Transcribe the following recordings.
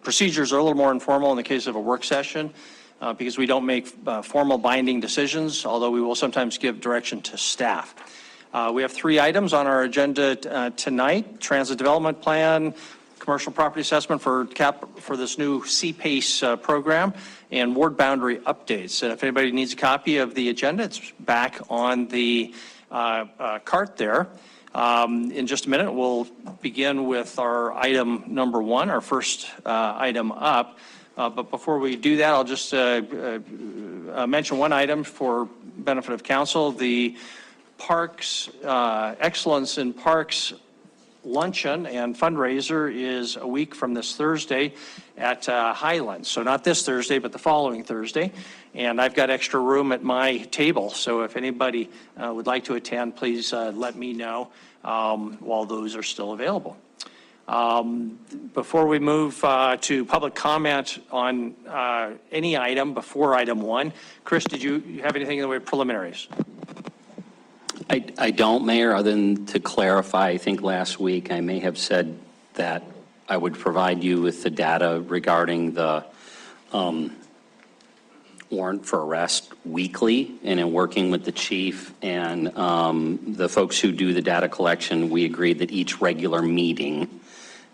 procedures are a little more informal in the case of a work session because we don't make formal binding decisions, although we will sometimes give direction to staff. We have 3 items on our agenda tonight: transit development plan, commercial property assessment for this new CPACE program, and ward boundary updates. And if anybody needs a copy of the agenda, it's back on the cart there. In just a minute, we'll begin with our item number 1, our first item up. But before we do that, I'll just mention one item for benefit of council. The Parks, Excellence in Parks luncheon and fundraiser is a week from this Thursday at Highlands. So not this Thursday, but the following Thursday. And I've got extra room at my table. So if anybody would like to attend, please let me know while those are still available. Before we move to public comment on any item before item 1, Chris, did you have anything in the way of preliminaries? I don't, Mayor, other than to clarify, I think last week I may have said that I would provide you with the data regarding the warrant for arrest weekly, and in working with the chief and the folks who do the data collection, we agreed that each regular meeting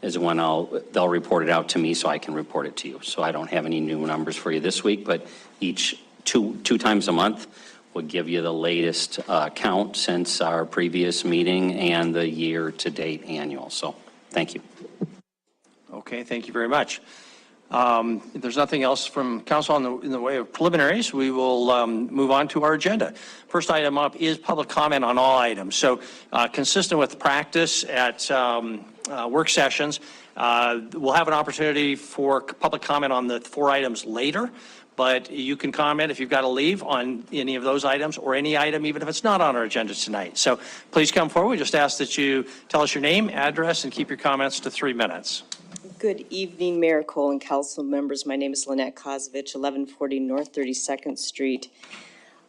is when they'll report it out to me so I can report it to you. So I don't have any new numbers for you this week, but each two times a month will give you the latest count since our previous meeting and the year-to-date annual. So thank you. Okay, thank you very much. If there's nothing else from council in the way of preliminaries, we will move on to our agenda. First item up is public comment on all items. So consistent with practice at work sessions, we'll have an opportunity for public comment on the 4 items later. But you can comment if you've got to leave on any of those items or any item, even if it's not on our agenda tonight. So please come forward. We just ask that you tell us your name, address, and keep your comments to 3 minutes. Good evening, Mayor Cole and council members. My name is Lynette Kozovich, 1140 North 32nd Street.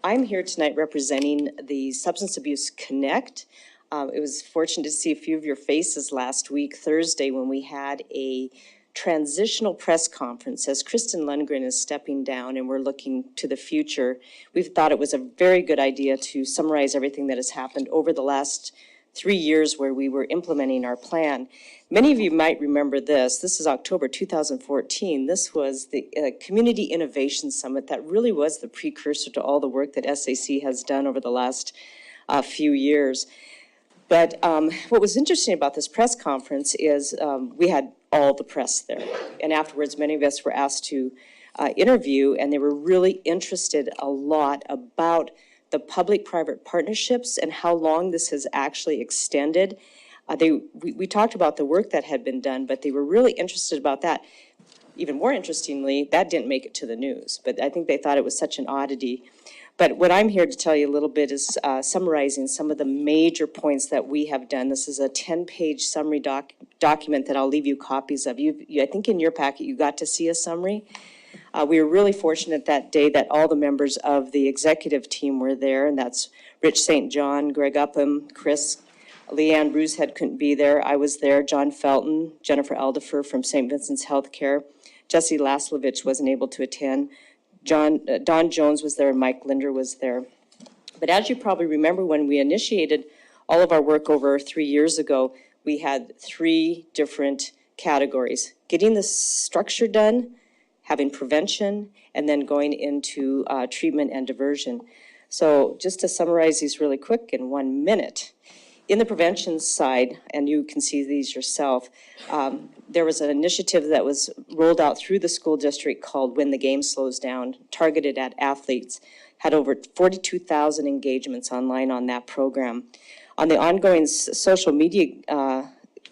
I'm here tonight representing the Substance Abuse Connect. It was fortunate to see a few of your faces last week, Thursday, when we had a transitional press conference. As Kristen Lundgren is stepping down and we're looking to the future, we've thought it was a very good idea to summarize everything that has happened over the last 3 years where we were implementing our plan. Many of you might remember this. This is October 2014. This was the Community Innovation Summit that really was the precursor to all the work that SAC has done over the last few years. But what was interesting about this press conference is we had all the press there. And afterwards, many of us were asked to interview, and they were really interested a lot about the public-private partnerships and how long this has actually extended. We talked about the work that had been done, but they were really interested about that. Even more interestingly, that didn't make it to the news, but I think they thought it was such an oddity. But what I'm here to tell you a little bit is summarizing some of the major points that we have done. This is a 10-page summary document that I'll leave you copies of. I think in your packet you got to see a summary. We were really fortunate that day that all the members of the executive team were there, and that's Rich St. John, Greg Upham, Chris, Leanne Brucehead couldn't be there. I was there, John Felton, Jennifer Aldifer from St. Vincent's Healthcare. Jesse Laslovich wasn't able to attend. Don Jones was there and Mike Linder was there. But as you probably remember, when we initiated all of our work over 3 years ago, we had 3 different categories: getting the structure done, having prevention, and then going into treatment and diversion. So just to summarize these really quick in 1 minute, in the prevention side, and you can see these yourself, there was an initiative that was rolled out through the school district called When the Game Slows Down, targeted at athletes, had over 42,000 engagements online on that program. On the ongoing social media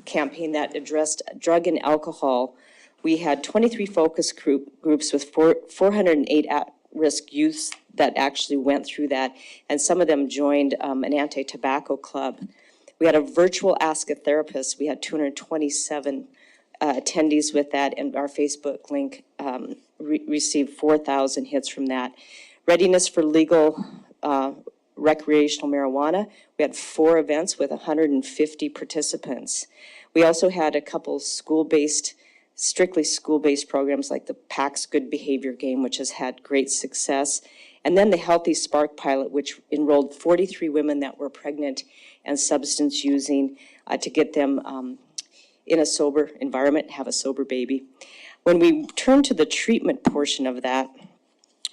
campaign that addressed drug and alcohol, we had 23 focus groups with 408 at-risk youths that actually went through that, and some of them joined an anti-tobacco club. We had a virtual Ask a Therapist. We had 227 attendees with that, and our Facebook link received 4,000 hits from that. Readiness for legal recreational marijuana. We had 4 events with 150 participants. We also had a couple strictly school-based programs like the PACS Good Behavior Game, which has had great success. And then the Healthy Spark Pilot, which enrolled 43 women that were pregnant and substance using to get them in a sober environment, have a sober baby. When we turn to the treatment portion of that,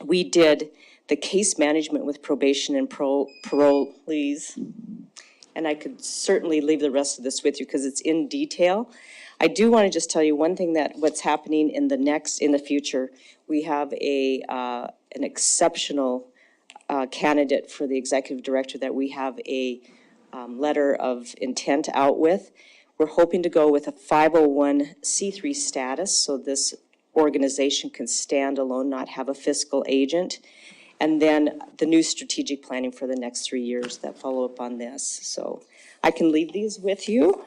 we did the case management with probation and parolees. And I could certainly leave the rest of this with you because it's in detail. I do want to just tell you one thing that what's happening in the future, we have an exceptional candidate for the executive director that we have a letter of intent out with. We're hoping to go with a 501c3 status, so this organization can stand alone, not have a fiscal agent. And then the new strategic planning for the next 3 years that follow up on this. So I can leave these with you.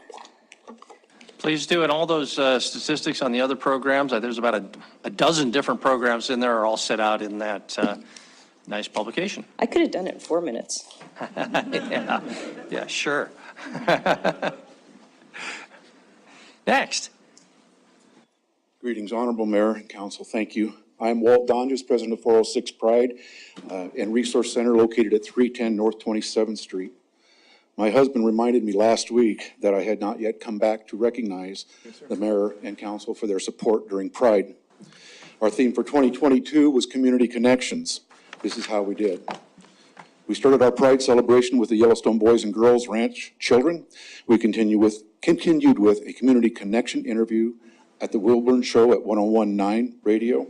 Please do, and all those statistics on the other programs, there's about a dozen different programs in there, are all set out in that nice publication. I could have done it in 4 minutes. Yeah, sure. Next. Greetings, Honorable Mayor and Council. Thank you. I'm Walt Donges, President of 406 Pride and Resource Center located at 310 North 27th Street. My husband reminded me last week that I had not yet come back to recognize the Mayor and Council for their support during Pride. Our theme for 2022 was Community Connections. This is how we did. We started our Pride celebration with the Yellowstone Boys and Girls Ranch children. We continued with a community connection interview at the Wilburn Show at 101.9 Radio,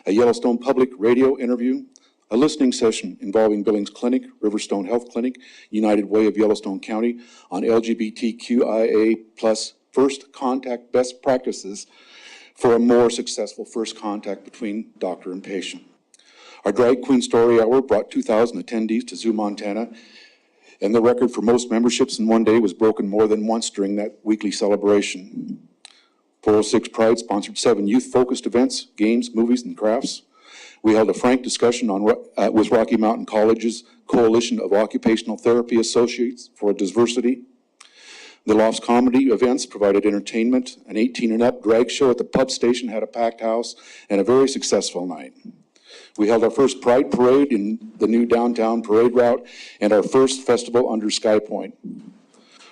a Yellowstone Public Radio interview, a listening session involving Billings Clinic, Riverstone Health Clinic, United Way of Yellowstone County on LGBTQIA+ first contact best practices for a more successful first contact between doctor and patient. Our Drag Queen Story Hour brought 2,000 attendees to Zoo, Montana, and the record for most memberships in one day was broken more than once during that weekly celebration. 406 Pride sponsored 7 youth-focused events, games, movies, and crafts. We held a frank discussion with Rocky Mountain College's Coalition of Occupational Therapy Associates for Diversity. The Lofts Comedy events provided entertainment. An 18 and up drag show at the pub station had a packed house and a very successful night. We held our first Pride Parade in the new downtown parade route and our first festival under Sky Point.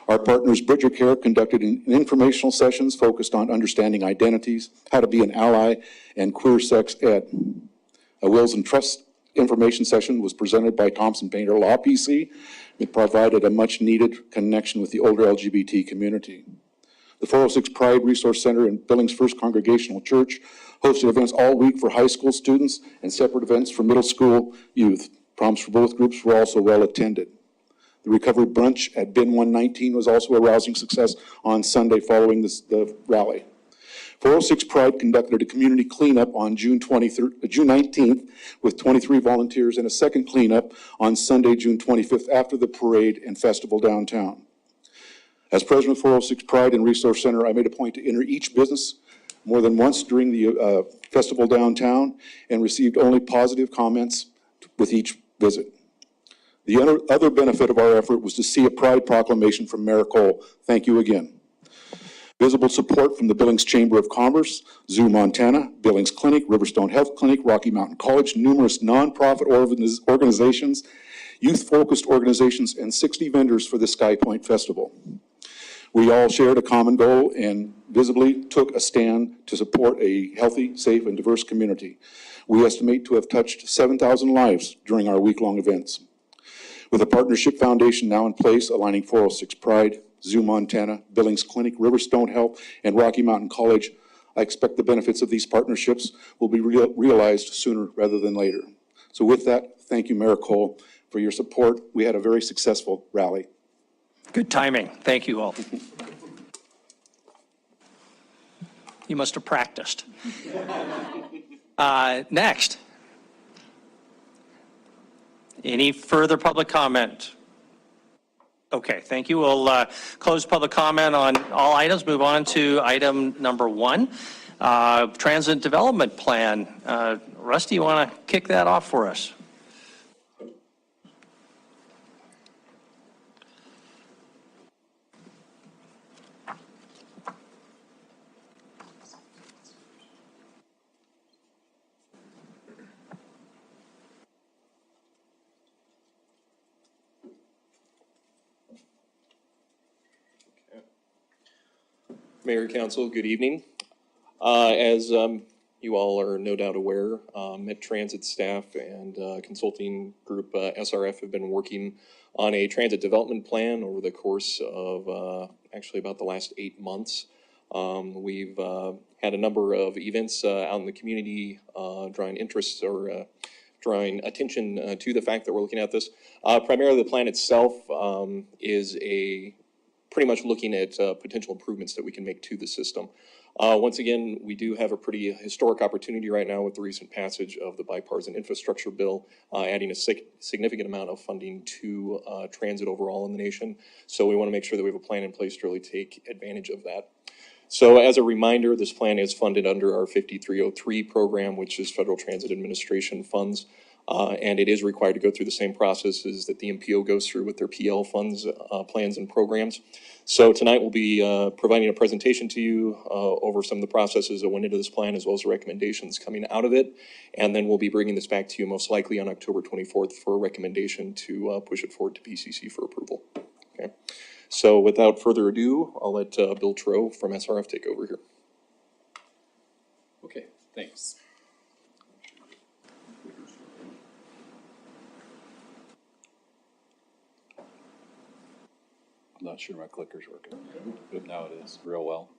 Our partners, Bridger Care, conducted informational sessions focused on understanding identities, how to be an ally, and queer sex ed. A Wills and Trust information session was presented by Thompson Painter Law PC. It provided a much-needed connection with the older LGBT community. The 406 Pride Resource Center in Billings First Congregational Church hosted events all week for high school students and separate events for middle school youth. Proms for both groups were also well attended. The recovery brunch at Bin 119 was also a rousing success on Sunday following the rally. 406 Pride conducted a community cleanup on June 19th with 23 volunteers and a second cleanup on Sunday, June 25th after the parade and festival downtown. As president of 406 Pride and Resource Center, I made a point to enter each business more than once during the festival downtown and received only positive comments with each visit. The other benefit of our effort was to see a Pride proclamation from Mayor Cole. Thank you again. Visible support from the Billings Chamber of Commerce, Zoo Montana, Billings Clinic, Riverstone Health Clinic, Rocky Mountain College, numerous nonprofit organizations, youth-focused organizations, and 60 vendors for the Sky Point Festival. We all shared a common goal and visibly took a stand to support a healthy, safe, and diverse community. We estimate to have touched 7,000 lives during our week-long events. With a partnership foundation now in place aligning 406 Pride, Zoo Montana, Billings Clinic, Riverstone Health, and Rocky Mountain College, I expect the benefits of these partnerships will be realized sooner rather than later. So with that, thank you, Mayor Cole, for your support. We had a very successful rally. Good timing. Thank you all. You must have practiced. Next. Any further public comment? Okay, thank you. We'll close public comment on all items. Move on to item number 1, Transit Development Plan. Rusty, you want to kick that off for us? Mayor, Council, good evening. As you all are no doubt aware, Met Transit staff and consulting group SRF have been working on a transit development plan over the course of actually about the last 8 months. We've had a number of events out in the community drawing interest or drawing attention to the fact that we're looking at this. Primarily, the plan itself is pretty much looking at potential improvements that we can make to the system. Once again, we do have a pretty historic opportunity right now with the recent passage of the bipartisan infrastructure bill, adding a significant amount of funding to transit overall in the nation. So we want to make sure that we have a plan in place to really take advantage of that. So as a reminder, this plan is funded under our 5303 program, which is Federal Transit Administration funds. And it is required to go through the same processes that the MPO goes through with their PL funds, plans and programs. So tonight we'll be providing a presentation to you over some of the processes that went into this plan, as well as the recommendations coming out of it. And then we'll be bringing this back to you most likely on October 24th for a recommendation to push it forward to PCC for approval. Okay. So without further ado, I'll let Bill Trow from SRF take over here. Okay, thanks. I'm not sure my clicker's working, but now it is real well.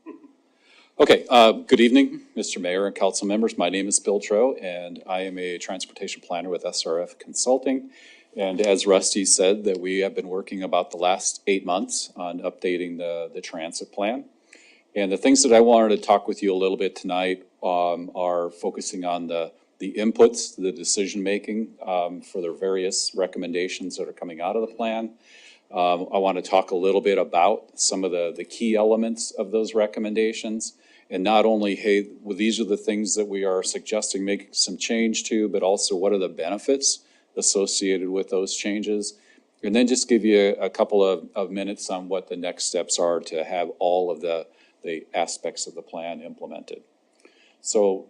Okay, good evening, Mr. Mayor and council members. My name is Bill Trow, and I am a transportation planner with SRF Consulting. And as Rusty said, that we have been working about the last 8 months on updating the transit plan. And the things that I wanted to talk with you a little bit tonight are focusing on the inputs, the decision-making for the various recommendations that are coming out of the plan. I want to talk a little bit about some of the key elements of those recommendations. And not only, hey, well, these are the things that we are suggesting making some change to, but also what are the benefits associated with those changes. And then just give you a couple of minutes on what the next steps are to have all of the aspects of the plan implemented. So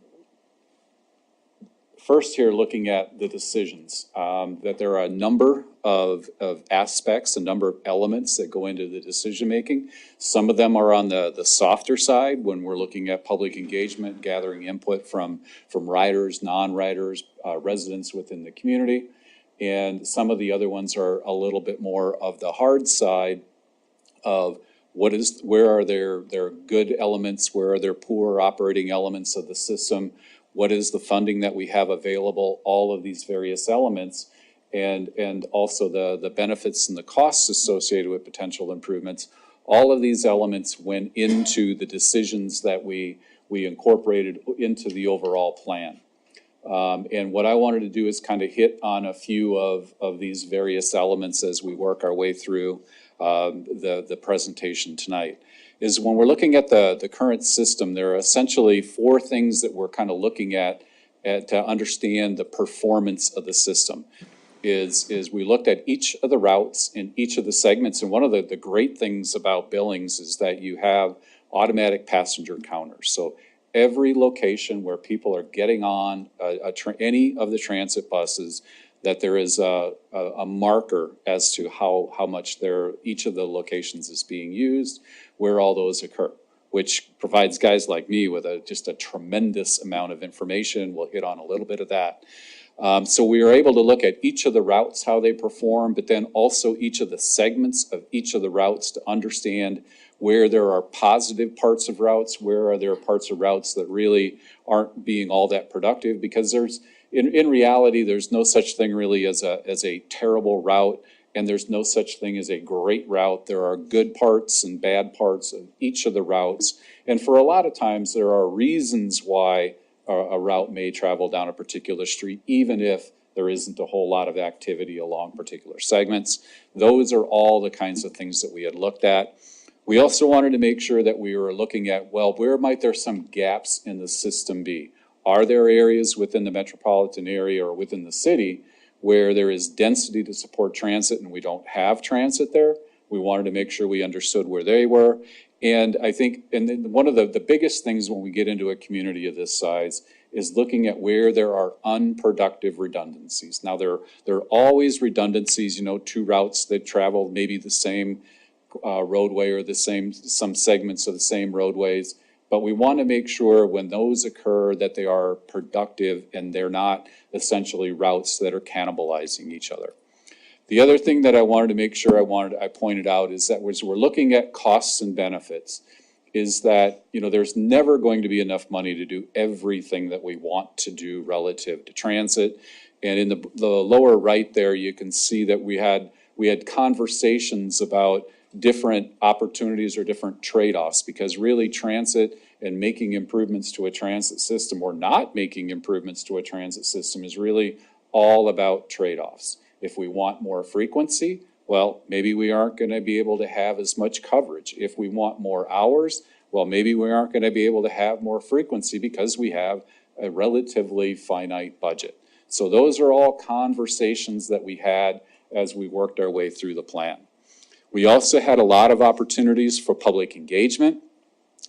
first here, looking at the decisions, that there are a number of aspects, a number of elements that go into the decision-making. Some of them are on the softer side when we're looking at public engagement, gathering input from riders, non-riders, residents within the community. And some of the other ones are a little bit more of the hard side of where are their good elements, where are their poor operating elements of the system, what is the funding that we have available, all of these various elements, and also the benefits and the costs associated with potential improvements. All of these elements went into the decisions that we incorporated into the overall plan. And what I wanted to do is kind of hit on a few of these various elements as we work our way through the presentation tonight. Is when we're looking at the current system, there are essentially 4 things that we're kind of looking at to understand the performance of the system. Is we looked at each of the routes in each of the segments, and one of the great things about Billings is that you have automatic passenger counters. So every location where people are getting on any of the transit buses, that there is a marker as to how much each of the locations is being used, where all those occur, which provides guys like me with just a tremendous amount of information. We'll hit on a little bit of that. So we are able to look at each of the routes, how they perform, but then also each of the segments of each of the routes to understand where there are positive parts of routes, where are there parts of routes that really aren't being all that productive, because there's, in reality, there's no such thing really as a terrible route, and there's no such thing as a great route. There are good parts and bad parts of each of the routes, and for a lot of times there are reasons why a route may travel down a particular street, even if there isn't a whole lot of activity along particular segments. Those are all the kinds of things that we had looked at. We also wanted to make sure that we were looking at, well, where might there some gaps in the system be? Are there areas within the metropolitan area or within the city where there is density to support transit and we don't have transit there? We wanted to make sure we understood where they were. And I think, and then one of the biggest things when we get into a community of this size is looking at where there are unproductive redundancies. Now, there are always redundancies, 2 routes that travel maybe the same roadway or some segments of the same roadways. But we want to make sure when those occur that they are productive and they're not essentially routes that are cannibalizing each other. The other thing that I wanted to make sure I pointed out is that as we're looking at costs and benefits, is that, there's never going to be enough money to do everything that we want to do relative to transit. And in the lower right there, you can see that we had conversations about different opportunities or different trade-offs, because really transit and making improvements to a transit system or not making improvements to a transit system is really all about trade-offs. If we want more frequency, well, maybe we aren't going to be able to have as much coverage. If we want more hours, well, maybe we aren't going to be able to have more frequency because we have a relatively finite budget. So those are all conversations that we had as we worked our way through the plan. We also had a lot of opportunities for public engagement.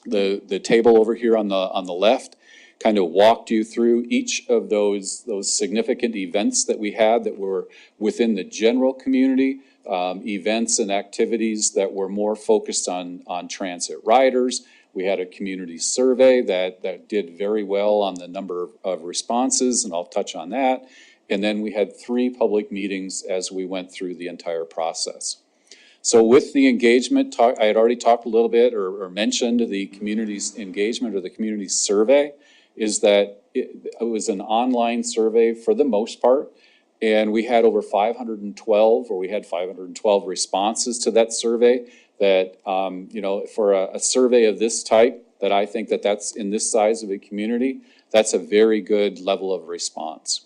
The table over here on the left kind of walked you through each of those significant events that we had that were within the general community, events and activities that were more focused on transit riders. We had a community survey that did very well on the number of responses, and I'll touch on that. And then we had 3 public meetings as we went through the entire process. So with the engagement, I had already talked a little bit or mentioned the community's engagement or the community survey, is that it was an online survey for the most part, and we had over 512 responses to that survey that, for a survey of this type, that I think that's in this size of a community, that's a very good level of response.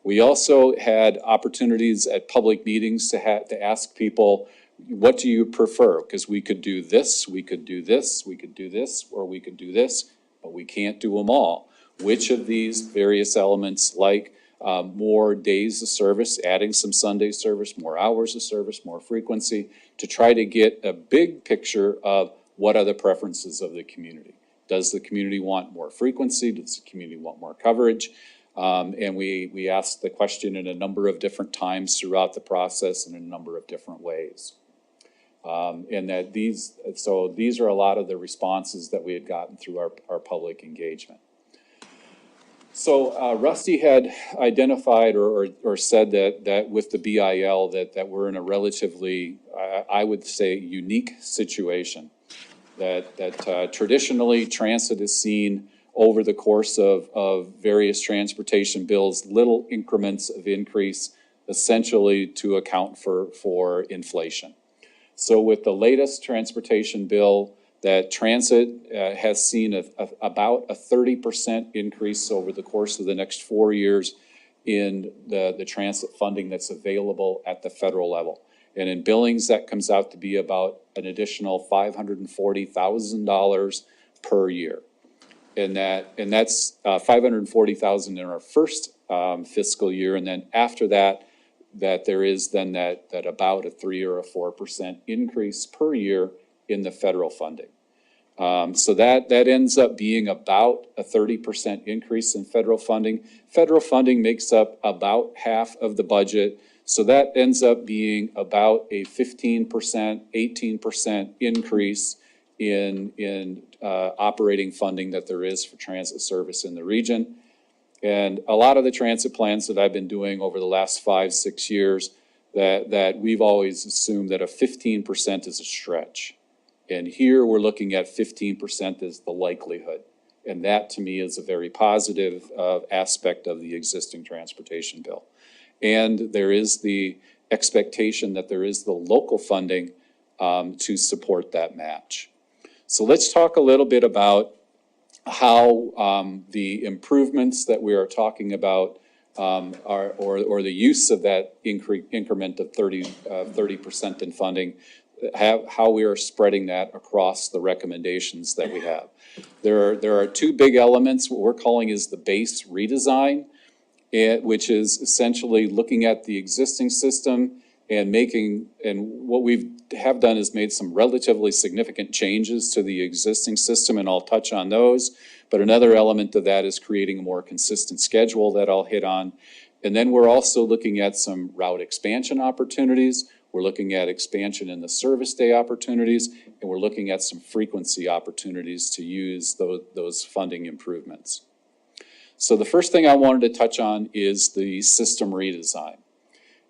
We also had opportunities at public meetings to ask people, what do you prefer? Because we could do this, we could do this, we could do this, or we could do this, but we can't do them all. Which of these various elements, like more days of service, adding some Sunday service, more hours of service, more frequency, to try to get a big picture of what are the preferences of the community. Does the community want more frequency? Does the community want more coverage? And we asked the question in a number of different times throughout the process in a number of different ways. And that these are a lot of the responses that we had gotten through our public engagement. So Rusty had identified or said that with the BIL that we're in a relatively, I would say, unique situation. That traditionally transit is seen over the course of various transportation bills, little increments of increase, essentially to account for inflation. So with the latest transportation bill, that transit has seen about a 30% increase over the course of the next 4 years in the transit funding that's available at the federal level. And in Billings, that comes out to be about an additional $540,000 per year. And that's $540,000 in our first fiscal year, and then after that there is then that about a 3 or a 4% increase per year in the federal funding. So that ends up being about a 30% increase in federal funding. Federal funding makes up about half of the budget, so that ends up being about a 15%, 18% increase in operating funding that there is for transit service in the region. And a lot of the transit plans that I've been doing over the last 5-6 years, that we've always assumed that a 15% is a stretch. And here we're looking at 15% as the likelihood. And that to me is a very positive aspect of the existing transportation bill. And there is the expectation that there is the local funding to support that match. So let's talk a little bit about how the improvements that we are talking about or the use of that increment of 30% in funding, how we are spreading that across the recommendations that we have. There are 2 big elements. What we're calling is the base redesign, which is essentially looking at the existing system and what we have done is made some relatively significant changes to the existing system, and I'll touch on those. But another element of that is creating a more consistent schedule that I'll hit on. And then we're also looking at some route expansion opportunities. we're looking at expansion in the service day opportunities, and we're looking at some frequency opportunities to use those funding improvements. So the first thing I wanted to touch on is the system redesign,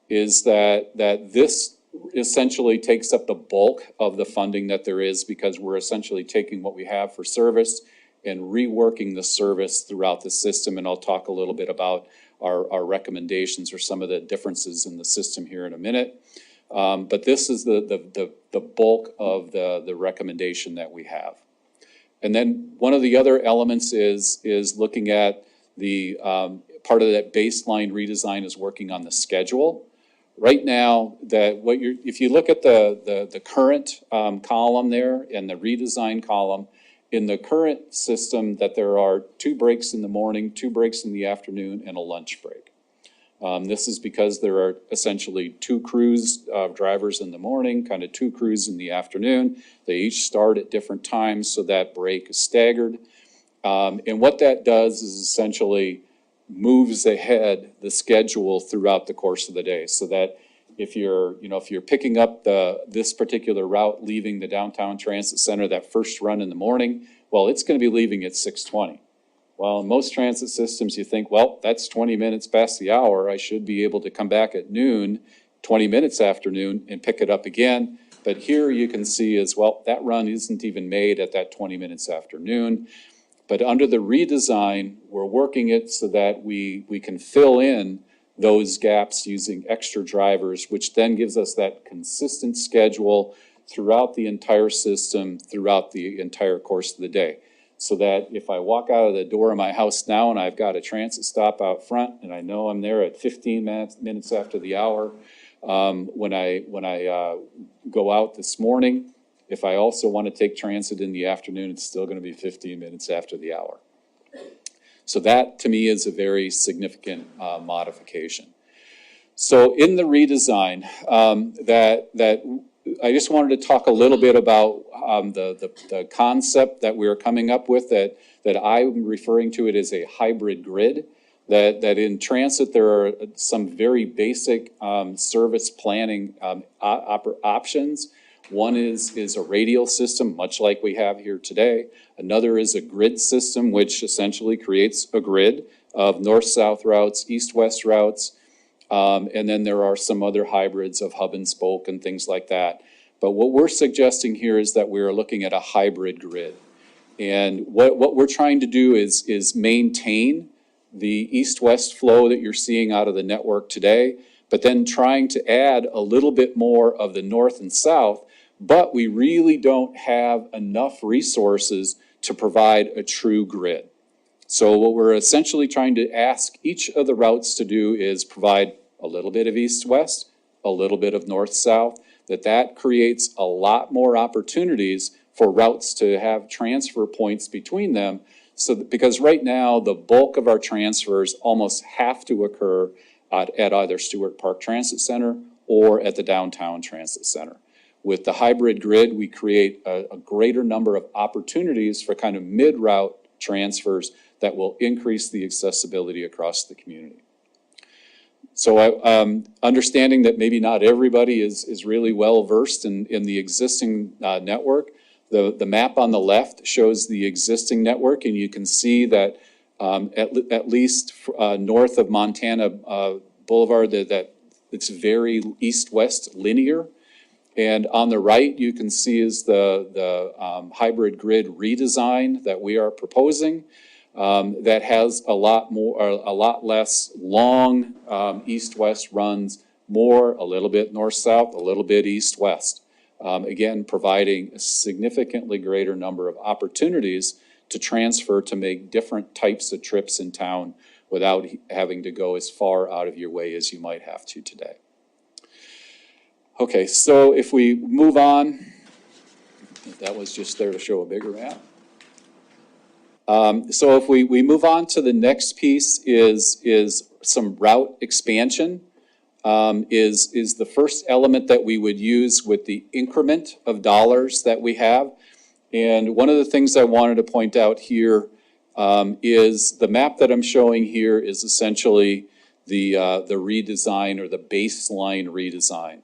is that this essentially takes up the bulk of the funding that there is, because we're essentially taking what we have for service and reworking the service throughout the system. And I'll talk a little bit about our recommendations or some of the differences in the system here in a minute. But this is the bulk of the recommendation that we have. And then one of the other elements is looking at the part of that baseline redesign is working on the schedule. Right now, if you look at the current column there and the redesign column, in the current system that there are 2 breaks in the morning, 2 breaks in the afternoon, and a lunch break. This is because there are essentially 2 crews of drivers in the morning, kind of 2 crews in the afternoon. They each start at different times, so that break is staggered. And what that does is essentially moves ahead the schedule throughout the course of the day, so that if you're picking up this particular route, leaving the downtown transit center, that first run in the morning, well, it's going to be leaving at 6:20. Well, in most transit systems, you think, well, that's 20 minutes past the hour. I should be able to come back at noon, 20 minutes after noon, and pick it up again. But here you can see as well, that run isn't even made at that 20 minutes after noon. But under the redesign, we're working it so that we can fill in those gaps using extra drivers, which then gives us that consistent schedule throughout the entire system, throughout the entire course of the day. So that if I walk out of the door of my house now and I've got a transit stop out front and I know I'm there at 15 minutes after the hour, when I go out this morning, if I also want to take transit in the afternoon, it's still going to be 15 minutes after the hour. So that, to me, is a very significant modification. So in the redesign, that I just wanted to talk a little bit about the concept that we're coming up with, that I'm referring to it as a hybrid grid. That in transit there are some very basic service planning options. One is a radial system, much like we have here today. Another is a grid system, which essentially creates a grid of north-south routes, east-west routes, and then there are some other hybrids of hub and spoke and things like that. But what we're suggesting here is that we're looking at a hybrid grid. And what we're trying to do is maintain the east-west flow that you're seeing out of the network today, but then trying to add a little bit more of the north and south, but we really don't have enough resources to provide a true grid. So what we're essentially trying to ask each of the routes to do is provide a little bit of east-west, a little bit of north-south, that creates a lot more opportunities for routes to have transfer points between them. So because right now, the bulk of our transfers almost have to occur at either Stewart Park Transit Center or at the downtown transit center. With the hybrid grid, we create a greater number of opportunities for kind of mid-route transfers that will increase the accessibility across the community. So understanding that maybe not everybody is really well-versed in the existing network, the map on the left shows the existing network, and you can see that at least north of Montana Boulevard, that it's very east-west linear. And on the right, you can see is the hybrid grid redesign that we are proposing. That has a lot less long east-west runs, more a little bit north-south, a little bit east-west. Again, providing a significantly greater number of opportunities to transfer to make different types of trips in town without having to go as far out of your way as you might have to today. Okay, so if we move on, that was just there to show a bigger map. So if we move on to the next piece is some route expansion, is the first element that we would use with the increment of dollars that we have. And one of the things I wanted to point out here is the map that I'm showing here is essentially the redesign or the baseline redesign.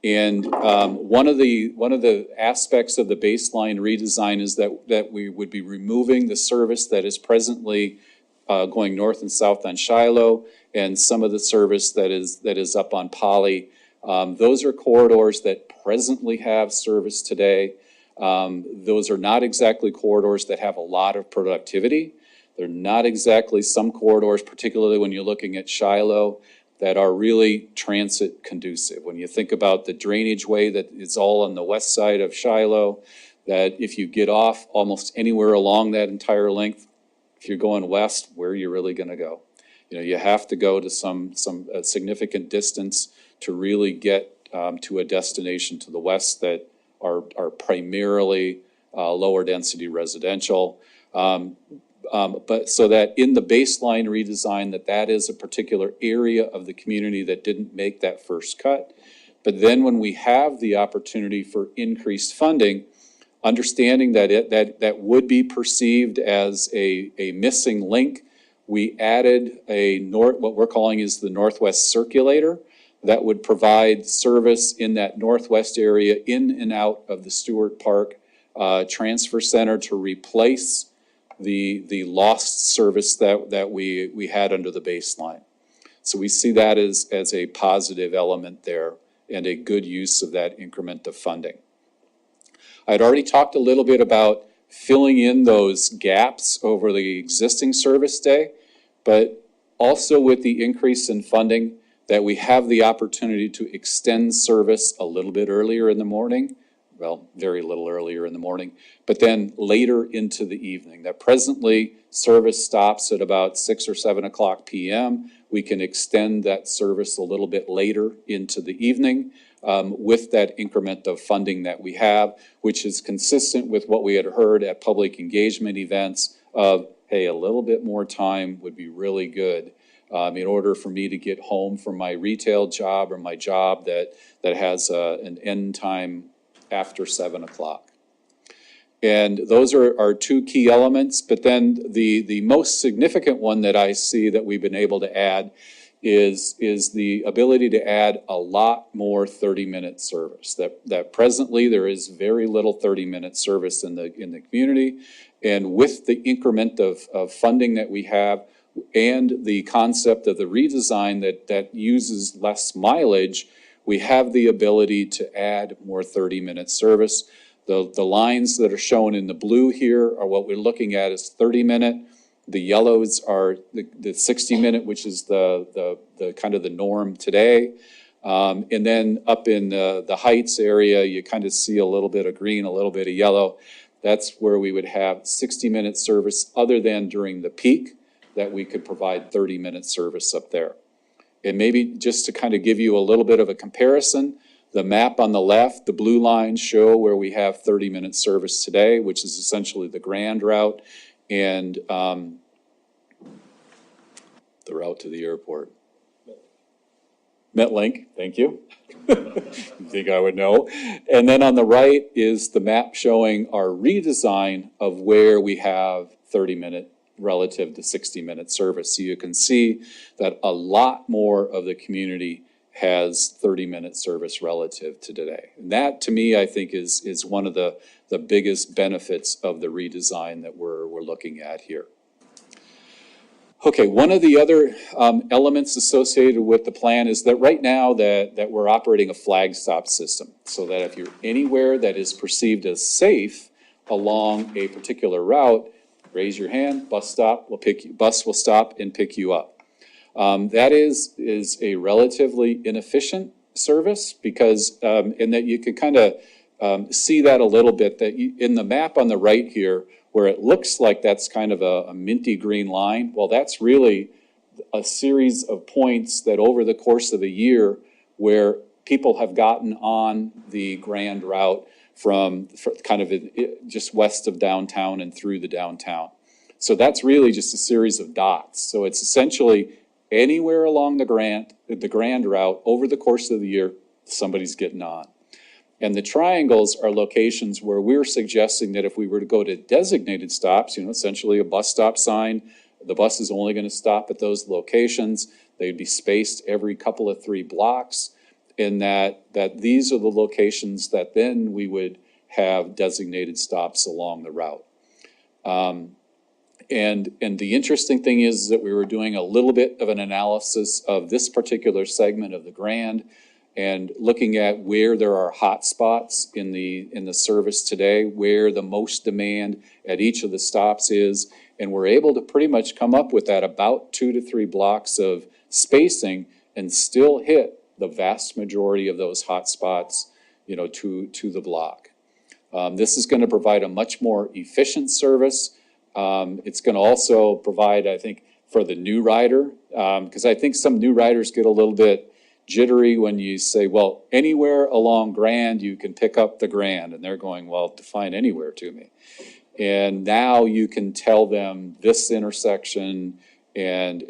And one of the aspects of the baseline redesign is that we would be removing the service that is presently going north and south on Shiloh, and some of the service that is up on Poly. Those are corridors that presently have service today. Those are not exactly corridors that have a lot of productivity. They're not exactly some corridors, particularly when you're looking at Shiloh, that are really transit conducive. When you think about the drainage way that is all on the west side of Shiloh, that if you get off almost anywhere along that entire length, if you're going west, where are you really going to go? You know, you have to go to some significant distance to really get to a destination to the west that are primarily lower density residential. But so that in the baseline redesign, that is a particular area of the community that didn't make that first cut. But then when we have the opportunity for increased funding, understanding that that would be perceived as a missing link, we added what we're calling is the Northwest Circulator that would provide service in that northwest area in and out of the Stewart Park Transfer Center to replace the lost service that we had under the baseline. So we see that as a positive element there and a good use of that increment of funding. I'd already talked a little bit about filling in those gaps over the existing service day, but also with the increase in funding that we have the opportunity to extend service a little bit earlier in the morning, well, very little earlier in the morning, but then later into the evening. That presently service stops at about 6 or 7 o'clock p.m. We can extend that service a little bit later into the evening with that increment of funding that we have, which is consistent with what we had heard at public engagement events of, hey, a little bit more time would be really good in order for me to get home from my retail job or my job that has an end time after 7 o'clock. And those are two key elements, but then the most significant one that I see that we've been able to add is the ability to add a lot more 30-minute service. That presently there is very little 30-minute service in the community, and with the increment of funding that we have and the concept of the redesign that uses less mileage, we have the ability to add more 30-minute service. The lines that are shown in the blue here are what we're looking at as 30-minute. The yellows are the 60-minute, which is the kind of the norm today. And then up in the Heights area, you kind of see a little bit of green, a little bit of yellow. That's where we would have 60-minute service other than during the peak, that we could provide 30-minute service up there. And maybe just to kind of give you a little bit of a comparison, the map on the left, the blue lines show where we have 30-minute service today, which is essentially the Grand Route and the route to the airport. MetLink, thank you. You think I would know. And then on the right is the map showing our redesign of where we have 30-minute relative to 60-minute service. So you can see that a lot more of the community has 30-minute service relative to today. And that, to me, I think is one of the biggest benefits of the redesign that we're looking at here. Okay, one of the other elements associated with the plan is that right now that we're operating a flag stop system, so that if you're anywhere that is perceived as safe along a particular route, raise your hand, bus will stop and pick you up. That is a relatively inefficient service because, in that you can kind of see that a little bit, that in the map on the right here, where it looks like that's kind of a minty green line, well, that's really a series of points that over the course of a year where people have gotten on the Grand Route from kind of just west of downtown and through the downtown. So that's really just a series of dots. So it's essentially anywhere along the Grand Route over the course of the year, somebody's getting on. And the triangles are locations where we're suggesting that if we were to go to designated stops, essentially a bus stop sign, the bus is only going to stop at those locations. They'd be spaced every couple of 3 blocks. in that these are the locations that then we would have designated stops along the route. And the interesting thing is that we were doing a little bit of an analysis of this particular segment of the Grand and looking at where there are hot spots in the service today, where the most demand at each of the stops is, and we're able to pretty much come up with that about 2 to 3 blocks of spacing and still hit the vast majority of those hot spots, you know, to the block. This is going to provide a much more efficient service. It's going to also provide, I think, for the new rider, because I think some new riders get a little bit jittery when you say, well, anywhere along Grand, you can pick up the Grand. And they're going, well, define anywhere to me. And now you can tell them this intersection and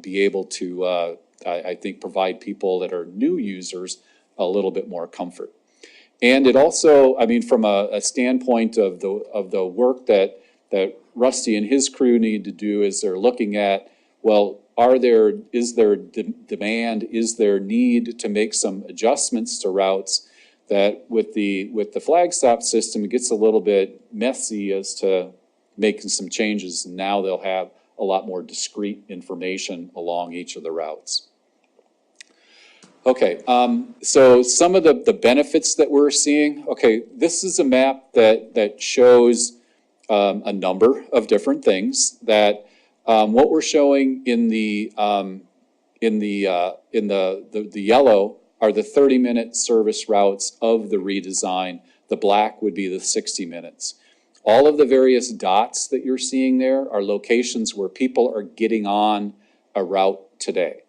be able to, I think, provide people that are new users a little bit more comfort. And it also, I mean, from a standpoint of the work that Rusty and his crew need to do is they're looking at, well, is there demand, is there need to make some adjustments to routes that with the flag stop system, it gets a little bit messy as to making some changes, and now they'll have a lot more discrete information along each of the routes. Okay, so some of the benefits that we're seeing, okay, this is a map that shows a number of different things that what we're showing in the yellow are the 30-minute service routes of the redesign. The black would be the 60 minutes. All of the various dots that you're seeing there are locations where people are getting on a route today.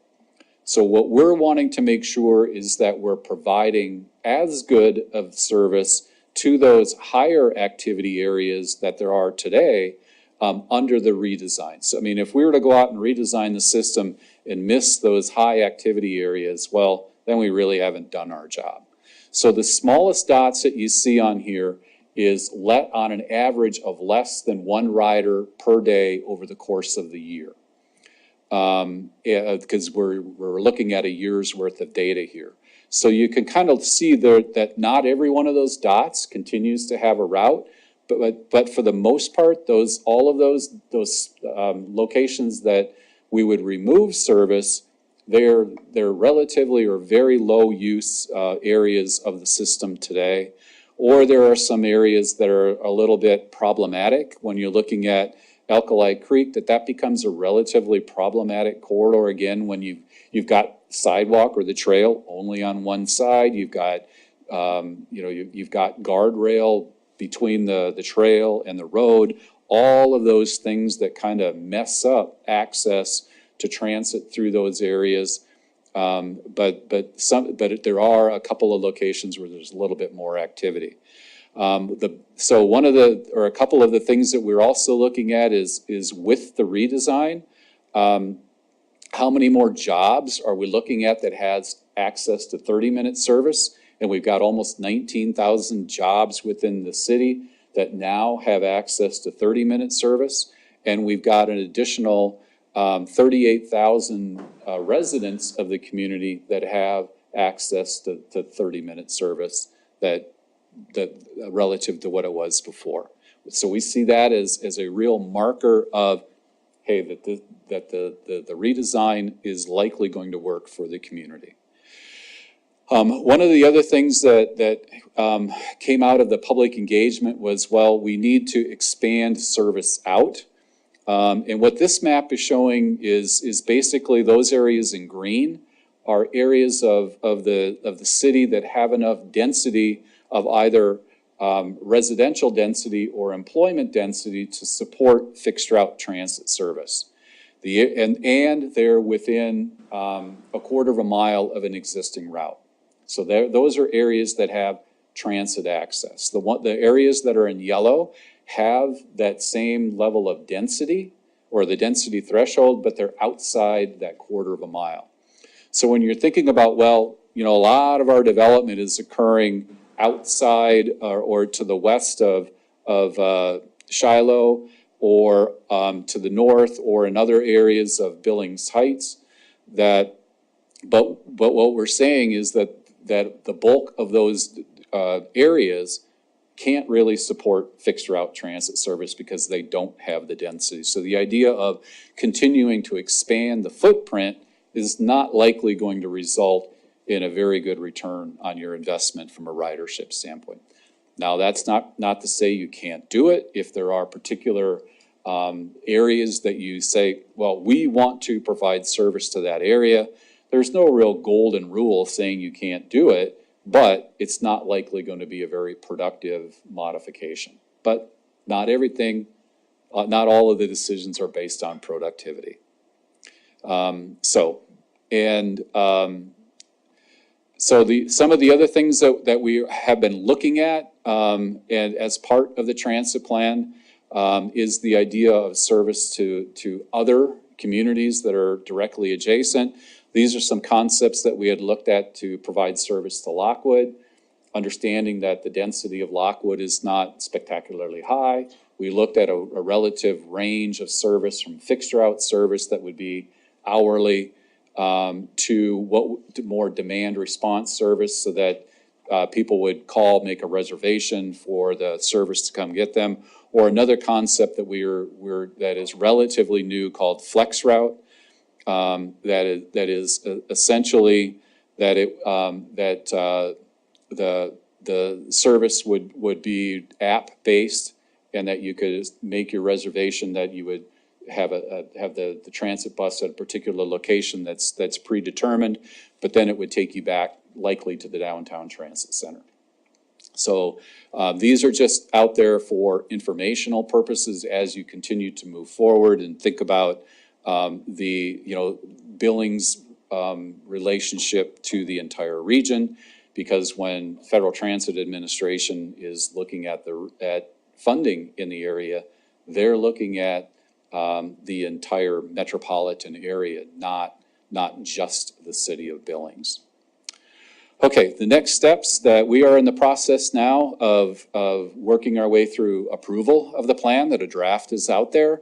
So what we're wanting to make sure is that we're providing as good of service to those higher activity areas that there are today under the redesign. So, I mean, if we were to go out and redesign the system and miss those high activity areas, well, then we really haven't done our job. So the smallest dots that you see on here is let on an average of less than 1 rider per day over the course of the year. Because we're looking at a year's worth of data here. So you can kind of see there that not every one of those dots continues to have a route, but for the most part, all of those locations that we would remove service, they're relatively or very low use areas of the system today. Or there are some areas that are a little bit problematic when you're looking at Alkali Creek, that becomes a relatively problematic corridor again when you've got sidewalk or the trail only on one side. You've got you've got guardrail between the trail and the road. All of those things that kind of mess up access to transit through those areas. But there are a couple of locations where there's a little bit more activity. So one of a couple of the things that we're also looking at is with the redesign, how many more jobs are we looking at that has access to 30-minute service? And we've got almost 19,000 jobs within the city that now have access to 30-minute service. And we've got an additional 38,000 residents of the community that have access to 30-minute service that relative to what it was before. So we see that as a real marker of, hey, that the redesign is likely going to work for the community. One of the other things that came out of the public engagement was, well, we need to expand service out. And what this map is showing is basically those areas in green are areas of the city that have enough density of either residential density or employment density to support fixed route transit service. And they're within a quarter of a mile of an existing route. So those are areas that have transit access. The areas that are in yellow have that same level of density or the density threshold, but they're outside that quarter of a mile. So when you're thinking about, well, you know, a lot of our development is occurring outside or to the west of Shiloh or to the north or in other areas of Billings Heights, that But what we're saying is that the bulk of those areas can't really support fixed route transit service because they don't have the density. So the idea of continuing to expand the footprint is not likely going to result in a very good return on your investment from a ridership standpoint. Now, that's not to say you can't do it. If there are particular areas that you say, well, we want to provide service to that area, there's no real golden rule saying you can't do it, but it's not likely going to be a very productive modification. But not everything, not all of the decisions are based on productivity. So some of the other things that we have been looking at, and as part of the transit plan, is the idea of service to other communities that are directly adjacent. These are some concepts that we had looked at to provide service to Lockwood, understanding that the density of Lockwood is not spectacularly high. We looked at a relative range of service from fixed route service that would be hourly to more demand response service, so that people would call, make a reservation for the service to come get them, or another concept that that is relatively new called flex route. That is essentially that the service would be app based, and that you could make your reservation that you would have the transit bus at a particular location that's predetermined, but then it would take you back likely to the downtown transit center. So these are just out there for informational purposes as you continue to move forward and think about the Billings relationship to the entire region, because when Federal Transit Administration is looking at funding in the area, they're looking at the entire metropolitan area, not just the city of Billings. Okay, the next steps that we are in the process now of working our way through approval of the plan, that a draft is out there.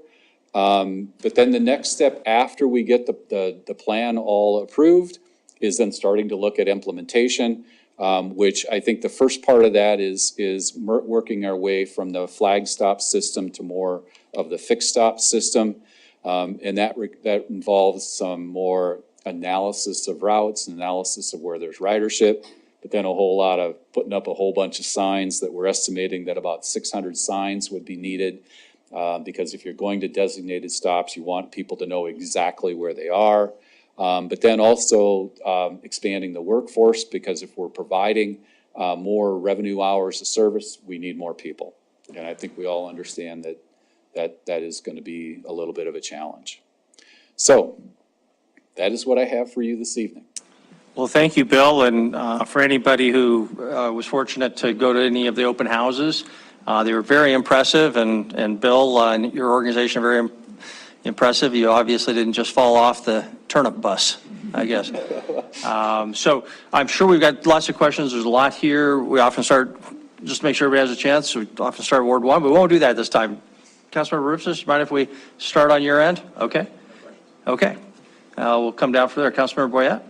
But then the next step after we get the plan all approved is then starting to look at implementation, which I think the first part of that is working our way from the flag stop system to more of the fixed stop system. And that involves some more analysis of routes, analysis of where there's ridership, but then a whole lot of putting up a whole bunch of signs that we're estimating that about 600 signs would be needed. Because if you're going to designated stops, you want people to know exactly where they are. But then also expanding the workforce, because if we're providing more revenue hours of service, we need more people. And I think we all understand that is going to be a little bit of a challenge. So that is what I have for you this evening. Well, thank you, Bill. And for anybody who was fortunate to go to any of the open houses, they were very impressive. And Bill and your organization are very impressive. You obviously didn't just fall off the turnip bus, I guess. So I'm sure we've got lots of questions. There's a lot here. We often start, just to make sure everybody has a chance, we often start Ward 1, but we won't do that this time. Councilmember Rufus, you mind if we start on your end? Okay. Okay. We'll come down from there. Councilmember Boyette.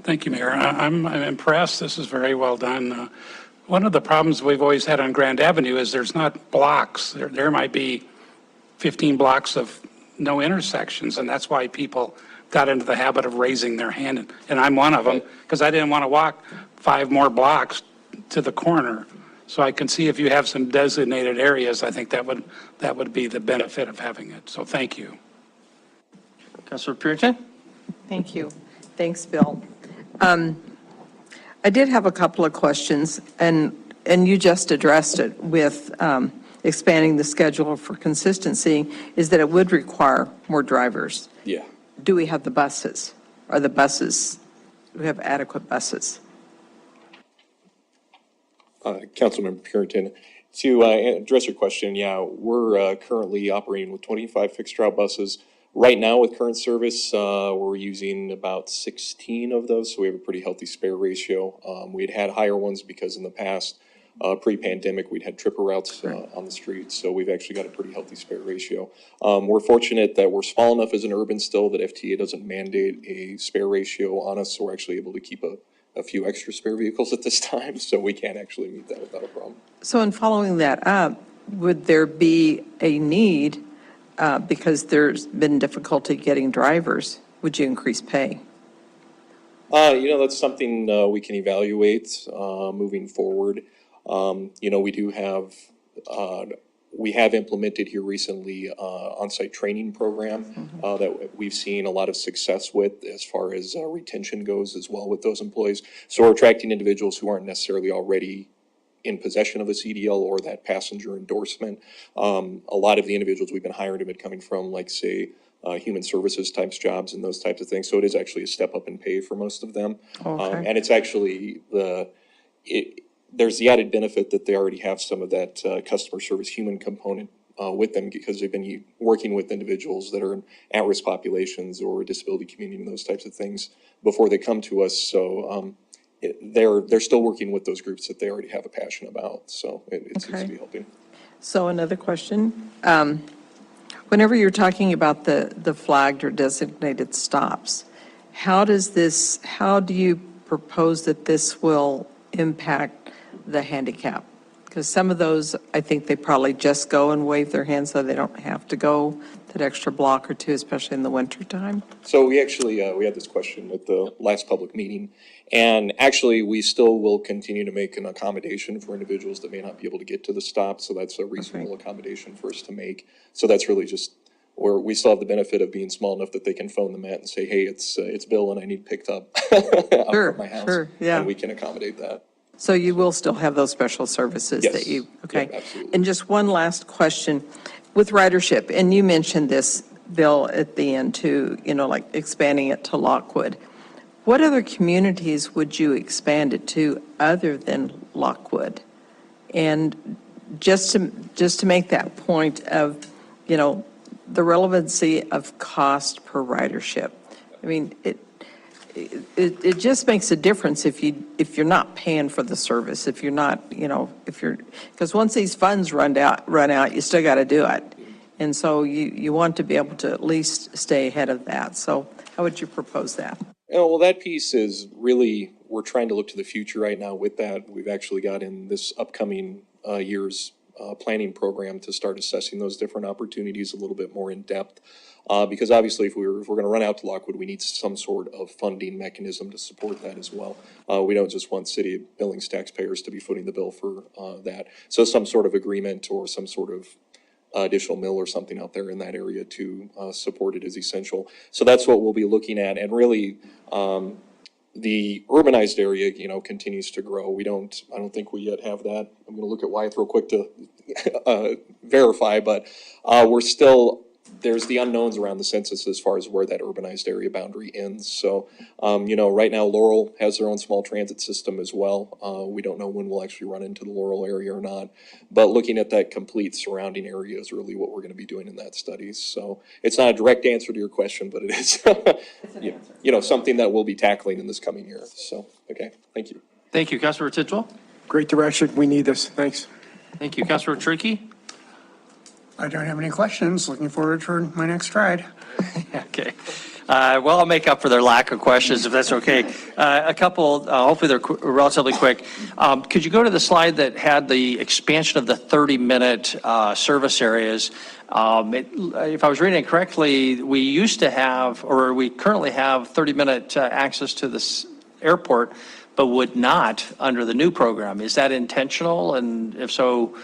Thank you, Mayor. I'm impressed. This is very well done. One of the problems we've always had on Grand Avenue is there's not blocks. There might be 15 blocks of no intersections, and that's why people got into the habit of raising their hand. And I'm one of them, because I didn't want to walk 5 more blocks to the corner. So I can see if you have some designated areas, I think that would be the benefit of having it. So thank you. Councilor Puritan. Thank you. Thanks, Bill. I did have a couple of questions, and you just addressed it with expanding the schedule for consistency, is that it would require more drivers. Yeah. Do we have the buses? Do we have adequate buses? Councilmember Puritan, to address your question, yeah, we're currently operating with 25 fixed route buses. Right now with current service, we're using about 16 of those, so we have a pretty healthy spare ratio. We'd had higher ones because in the past, Pre-pandemic, we'd had tripper routes on the street, so we've actually got a pretty healthy spare ratio. We're fortunate that we're small enough as an urban still that FTA doesn't mandate a spare ratio on us, so we're actually able to keep a few extra spare vehicles at this time, so we can actually meet that without a problem. So in following that up, would there be a need, because there's been difficulty getting drivers, would you increase pay? That's something we can evaluate moving forward. We do have, we have implemented here recently on-site training program that we've seen a lot of success with as far as retention goes as well with those employees. So we're attracting individuals who aren't necessarily already in possession of a CDL or that passenger endorsement. A lot of the individuals we've been hiring have been coming from, like, say, human services types jobs and those types of things. So it is actually a step up in pay for most of them. Okay. And it's actually there's the added benefit that they already have some of that customer service human component with them because they've been working with individuals that are in at-risk populations or disability community and those types of things before they come to us. So they're still working with those groups that they already have a passion about. So it seems to be helping. So another question. Whenever you're talking about the flagged or designated stops, how do you propose that this will impact the handicap? Because some of those, I think they probably just go and wave their hands so they don't have to go that extra block or two, especially in the wintertime. So we actually, we had this question at the last public meeting, and actually we still will continue to make an accommodation for individuals that may not be able to get to the stop. So that's a reasonable accommodation for us to make. So that's really just where we still have the benefit of being small enough that they can phone the Met and say, hey, it's Bill and I need picked up out Sure, from my house. sure, yeah. And we can accommodate that. So you will still have those special services Yes. that you, okay? Yeah, absolutely. And just one last question. With ridership, and you mentioned this, Bill, at the end too, like expanding it to Lockwood. What other communities would you expand it to other than Lockwood? And just to make that point of, the relevancy of cost per ridership. I mean, it just makes a difference if you're not paying for the service, if you're not, because once these funds run out, you still got to do it. And so you want to be able to at least stay ahead of that. So how would you propose that? Well, that piece is really, we're trying to look to the future right now with that. We've actually got in this upcoming year's planning program to start assessing those different opportunities a little bit more in depth. Because obviously if we're going to run out to Lockwood, we need some sort of funding mechanism to support that as well. We don't just want City of Billings taxpayers to be footing the bill for that. So some sort of agreement or some sort of additional mill or something out there in that area to support it is essential. So that's what we'll be looking at. And really, the urbanized area, continues to grow. I don't think we yet have that. I'm going to look at Wyeth real quick to verify, but there's the unknowns around the census as far as where that urbanized area boundary ends. So, right now Laurel has their own small transit system as well. We don't know when we'll actually run into the Laurel area or not, but looking at that complete surrounding area is really what we're going to be doing in that study. So it's not a direct answer to your question, but it is, something that we'll be tackling in this coming year. So, okay, thank you. Thank you, Councilor Tidwell. Great direction. We need this. Thanks. Thank you, Councilor Trickey. I don't have any questions. Looking forward for my next ride. Okay. Well, I'll make up for their lack of questions, if that's okay. A couple, hopefully they're relatively quick. Could you go to the slide that had the expansion of the 30-minute service areas? If I was reading it correctly, we used to have, or we currently have 30-minute access to this airport, but would not under the new program. Is that intentional? And if so,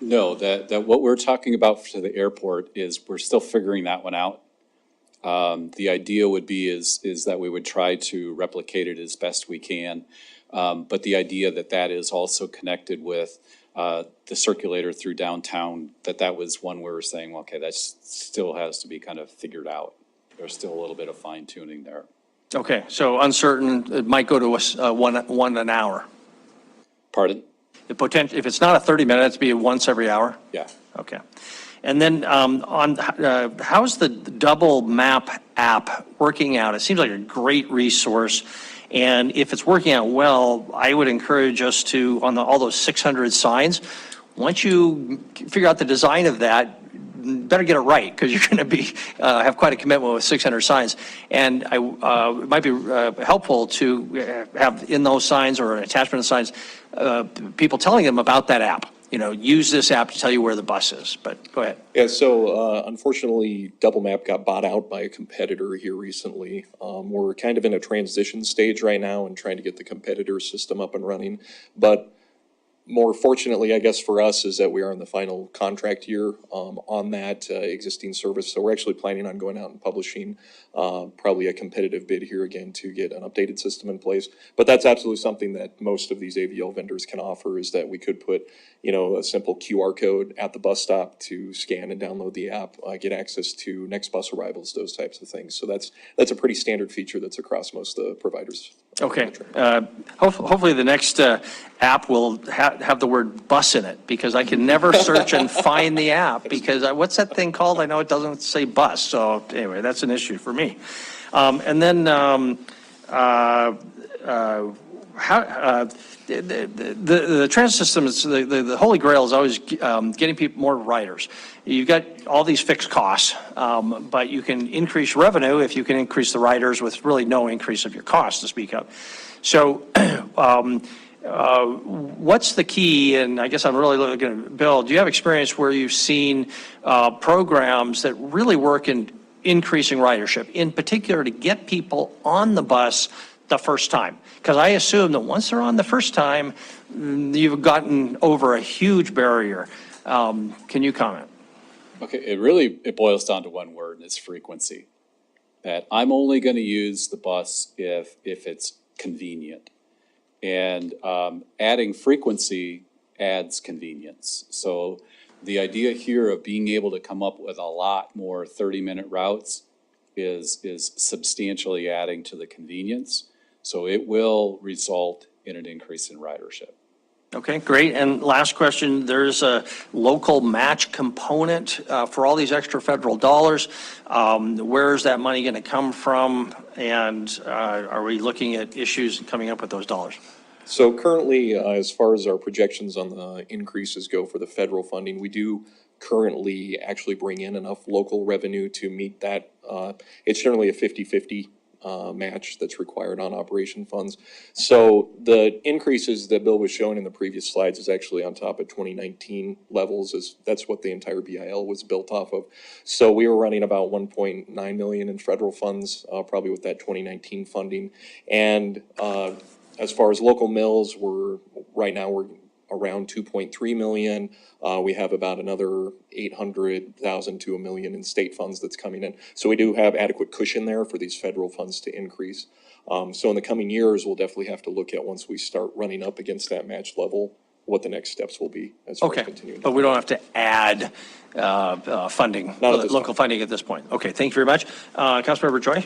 No, that what we're talking about for the airport is we're still figuring that one out. The idea would be is that we would try to replicate it as best we can. But the idea that is also connected with the circulator through downtown, that was one where we're saying, well, okay, that still has to be kind of figured out. There's still a little bit of fine tuning there. okay, so uncertain, it might go to one an hour. Pardon? The potential, if it's not a 30-minute, it's be once every hour? Yeah. Okay. And then how's the double map app working out? It seems like a great resource. And if it's working out well, I would encourage us to, on all those 600 signs, once you figure out the design of that, better get it right, because you're going to be have quite a commitment with 600 signs. And it might be helpful to have in those signs or an attachment of signs, people telling them about that app. Use this app to tell you where the bus is. But go ahead. Yeah, so unfortunately, Double Map got bought out by a competitor here recently. We're kind of in a transition stage right now and trying to get the competitor system up and running. But more fortunately, I guess, for us is that we are in the final contract year on that existing service. So we're actually planning on going out and publishing probably a competitive bid here again to get an updated system in place. But that's absolutely something that most of these AVL vendors can offer, is that we could put, a simple QR code at the bus stop to scan and download the app, get access to next bus arrivals, those types of things. So that's a pretty standard feature that's across most of the providers. Okay. Hopefully the next app will have the word bus in it, because I can never search and find the app, because what's that thing called? I know it doesn't say bus. So anyway, that's an issue for me. And then the transit system is the holy grail is always getting people more riders. You've got all these fixed costs, but you can increase revenue if you can increase the riders with really no increase of your costs to speak of. So what's the key? And I guess I'm really looking at Bill. Do you have experience where you've seen programs that really work in increasing ridership, in particular to get people on the bus the first time? Because I assume that once they're on the first time, you've gotten over a huge barrier. Can you comment? Okay, it boils down to one word, and it's frequency. That I'm only going to use the bus if it's convenient. And adding frequency adds convenience. So the idea here of being able to come up with a lot more 30-minute routes is substantially adding to the convenience. So it will result in an increase in ridership. Okay, great. And last question, there's a local match component for all these extra federal dollars. Where is that money going to come from? And are we looking at issues coming up with those dollars? So currently, as far as our projections on the increases go for the federal funding, we do currently actually bring in enough local revenue to meet that. It's generally a 50-50 match that's required on operation funds. So the increases that Bill was showing in the previous slides is actually on top of 2019 levels. That's what the entire BIL was built off of. So we were running about 1.9 million in federal funds, probably with that 2019 funding. And as far as local mills, right now we're around 2.3 million. We have about another 800,000 to $1 million in state funds that's coming in. So we do have adequate cushion there for these federal funds to increase. So in the coming years, we'll definitely have to look at, once we start running up against that match level, what the next steps will be as far as continuing. But we don't have to add funding, local funding at this point. Okay, thank you very much. Councilmember Joy?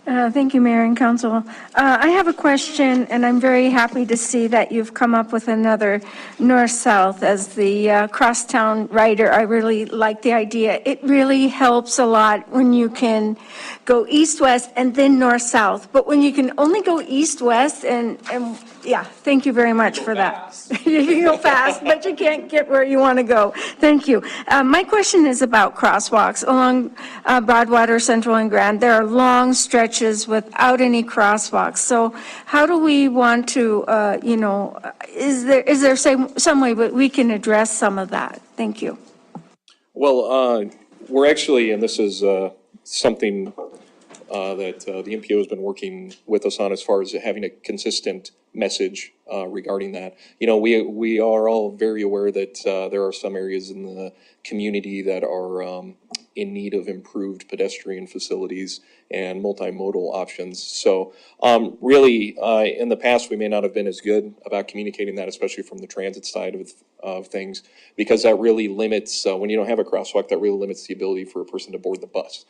Thank you, Mayor and Council. I have a question, and I'm very happy to see that you've come up with another north-south as the crosstown rider. I really like the idea. It really helps a lot when you can go east-west and then north-south. But when you can only go east-west and yeah, thank you very much for that. You can go fast, but you can't get where you want to go. Thank you. My question is about crosswalks along Broadwater, Central, and Grand. There are long stretches without any crosswalks. So how do we want to, is there some way that we can address some of that? Thank you. Well, we're actually, and this is something that the MPO has been working with us on as far as having a consistent message regarding that. We are all very aware that there are some areas in the community that are in need of improved pedestrian facilities and multimodal options. So really, in the past, we may not have been as good about communicating that, especially from the transit side of things, because that really limits, when you don't have a crosswalk, that really limits the ability for a person to board the bus,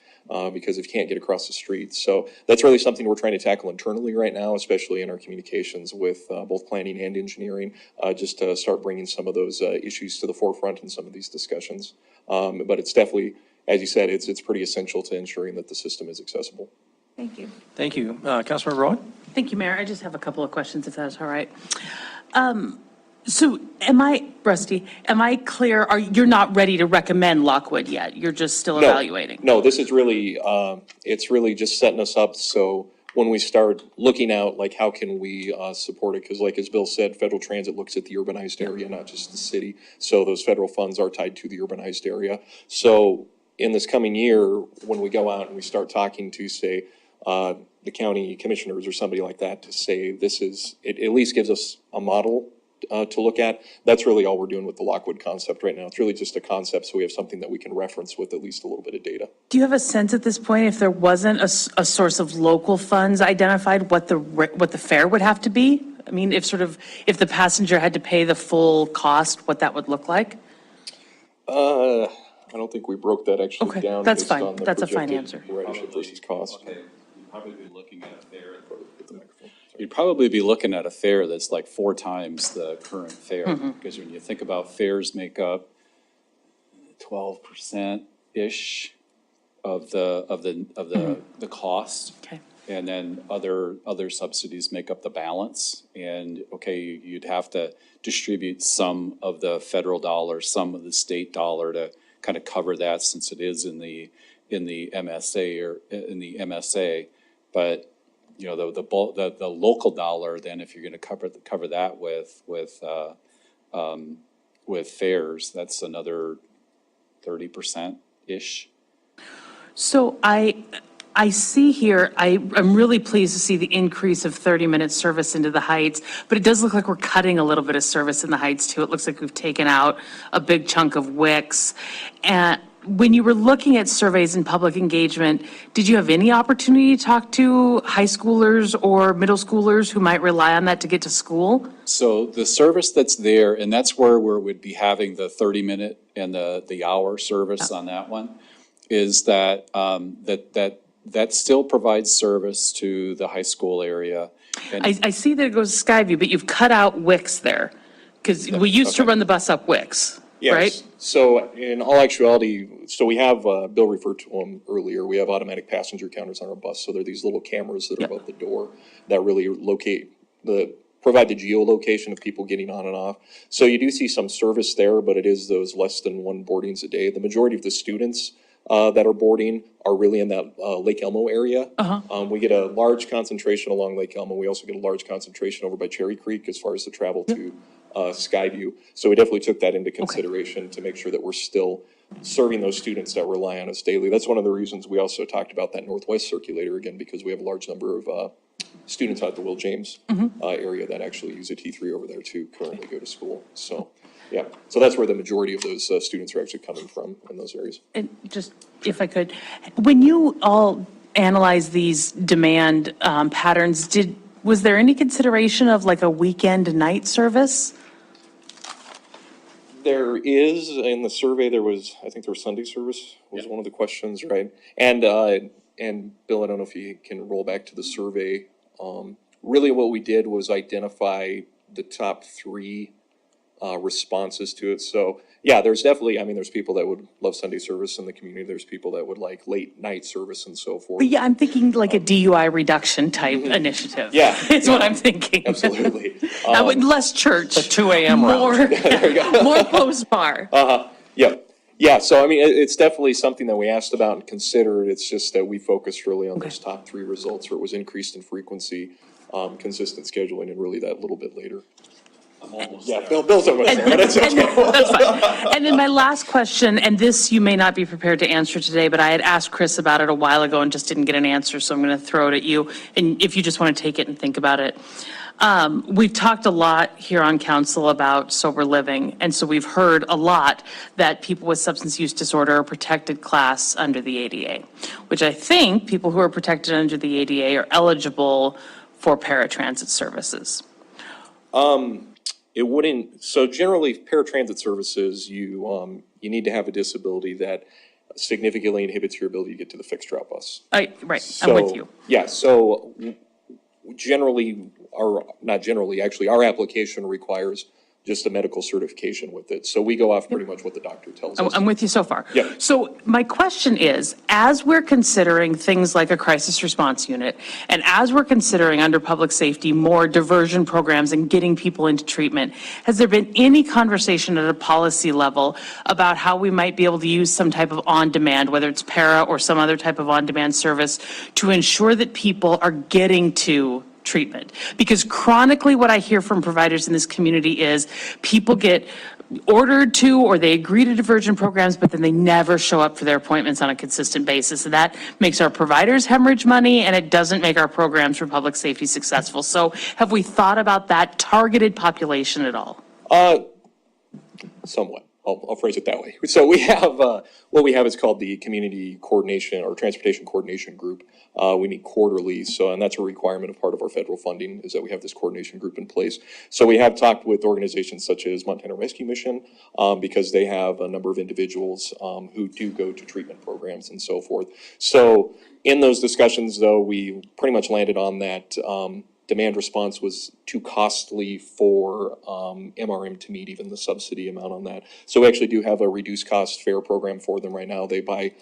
because if you can't get across the street. So that's really something we're trying to tackle internally right now, especially in our communications with both planning and engineering, just to start bringing some of those issues to the forefront in some of these discussions. But it's definitely, as you said, it's pretty essential to ensuring that the system is accessible. Thank you. Thank you. Councilmember Rowan? Thank you, Mayor. I just have a couple of questions, if that's all right. So Rusty, am I clear, you're not ready to recommend Lockwood yet? You're just still No, evaluating? No, this is really, it's really just setting us up so when we start looking out, like, how can we support it? Because like as Bill said, federal transit looks at the urbanized area, not just the city. So those federal funds are tied to the urbanized area. So in this coming year, when we go out and we start talking to, say, the county commissioners or somebody like that, to say this is, it at least gives us a model to look at. That's really all we're doing with the Lockwood concept right now. It's really just a concept, so we have something that we can reference with at least a little bit of data. Do you have a sense at this point, if there wasn't a source of local funds identified, what the fare would have to be? I mean, if the passenger had to pay the full cost, what that would look like? I don't think we broke that actually Okay, down. that's based fine. on the That's a fine projected answer. ridership versus cost. Okay, you'd probably be looking at a fare. You'd probably be looking at a fare that's like 4 times the current fare, because when you think about fares make up 12%-ish of the cost. Okay. And then other subsidies make up the balance. And, okay, you'd have to distribute some of the federal dollar, some of the state dollar to kind of cover that, since it is in the MSA or in the MSA. But, you know, the local dollar, then if you're gonna cover that with fares, that's another 30%-ish. So I see here, I'm really pleased to see the increase of 30-minute service into the Heights, but it does look like we're cutting a little bit of service in the Heights too. It looks like we've taken out a big chunk of Wicks. And when you were looking at surveys and public engagement, did you have any opportunity to talk to high schoolers or middle schoolers who might rely on that to get to school? So the service that's there, and that's where we'd be having the 30-minute and the hour service on that one, is that that still provides service to the high school area. And I see that it goes to Skyview, but you've cut out Wicks there, because we used to run the bus up Wicks, right? Yes, so in all actuality, so we have, Bill referred to them earlier, we have automatic passenger counters on our bus. So they're these little cameras that are above the door that really provide the geolocation of people getting on and off. So you do see some service there, but it is those less than 1 boardings a day. The majority of the students that are boarding are really in that Lake Elmo area. We get a large concentration along Lake Elmo. We also get a large concentration over by Cherry Creek as far as the travel to Skyview. So we definitely took that into consideration to make sure that we're still serving those students that rely on us daily. That's one of the reasons we also talked about that Northwest Circulator again, because we have a large number of students out at the Will James area that actually use a T3 over there to currently go to school. So, yeah, so that's where the majority of those students are actually coming from in those areas. And just, if I could, when you all analyze these demand patterns, was there any consideration of like a weekend night service? There is, in the survey, I think there was Sunday service was one of the questions, right? And Bill, I don't know if you can roll back to the survey. Really what we did was identify the top 3 responses to it. So yeah, there's definitely, I mean, there's people that would love Sunday service in the community. There's people that would like late night service and so forth. But yeah, I'm thinking like a DUI reduction type initiative. Yeah, It's what I'm thinking. Absolutely. I would, less church. The 2 a.m. More, route. more post-bar. Yep. Yeah, so I mean, it's definitely something that we asked about and considered. It's just that we focused really on those top 3 results where it was increased in frequency, consistent scheduling, and really that little bit later. I'm almost Yeah, there. Bill's almost there, but it's okay. That's fine. And then my last question, and this you may not be prepared to answer today, but I had asked Chris about it a while ago and just didn't get an answer, so I'm going to throw it at you. And if you just want to take it and think about it. We've talked a lot here on council about sober living, and so we've heard a lot that people with substance use disorder are protected class under the ADA, which I think people who are protected under the ADA are eligible for paratransit services. It wouldn't, so generally paratransit services, you need to have a disability that significantly inhibits your ability to get to the fixed route bus. Right, I'm with you. Yeah, so generally, not generally, actually, our application requires just a medical certification with it. So we go off pretty much what the doctor tells us. I'm with you so far. Yeah. So my question is, as we're considering things like a crisis response unit, and as we're considering under public safety more diversion programs and getting people into treatment, has there been any conversation at a policy level about how we might be able to use some type of on-demand, whether it's para or some other type of on-demand service, to ensure that people are getting to treatment? Because chronically, what I hear from providers in this community is people get ordered to, or they agree to diversion programs, but then they never show up for their appointments on a consistent basis. And that makes our providers hemorrhage money, and it doesn't make our programs for public safety successful. So have we thought about that targeted population at all? Somewhat. I'll phrase it that way. So we have, what we have is called the Community Coordination or Transportation Coordination Group. We meet quarterly, and that's a requirement of part of our federal funding, is that we have this coordination group in place. So we have talked with organizations such as Montana Rescue Mission, because they have a number of individuals who do go to treatment programs and so forth. So in those discussions, though, we pretty much landed on that demand response was too costly for MRM to meet even the subsidy amount on that. So we actually do have a reduced cost fare program for them right now. They buy,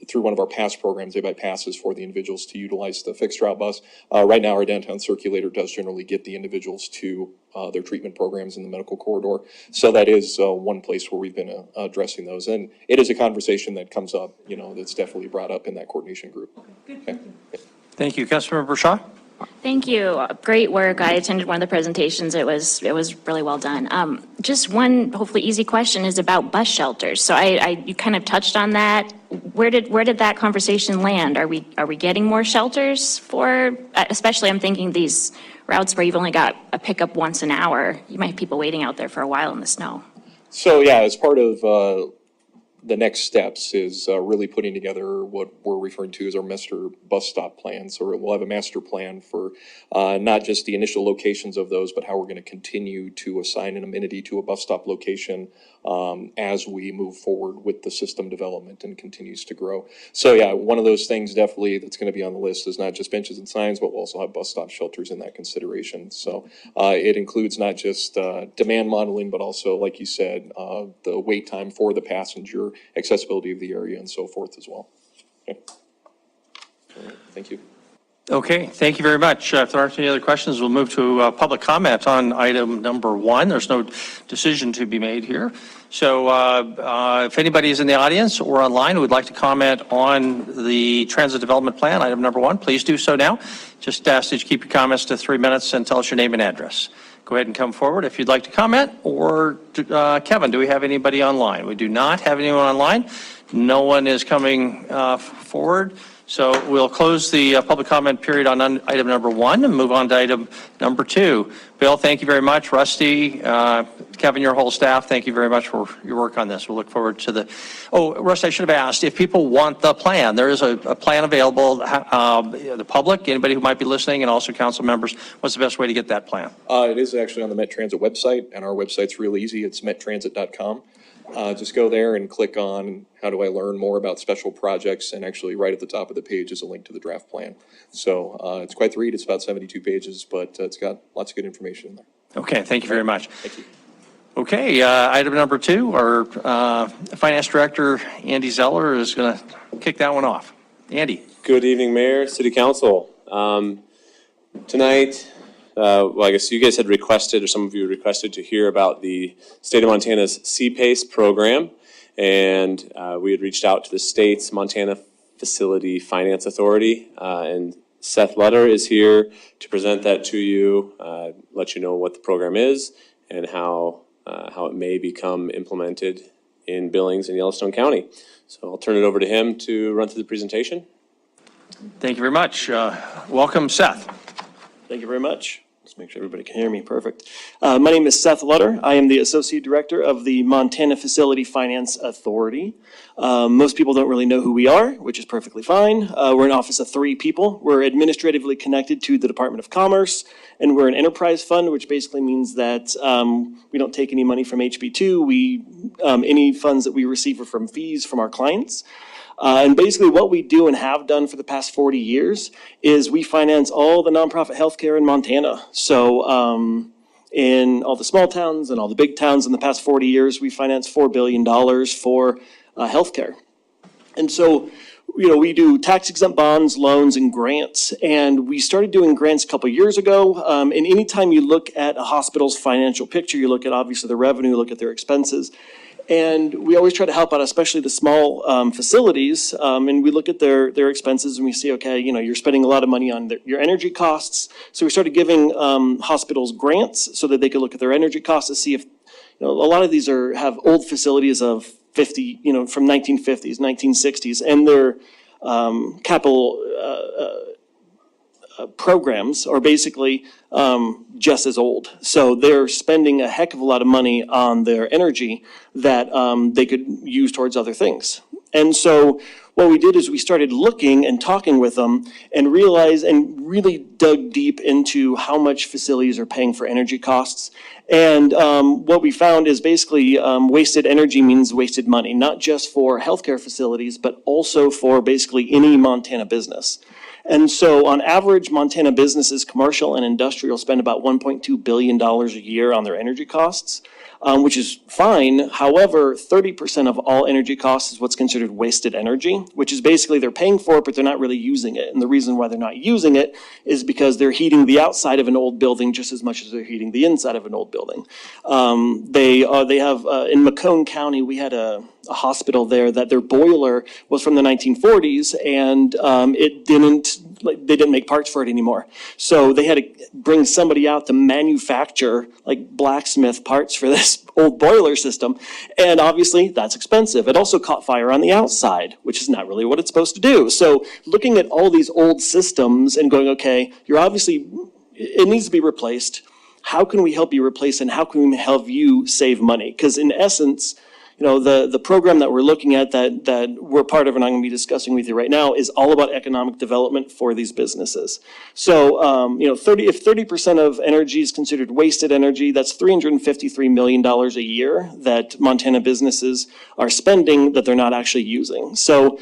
through one of our pass programs, they buy passes for the individuals to utilize the fixed route bus. Right now, our downtown circulator does generally get the individuals to their treatment programs in the medical corridor. So that is one place where we've been addressing those. And it is a conversation that comes up, that's definitely brought up in that coordination group. Okay, good, thank you. Thank you. Councilmember Shaw? Thank you. Great work. I attended one of the presentations. It was really well done. Just one hopefully easy question is about bus shelters. So you kind of touched on that. Where did that conversation land? Are we getting more shelters for, especially I'm thinking these routes where you've only got a pickup once an hour. You might have people waiting out there for a while in the snow. So yeah, as part of the next steps is really putting together what we're referring to as our master bus stop plan. So we'll have a master plan for not just the initial locations of those, but how we're going to continue to assign an amenity to a bus stop location as we move forward with the system development and continues to grow. So yeah, one of those things definitely that's going to be on the list is not just benches and signs, but we'll also have bus stop shelters in that consideration. So it includes not just demand modeling, but also, like you said, the wait time for the passenger, accessibility of the area, and so forth as well. Okay. All right. Thank you. Okay, thank you very much. If there aren't any other questions, we'll move to public comment on item number 1. There's no decision to be made here. So if anybody is in the audience or online who would like to comment on the transit development plan, item number 1, please do so now. Just ask that you keep your comments to 3 minutes and tell us your name and address. Go ahead and come forward if you'd like to comment. Or Kevin, do we have anybody online? We do not have anyone online. No one is coming forward. So we'll close the public comment period on item number 1 and move on to item number 2. Bill, thank you very much. Rusty, Kevin, your whole staff, thank you very much for your work on this. We'll look forward to the, Rusty, I should have asked, if people want the plan, there is a plan available. The public, anybody who might be listening, and also council members, what's the best way to get that plan? It is actually on the Met Transit website, and our website's real easy. It's mettransit.com. Just go there and click on how do I learn more about special projects, and actually right at the top of the page is a link to the draft plan. So it's quite the read. It's about 72 pages, but it's got lots of good information in there. Okay, thank you very much. Thank you. Okay, item number 2, our finance director, Andy Zeller, is going to kick that one off. Andy. Good evening, Mayor, City Council. Tonight, well, I guess you guys had requested, or some of you requested, to hear about the state of Montana's CPACE program. And we had reached out to the state's Montana Facility Finance Authority. And Seth Lutter is here to present that to you, let you know what the program is and how it may become implemented in Billings and Yellowstone County. So I'll turn it over to him to run through the presentation. Thank you very much. Welcome, Seth. Thank you very much. Let's make sure everybody can hear me. Perfect. My name is Seth Lutter. I am the Associate Director of the Montana Facility Finance Authority. Most people don't really know who we are, which is perfectly fine. We're an office of 3 people. We're administratively connected to the Department of Commerce, and we're an enterprise fund, which basically means that we don't take any money from HB2. Any funds that we receive are from fees from our clients. And basically what we do and have done for the past 40 years is we finance all the nonprofit healthcare in Montana. So in all the small towns and all the big towns. In the past 40 years, we financed $4 billion for healthcare. And so, we do tax exempt bonds, loans, and grants. And we started doing grants a couple years ago. And anytime you look at a hospital's financial picture, you look at obviously the revenue, look at their expenses. And we always try to help out, especially the small facilities. And we look at their expenses and we see, okay, you're spending a lot of money on your energy costs. So we started giving hospitals grants so that they could look at their energy costs to see if, a lot of these have old facilities of 50, from 1950s, 1960s, and their capital programs are basically just as old. So they're spending a heck of a lot of money on their energy that they could use towards other things. And so what we did is we started looking and talking with them and realized and really dug deep into how much facilities are paying for energy costs. And what we found is basically wasted energy means wasted money, not just for healthcare facilities, but also for basically any Montana business. And so on average, Montana businesses, commercial and industrial, spend about $1.2 billion a year on their energy costs, which is fine. However, 30% of all energy costs is what's considered wasted energy, which is basically they're paying for it, but they're not really using it. And the reason why they're not using it is because they're heating the outside of an old building just as much as they're heating the inside of an old building. They have, in Macomb County, we had a hospital there that their boiler was from the 1940s and they didn't make parts for it anymore. So they had to bring somebody out to manufacture like blacksmith parts for this old boiler system. And obviously that's expensive. It also caught fire on the outside, which is not really what it's supposed to do. So looking at all these old systems and going, okay, it needs to be replaced. How can we help you replace and how can we help you save money? Because in essence, the program that we're looking at that we're part of and I'm going to be discussing with you right now is all about economic development for these businesses. So, if 30% of energy is considered wasted energy, that's $353 million a year that Montana businesses are spending that they're not actually using. So,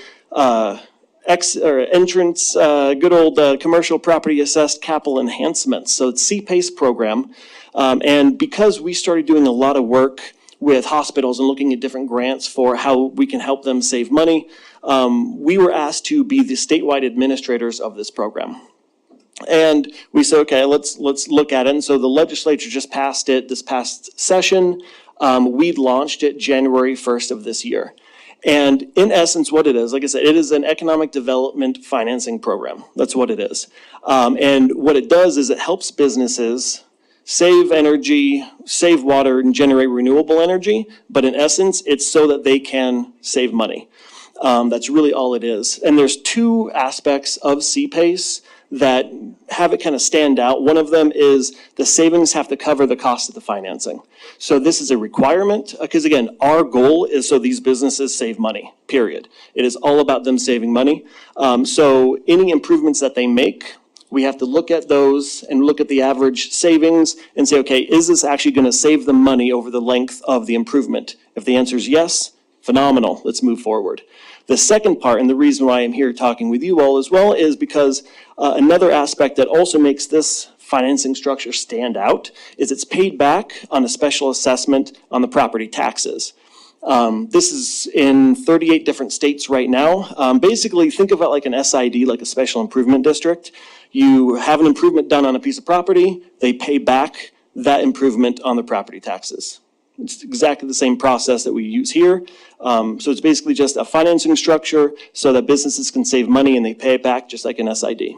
entrance, good old commercial property assessed capital enhancements. So it's CPACE program. And because we started doing a lot of work with hospitals and looking at different grants for how we can help them save money, we were asked to be the statewide administrators of this program. And we said, okay, let's look at it. And so the legislature just passed it this past session. We launched it January 1st of this year. And in essence, what it is, like I said, it is an economic development financing program. That's what it is. And what it does is it helps businesses save energy, save water, and generate renewable energy. But in essence, it's so that they can save money. That's really all it is. And there's two aspects of CPACE that have it kind of stand out. One of them is the savings have to cover the cost of the financing. So this is a requirement because, again, our goal is so these businesses save money, period. It is all about them saving money. So any improvements that they make, we have to look at those and look at the average savings and say, okay, is this actually going to save them money over the length of the improvement? If the answer is yes, phenomenal, let's move forward. The second part, and the reason why I'm here talking with you all as well, is because another aspect that also makes this financing structure stand out is it's paid back on a special assessment on the property taxes. This is in 38 different states right now. Basically, think of it like an SID, like a special improvement district. You have an improvement done on a piece of property, they pay back that improvement on the property taxes. It's exactly the same process that we use here. So it's basically just a financing structure so that businesses can save money and they pay it back just like an SID.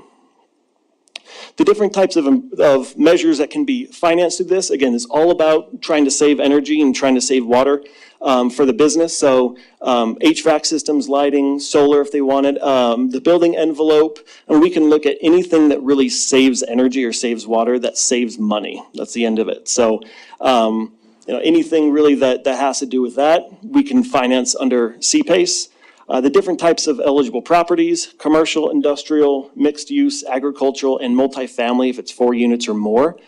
The different types of measures that can be financed through this, again, is all about trying to save energy and trying to save water for the business. So HVAC systems, lighting, solar if they wanted, the building envelope, and we can look at anything that really saves energy or saves water that saves money. That's the end of it. So anything really that has to do with that, we can finance under CPACE. The different types of eligible properties, commercial, industrial, mixed use, agricultural, and multifamily if it's 4 units or more.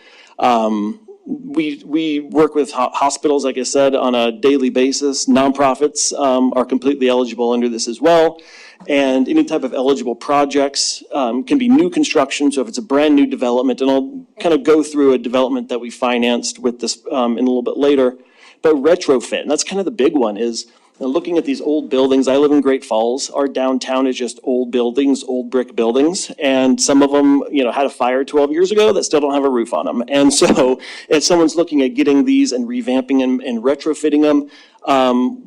We work with hospitals, like I said, on a daily basis. Nonprofits are completely eligible under this as well. And any type of eligible projects can be new construction. So if it's a brand new development, and I'll kind of go through a development that we financed with this in a little bit later, but retrofit, and that's kind of the big one, is looking at these old buildings. I live in Great Falls. Our downtown is just old buildings, old brick buildings. And some of them, had a fire 12 years ago that still don't have a roof on them. And so if someone's looking at getting these and revamping them and retrofitting them,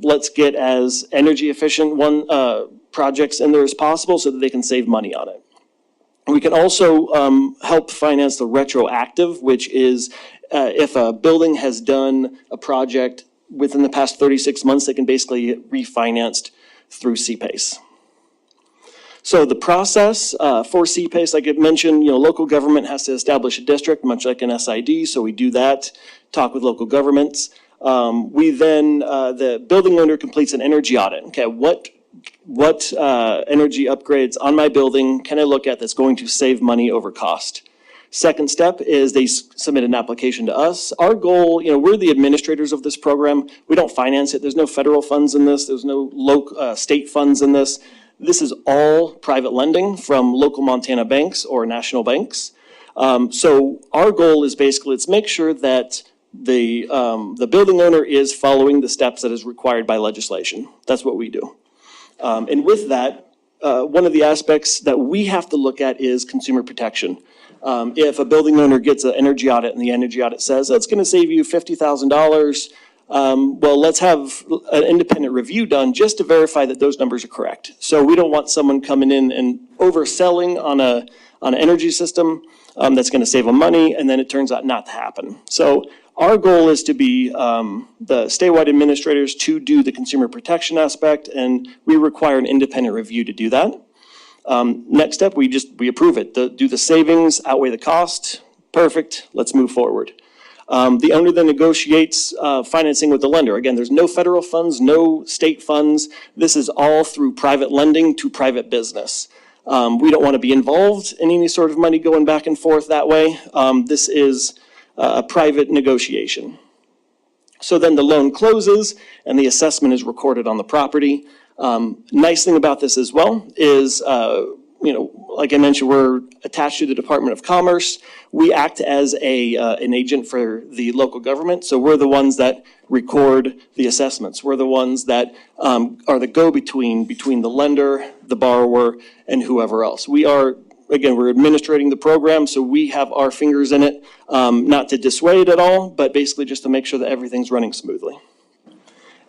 let's get as energy efficient projects in there as possible so that they can save money on it. We can also help finance the retroactive, which is if a building has done a project within the past 36 months, they can basically get refinanced through CPACE. So the process for CPACE, like I mentioned, local government has to establish a district, much like an SID, so we do that, talk with local governments. We then, the building owner completes an energy audit. Okay, what energy upgrades on my building can I look at that's going to save money over cost? Second step is they submit an application to us. Our goal, we're the administrators of this program. We don't finance it. There's no federal funds in this. There's no local, state funds in this. This is all private lending from local Montana banks or national banks. So our goal is basically, let's make sure that the building owner is following the steps that is required by legislation. That's what we do. And with that, one of the aspects that we have to look at is consumer protection. If a building owner gets an energy audit and the energy audit says, it's going to save you $50,000, well, let's have an independent review done just to verify that those numbers are correct. So we don't want someone coming in and overselling on an energy system that's going to save them money, and then it turns out not to happen. So our goal is to be the statewide administrators to do the consumer protection aspect, and we require an independent review to do that. Next step, we approve it. Do the savings outweigh the cost? Perfect, let's move forward. The owner then negotiates financing with the lender. Again, there's no federal funds, no state funds. This is all through private lending to private business. We don't want to be involved in any sort of money going back and forth that way. This is a private negotiation. So then the loan closes and the assessment is recorded on the property. Nice thing about this as well is, like I mentioned, we're attached to the Department of Commerce. We act as an agent for the local government. So we're the ones that record the assessments. We're the ones that are the go-between between the lender, the borrower, and whoever else. We're administrating the program, so we have our fingers in it, not to dissuade at all, but basically just to make sure that everything's running smoothly.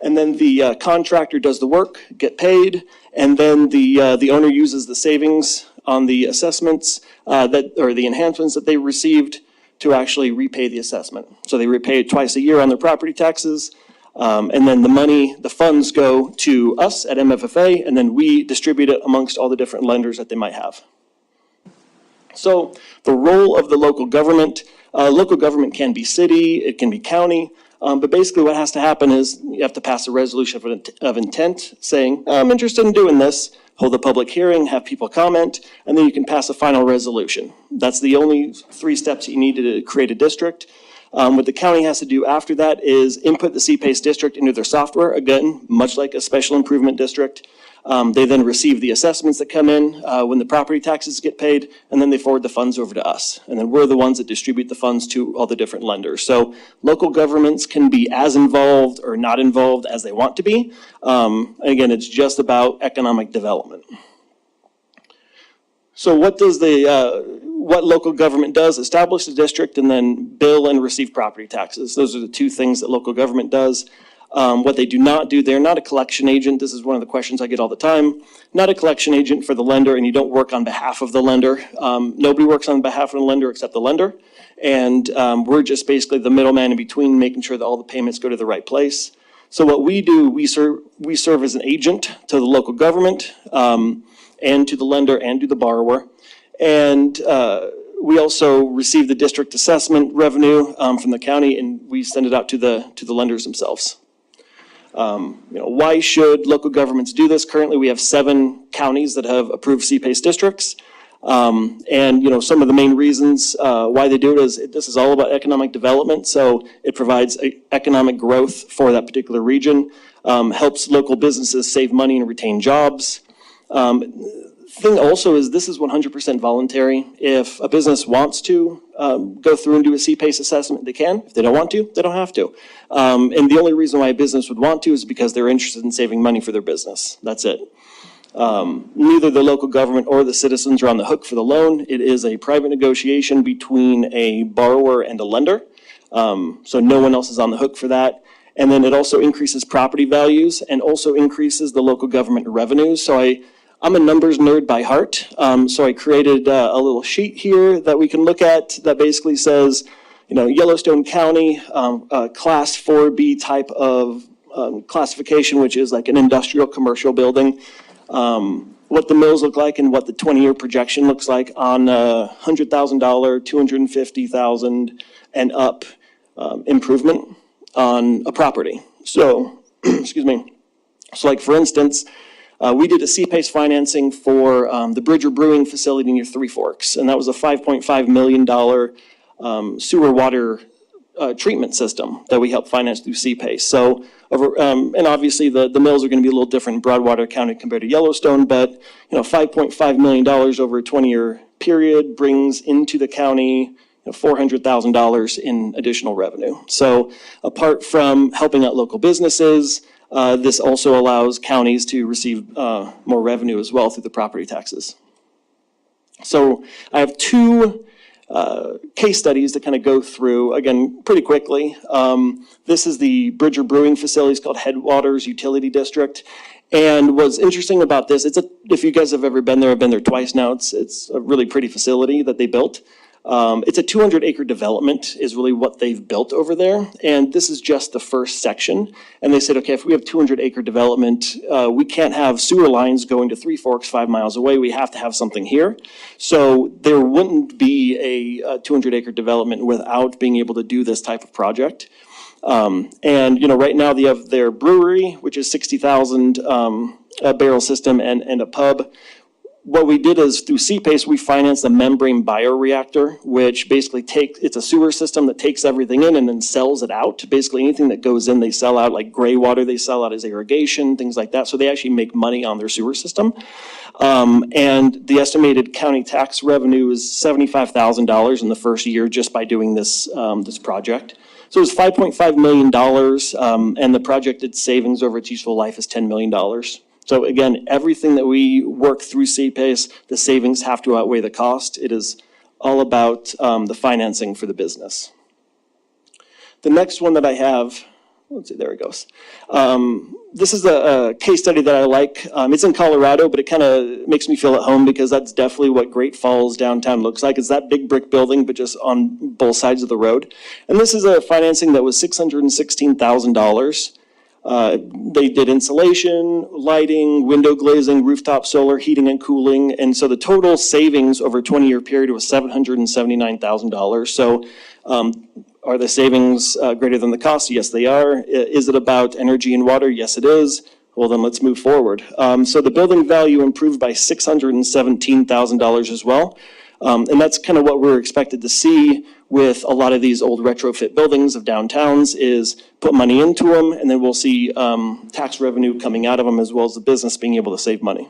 And then the contractor does the work, get paid, and then the owner uses the savings on the assessments or the enhancements that they received to actually repay the assessment. So they repay it twice a year on their property taxes, and then the funds go to us at MFFA, and then we distribute it amongst all the different lenders that they might have. So the role of the local government can be city, it can be county. But basically what has to happen is you have to pass a resolution of intent saying, I'm interested in doing this, hold a public hearing, have people comment, and then you can pass a final resolution. That's the only 3 steps you need to create a district. What the county has to do after that is input the CPACE district into their software, again, much like a special improvement district. They then receive the assessments that come in when the property taxes get paid, and then they forward the funds over to us. And then we're the ones that distribute the funds to all the different lenders. So local governments can be as involved or not involved as they want to be. Again, it's just about economic development. So what local government does, establish the district and then bill and receive property taxes. Those are the 2 things that local government does. What they do not do, they're not a collection agent. This is one of the questions I get all the time. Not a collection agent for the lender, and you don't work on behalf of the lender. Nobody works on behalf of the lender except the lender. And we're just basically the middleman in between, making sure that all the payments go to the right place. So what we do, we serve as an agent to the local government and to the lender and to the borrower. And we also receive the district assessment revenue from the county, and we send it out to the lenders themselves. Why should local governments do this? Currently, we have 7 counties that have approved CPACE districts. And, some of the main reasons why they do it is this is all about economic development. So it provides economic growth for that particular region, helps local businesses save money and retain jobs. Thing also is this is 100% voluntary. If a business wants to go through and do a CPACE assessment, they can. If they don't want to, they don't have to. And the only reason why a business would want to is because they're interested in saving money for their business. That's it. Neither the local government or the citizens are on the hook for the loan. It is a private negotiation between a borrower and a lender. So no one else is on the hook for that. And then it also increases property values and also increases the local government revenues. So I'm a numbers nerd by heart. So I created a little sheet here that we can look at that basically says, Yellowstone County, class 4B type of classification, which is like an industrial commercial building. What the mills look like and what the 20-year projection looks like on $100,000, $250,000 and up improvement on a property. So, excuse me. So like for instance, we did a CPACE financing for the Bridger Brewing facility near Three Forks, and that was a $5.5 million sewer water treatment system that we helped finance through CPACE. So, and obviously the mills are going to be a little different in Broadwater County compared to Yellowstone, but $5.5 million over a 20-year period brings into the county $400,000 in additional revenue. So apart from helping out local businesses, this also allows counties to receive more revenue as well through the property taxes. So I have two case studies to kind of go through, again, pretty quickly. This is the Bridger Brewing facility. It's called Headwaters Utility District. And what's interesting about this, if you guys have ever been there, I've been there twice now, it's a really pretty facility that they built. It's a 200-acre development is really what they've built over there. And this is just the first section. And they said, okay, if we have 200-acre development, we can't have sewer lines going to Three Forks 5 miles away. We have to have something here. So there wouldn't be a 200-acre development without being able to do this type of project. And, right now they have their brewery, which is 60,000 barrel system and a pub. What we did is through CPACE, we financed a membrane bioreactor, which basically it's a sewer system that takes everything in and then sells it out. Basically anything that goes in, they sell out, like gray water, they sell out as irrigation, things like that. So they actually make money on their sewer system. And the estimated county tax revenue is $75,000 in the first year just by doing this, this project. So it's $5.5 million, and the projected savings over its useful life is $10 million. So again, everything that we work through CPACE, the savings have to outweigh the cost. It is all about the financing for the business. The next one that I have, let's see, there it goes. This is a case study that I like. It's in Colorado, but it kind of makes me feel at home because that's definitely what Great Falls downtown looks like. It's that big brick building, but just on both sides of the road. And this is a financing that was $616,000. They did insulation, lighting, window glazing, rooftop solar, heating and cooling. And so the total savings over a 20-year period was $779,000. So are the savings greater than the cost? Yes, they are. Is it about energy and water? Yes, it is. Well, then let's move forward. So the building value improved by $617,000 as well. And that's kind of what we're expected to see with a lot of these old retrofit buildings of downtowns is put money into them, and then we'll see tax revenue coming out of them as well as the business being able to save money.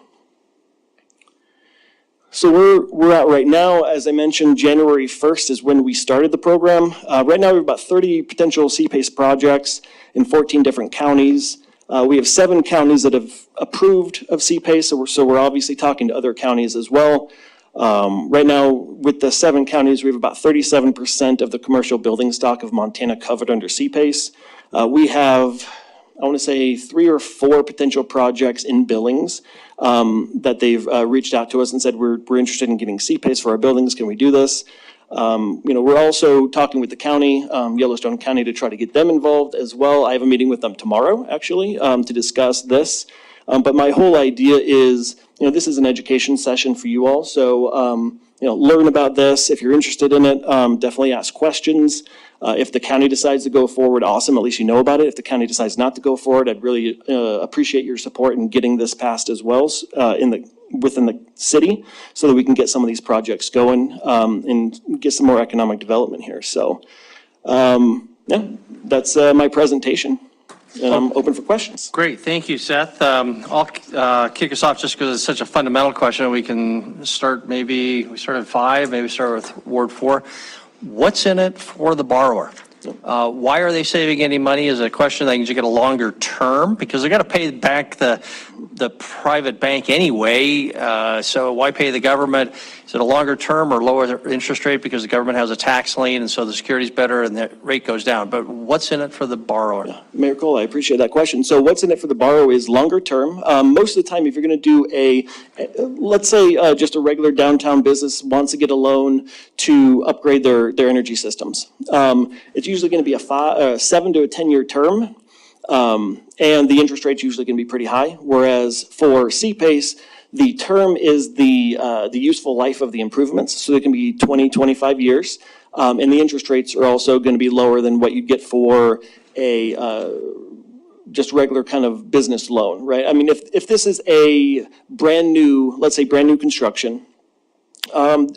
So we're at right now, as I mentioned, January 1st is when we started the program. Right now we have about 30 potential CPACE projects in 14 different counties. We have 7 counties that have approved of CPACE, so we're obviously talking to other counties as well. Right now, with the 7 counties, we have about 37% of the commercial building stock of Montana covered under CPACE. We have, I want to say, 3 or 4 potential projects in Billings that they've reached out to us and said, we're interested in getting CPACE for our buildings. Can we do this? We're also talking with the county, Yellowstone County, to try to get them involved as well. I have a meeting with them tomorrow, actually, to discuss this. But my whole idea is, this is an education session for you all. So, learn about this. If you're interested in it, definitely ask questions. If the county decides to go forward, awesome, at least you know about it. If the county decides not to go forward, I'd really appreciate your support in getting this passed as well within the city, so that we can get some of these projects going and get some more economic development here. So, yeah, that's my presentation, and I'm open for questions. Great, thank you, Seth. I'll kick us off just because it's such a fundamental question. We can start we start at 5, maybe start with Ward 4. What's in it for the borrower? Why are they saving any money is a question they can just get a longer term, because they're going to pay back the private bank anyway. So why pay the government? Is it a longer term or lower interest rate because the government has a tax lien and so the security's better and the rate goes down? But what's in it for the borrower? Mayor Cole, I appreciate that question. So what's in it for the borrower is longer term. Most of the time, if you're going to do let's say just a regular downtown business wants to get a loan to upgrade their energy systems, it's usually going to be a 7 to a 10-year term. And the interest rate's usually going to be pretty high. Whereas for CPACE, the term is the useful life of the improvements. So they can be 20, 25 years. And the interest rates are also going to be lower than what you'd get for a just regular kind of business loan, right? I mean, if this is a brand new, let's say brand new construction,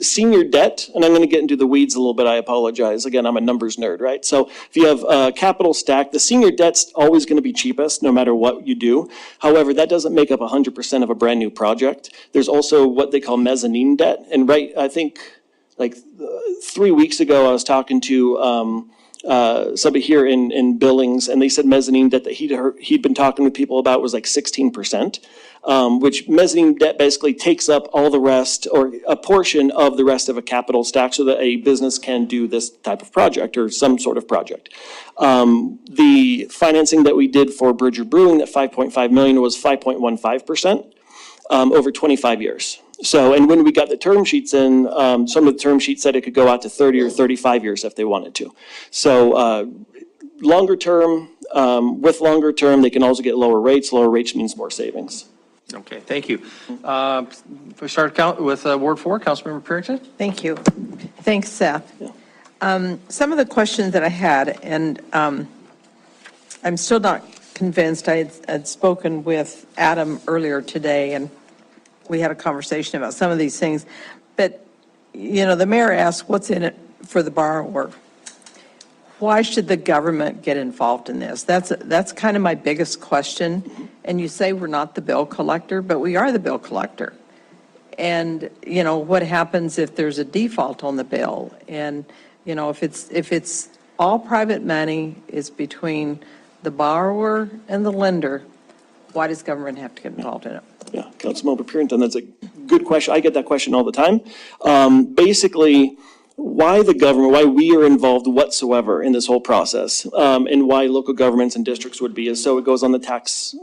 senior debt, and I'm going to get into the weeds a little bit, I apologize. Again, I'm a numbers nerd, right? So if you have a capital stack, the senior debt's always going to be cheapest no matter what you do. However, that doesn't make up 100% of a brand new project. There's also what they call mezzanine debt. And I think like 3 weeks ago, I was talking to somebody here in Billings, and they said mezzanine debt that he'd been talking to people about was like 16%. Which mezzanine debt basically takes up all the rest or a portion of the rest of a capital stack so that a business can do this type of project or some sort of project. The financing that we did for Bridger Brewing, that $5.5 million, was 5.15% over 25 years. So, and when we got the term sheets in, some of the term sheets said it could go out to 30 or 35 years if they wanted to. So longer term, with longer term, they can also get lower rates. Lower rates means more savings. Okay, thank you. If we start with Ward 4, Councilmember Purington. Thank you. Thanks, Seth. Some of the questions that I had, and I'm still not convinced. I had spoken with Adam earlier today, and we had a conversation about some of these things. But, the mayor asked, what's in it for the borrower? Why should the government get involved in this? That's kind of my biggest question. And you say we're not the bill collector, but we are the bill collector. And, what happens if there's a default on the bill? And, if it's all private money is between the borrower and the lender, why does government have to get involved in it? Yeah, Councilmember Purington, that's a good question. I get that question all the time. Basically, why the government, why we are involved whatsoever in this whole process, and why local governments and districts would be, is so it goes on the tax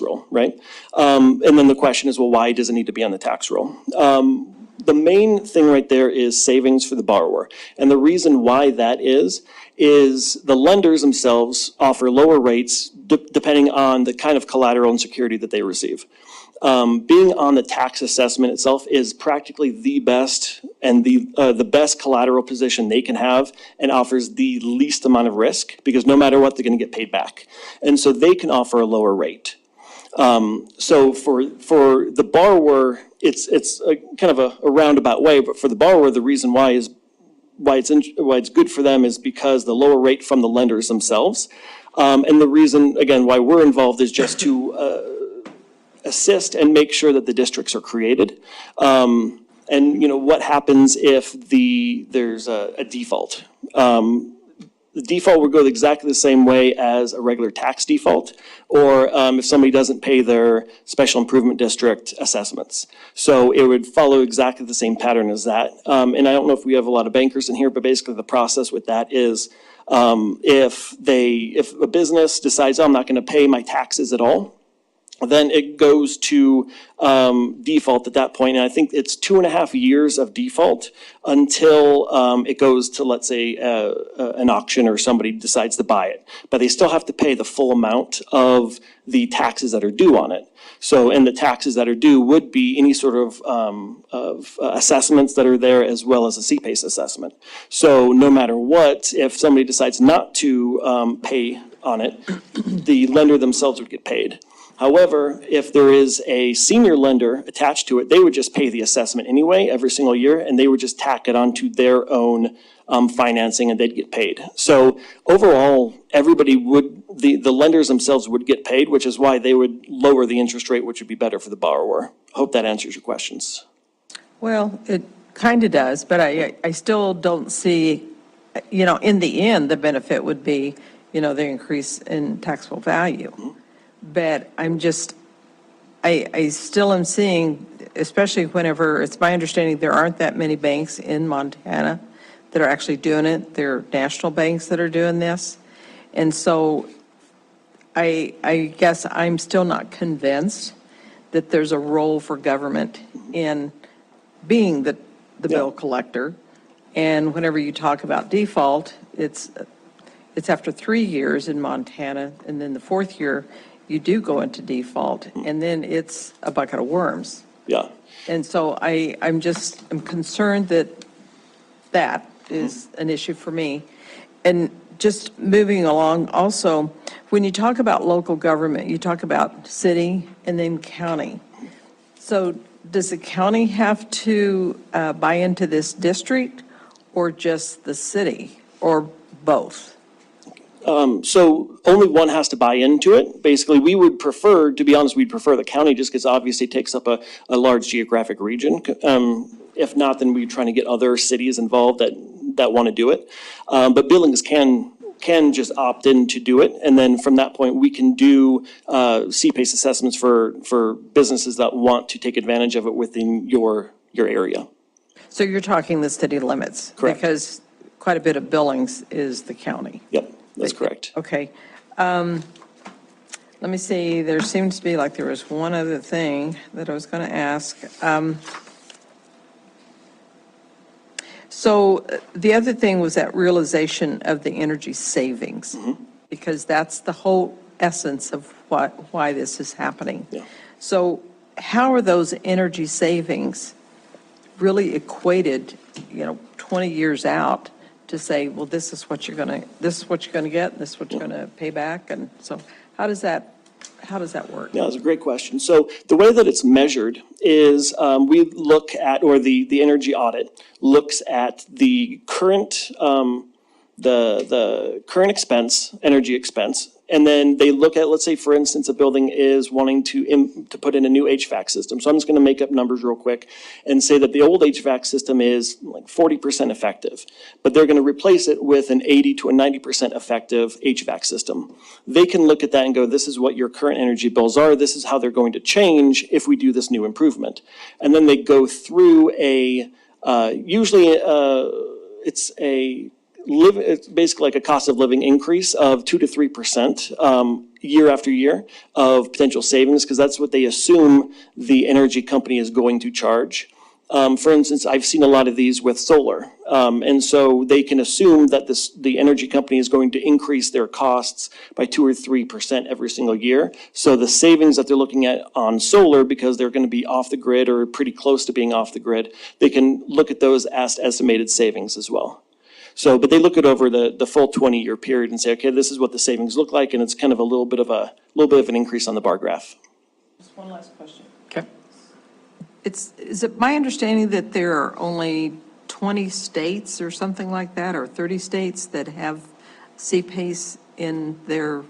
roll, right? And then the question is, well, why does it need to be on the tax roll? The main thing right there is savings for the borrower. And the reason why that is the lenders themselves offer lower rates depending on the kind of collateral and security that they receive. Being on the tax assessment itself is practically the best and the best collateral position they can have, and offers the least amount of risk, because no matter what, they're going to get paid back. And so they can offer a lower rate. So for the borrower, it's a kind of a roundabout way, but for the borrower, the reason why it's good for them is because the lower rate from the lenders themselves. And the reason, again, why we're involved is just to assist and make sure that the districts are created. And what happens if there's a default? The default would go exactly the same way as a regular tax default, or if somebody doesn't pay their special improvement district assessments. So it would follow exactly the same pattern as that. And I don't know if we have a lot of bankers in here, but basically the process with that is if a business decides, oh, I'm not going to pay my taxes at all, then it goes to default at that point. And I think it's 2.5 years of default until it goes to, let's say, an auction or somebody decides to buy it. But they still have to pay the full amount of the taxes that are due on it. So, and the taxes that are due would be any sort of assessments that are there, as well as a CPACE assessment. So no matter what, if somebody decides not to pay on it, the lender themselves would get paid. However, if there is a senior lender attached to it, they would just pay the assessment anyway every single year, and they would just tack it onto their own financing, and they'd get paid. So overall, everybody would, the lenders themselves would get paid, which is why they would lower the interest rate, which would be better for the borrower. Hope that answers your questions. Well, it kind of does, but I still don't see, in the end, the benefit would be, the increase in taxable value. But I still am seeing, especially whenever, it's my understanding there aren't that many banks in Montana that are actually doing it. They're national banks that are doing this. And so I guess I'm still not convinced that there's a role for government in being the bill collector. And whenever you talk about default, it's after 3 years in Montana, and then the fourth year, you do go into default, and then it's a bucket of worms. Yeah. And so I'm concerned that is an issue for me. And just moving along, also, when you talk about local government, you talk about city and then county. So does the county have to buy into this district, or just the city, or both? So only one has to buy into it. Basically, we would prefer, to be honest, we'd prefer the county, just because obviously it takes up a large geographic region. If not, then we're trying to get other cities involved that want to do it. But Billings can just opt in to do it. And then from that point, we can do CPACE assessments for businesses that want to take advantage of it within your area. So you're talking the city limits? Correct. Because quite a bit of Billings is the county. Yep, that's correct. Okay. Let me see, there seems to be like there was one other thing that I was going to ask. So the other thing was that realization of the energy savings, because that's the whole essence of why this is happening. Yeah. So how are those energy savings really equated, 20 years out to say, well, this is what you're going to get, this is what you're going to pay back? And so how does that work? Yeah, that's a great question. So the way that it's measured is we look at, or the energy audit looks at the current the current expense, energy expense, and then they look at, let's say, for instance, a building is wanting to put in a new HVAC system. So I'm just going to make up numbers real quick and say that the old HVAC system is like 40% effective, but they're going to replace it with an 80 to a 90% effective HVAC system. They can look at that and go, this is what your current energy bills are. This is how they're going to change if we do this new improvement. And then they go through usually it's basically like a cost of living increase of 2 to 3% year after year of potential savings, because that's what they assume the energy company is going to charge. For instance, I've seen a lot of these with solar. And so they can assume that the energy company is going to increase their costs by 2 or 3% every single year. So the savings that they're looking at on solar, because they're going to be off the grid or pretty close to being off the grid, they can look at those as estimated savings as well. So, but they look at over the full 20-year period and say, okay, this is what the savings look like, and it's kind of a little bit of an increase on the bar graph. Just one last question. Okay. Is it my understanding that there are only 20 states or something like that, or 30 states that have CPACE in their,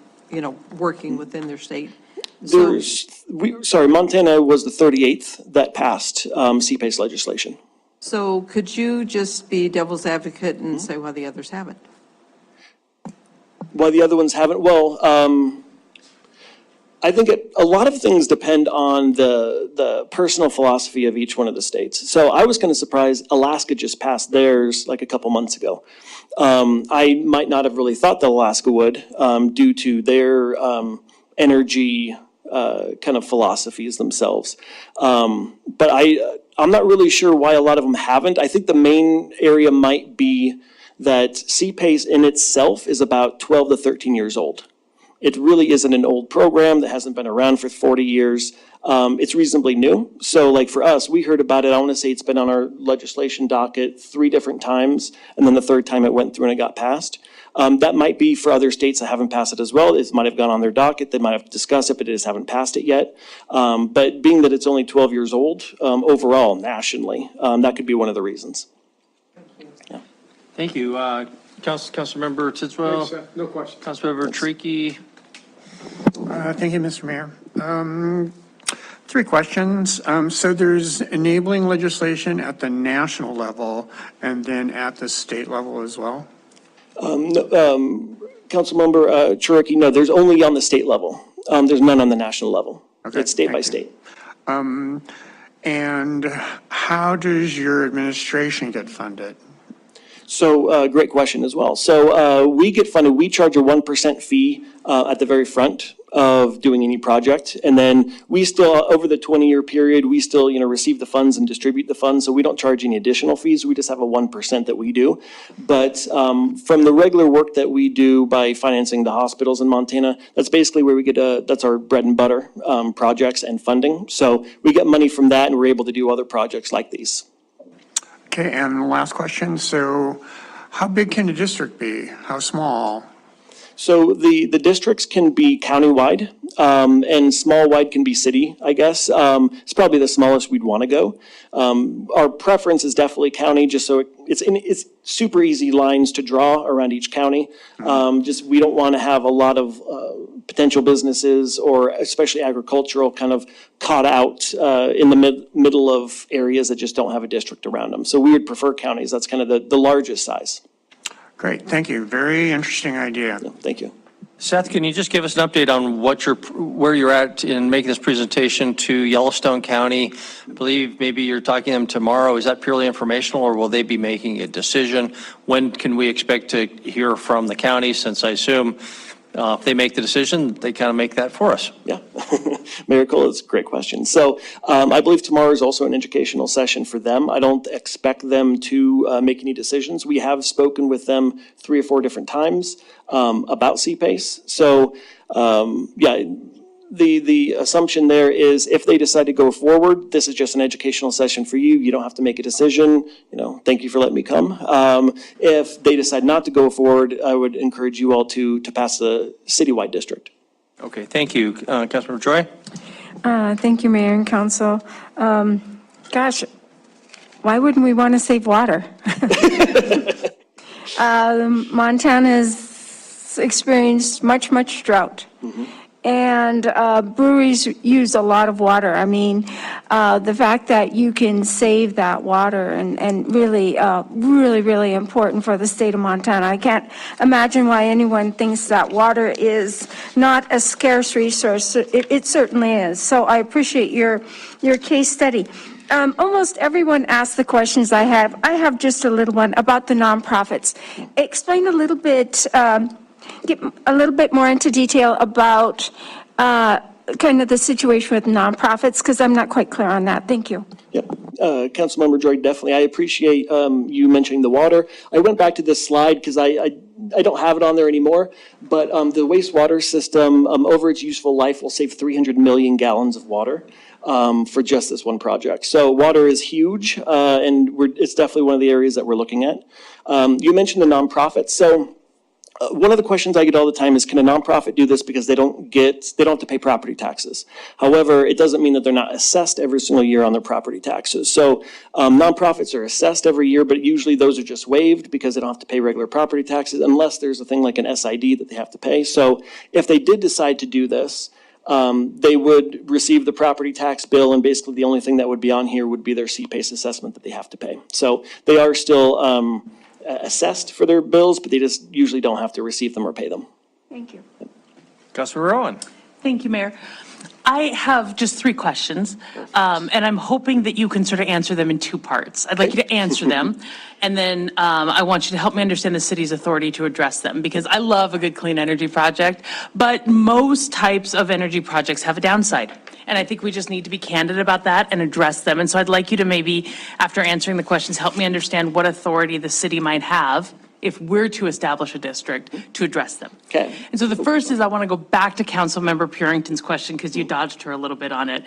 working within their state? Montana was the 38th that passed CPACE legislation. So could you just be devil's advocate and say why the others haven't? Why the other ones haven't? Well, I think a lot of things depend on the personal philosophy of each one of the states. So I was kind of surprised Alaska just passed theirs like a couple months ago. I might not have really thought that Alaska would due to their energy kind of philosophies themselves. But I'm not really sure why a lot of them haven't. I think the main area might be that CPACE in itself is about 12 to 13 years old. It really isn't an old program that hasn't been around for 40 years. It's reasonably new. So like for us, we heard about it, I want to say it's been on our legislation docket 3 different times, and then the 3rd time it went through and it got passed. That might be for other states that haven't passed it as well. It might have gone on their docket, they might have discussed it, but they just haven't passed it yet. But being that it's only 12 years old, overall, nationally, that could be one of the reasons. Thank you. Councilmember Tidswell. Thanks, no question. Councilmember Tricky. Thank you, Mr. Mayor. 3 questions. So there's enabling legislation at the national level and then at the state level as well? Councilmember Cherokee, no, there's only on the state level. There's none on the national level. Okay, It's state by thank state. And how does your administration get funded? So, great question as well. So, we get funded, we charge a 1% fee at the very front of doing any project. And then we still, over the 20-year period, we still, receive the funds and distribute the funds. So we don't charge any additional fees. We just have a 1% that we do. But from the regular work that we do by financing the hospitals in Montana, that's basically where we get, that's our bread and butter projects and funding. So we get money from that and we're able to do other projects like these. Okay, and last question. So how big can a district be? How small? So the districts can be countywide, and small-wide can be city, I guess. It's probably the smallest we'd want to go. Our preference is definitely county, just so it's super easy lines to draw around each county. Just we don't want to have a lot of potential businesses or especially agricultural kind of caught out in the middle of areas that just don't have a district around them. So we would prefer counties. That's kind of the largest size. Great, thank you. Very interesting idea. Thank you. Seth, can you just give us an update on where you're at in making this presentation to Yellowstone County? I believe maybe you're talking to them tomorrow. Is that purely informational, or will they be making a decision? When can we expect to hear from the county, since I assume if they make the decision, they kind of make that for us? Yeah, Mayor Cole, it's a great question. So I believe tomorrow is also an educational session for them. I don't expect them to make any decisions. We have spoken with them 3 or 4 different times about CPACE. So yeah, the assumption there is if they decide to go forward, this is just an educational session for you. You don't have to make a decision. Thank you for letting me come. If they decide not to go forward, I would encourage you all to pass the citywide district. Okay, thank you. Councilmember Joy? Thank you, Mayor and Council. Gosh, why wouldn't we want to save water? Montana's experienced much drought. And breweries use a lot of water. I mean, the fact that you can save that water and really important for the state of Montana. I can't imagine why anyone thinks that water is not a scarce resource. It certainly is. So I appreciate your case study. Almost everyone asked the questions I have. I have just a little one about the nonprofits. Explain a little bit, get a little bit more into detail about kind of the situation with nonprofits, because I'm not quite clear on that. Thank you. Yep. Councilmember Joy, definitely. I appreciate you mentioning the water. I went back to this slide because I don't have it on there anymore, but the wastewater system over its useful life will save 300 million gallons of water for just this one project. So water is huge, and it's definitely one of the areas that we're looking at. You mentioned the nonprofits. So one of the questions I get all the time is, can a nonprofit do this because they don't have to pay property taxes? However, it doesn't mean that they're not assessed every single year on their property taxes. So nonprofits are assessed every year, but usually those are just waived because they don't have to pay regular property taxes unless there's a thing like an SID that they have to pay. So if they did decide to do this, they would receive the property tax bill, and basically the only thing that would be on here would be their CPACE assessment that they have to pay. So they are still assessed for their bills, but they just usually don't have to receive them or pay them. Thank you. Councilor Rowan? Thank you, Mayor. I have just 3 questions, and I'm hoping that you can sort of answer them in 2 parts. I'd like you to answer them, and then I want you to help me understand the city's authority to address them, because I love a good clean energy project, but most types of energy projects have a downside. And I think we just need to be candid about that and address them. And so I'd like you to maybe, after answering the questions, help me understand what authority the city might have if we're to establish a district to address them. Okay. And so the first is I want to go back to Councilmember Purington's question because you dodged her a little bit on it.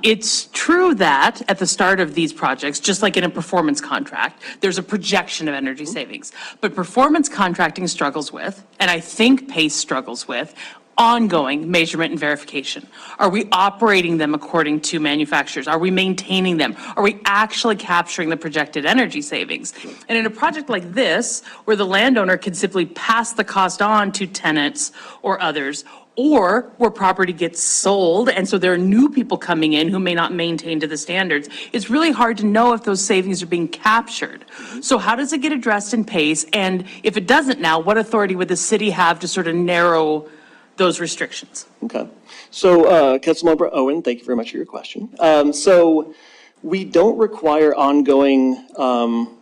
It's true that at the start of these projects, just like in a performance contract, there's a projection of energy savings. But performance contracting struggles with, and I think PACE struggles with, ongoing measurement and verification. Are we operating them according to manufacturers? Are we maintaining them? Are we actually capturing the projected energy savings? And in a project like this, where the landowner can simply pass the cost on to tenants or others, or where property gets sold, and so there are new people coming in who may not maintain to the standards, it's really hard to know if those savings are being captured. So how does it get addressed in PACE? And if it doesn't now, what authority would the city have to sort of narrow those restrictions? Okay. So, Councilmember Owen, thank you very much for your question. So we don't require ongoing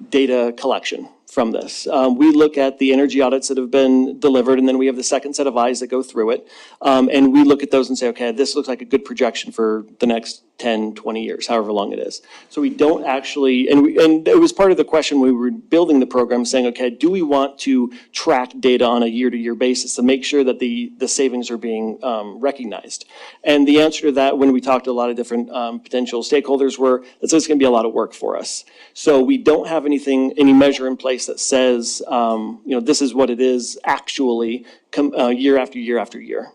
data collection from this. We look at the energy audits that have been delivered, and then we have the second set of eyes that go through it. And we look at those and say, okay, this looks like a good projection for the next 10, 20 years, however long it is. So we don't actually, and it was part of the question when we were building the program, saying, okay, do we want to track data on a year-to-year basis to make sure that the savings are being recognized? And the answer to that, when we talked to a lot of different potential stakeholders, were that's going to be a lot of work for us. So we don't have any measure in place that says, this is what it is actually year after year after year.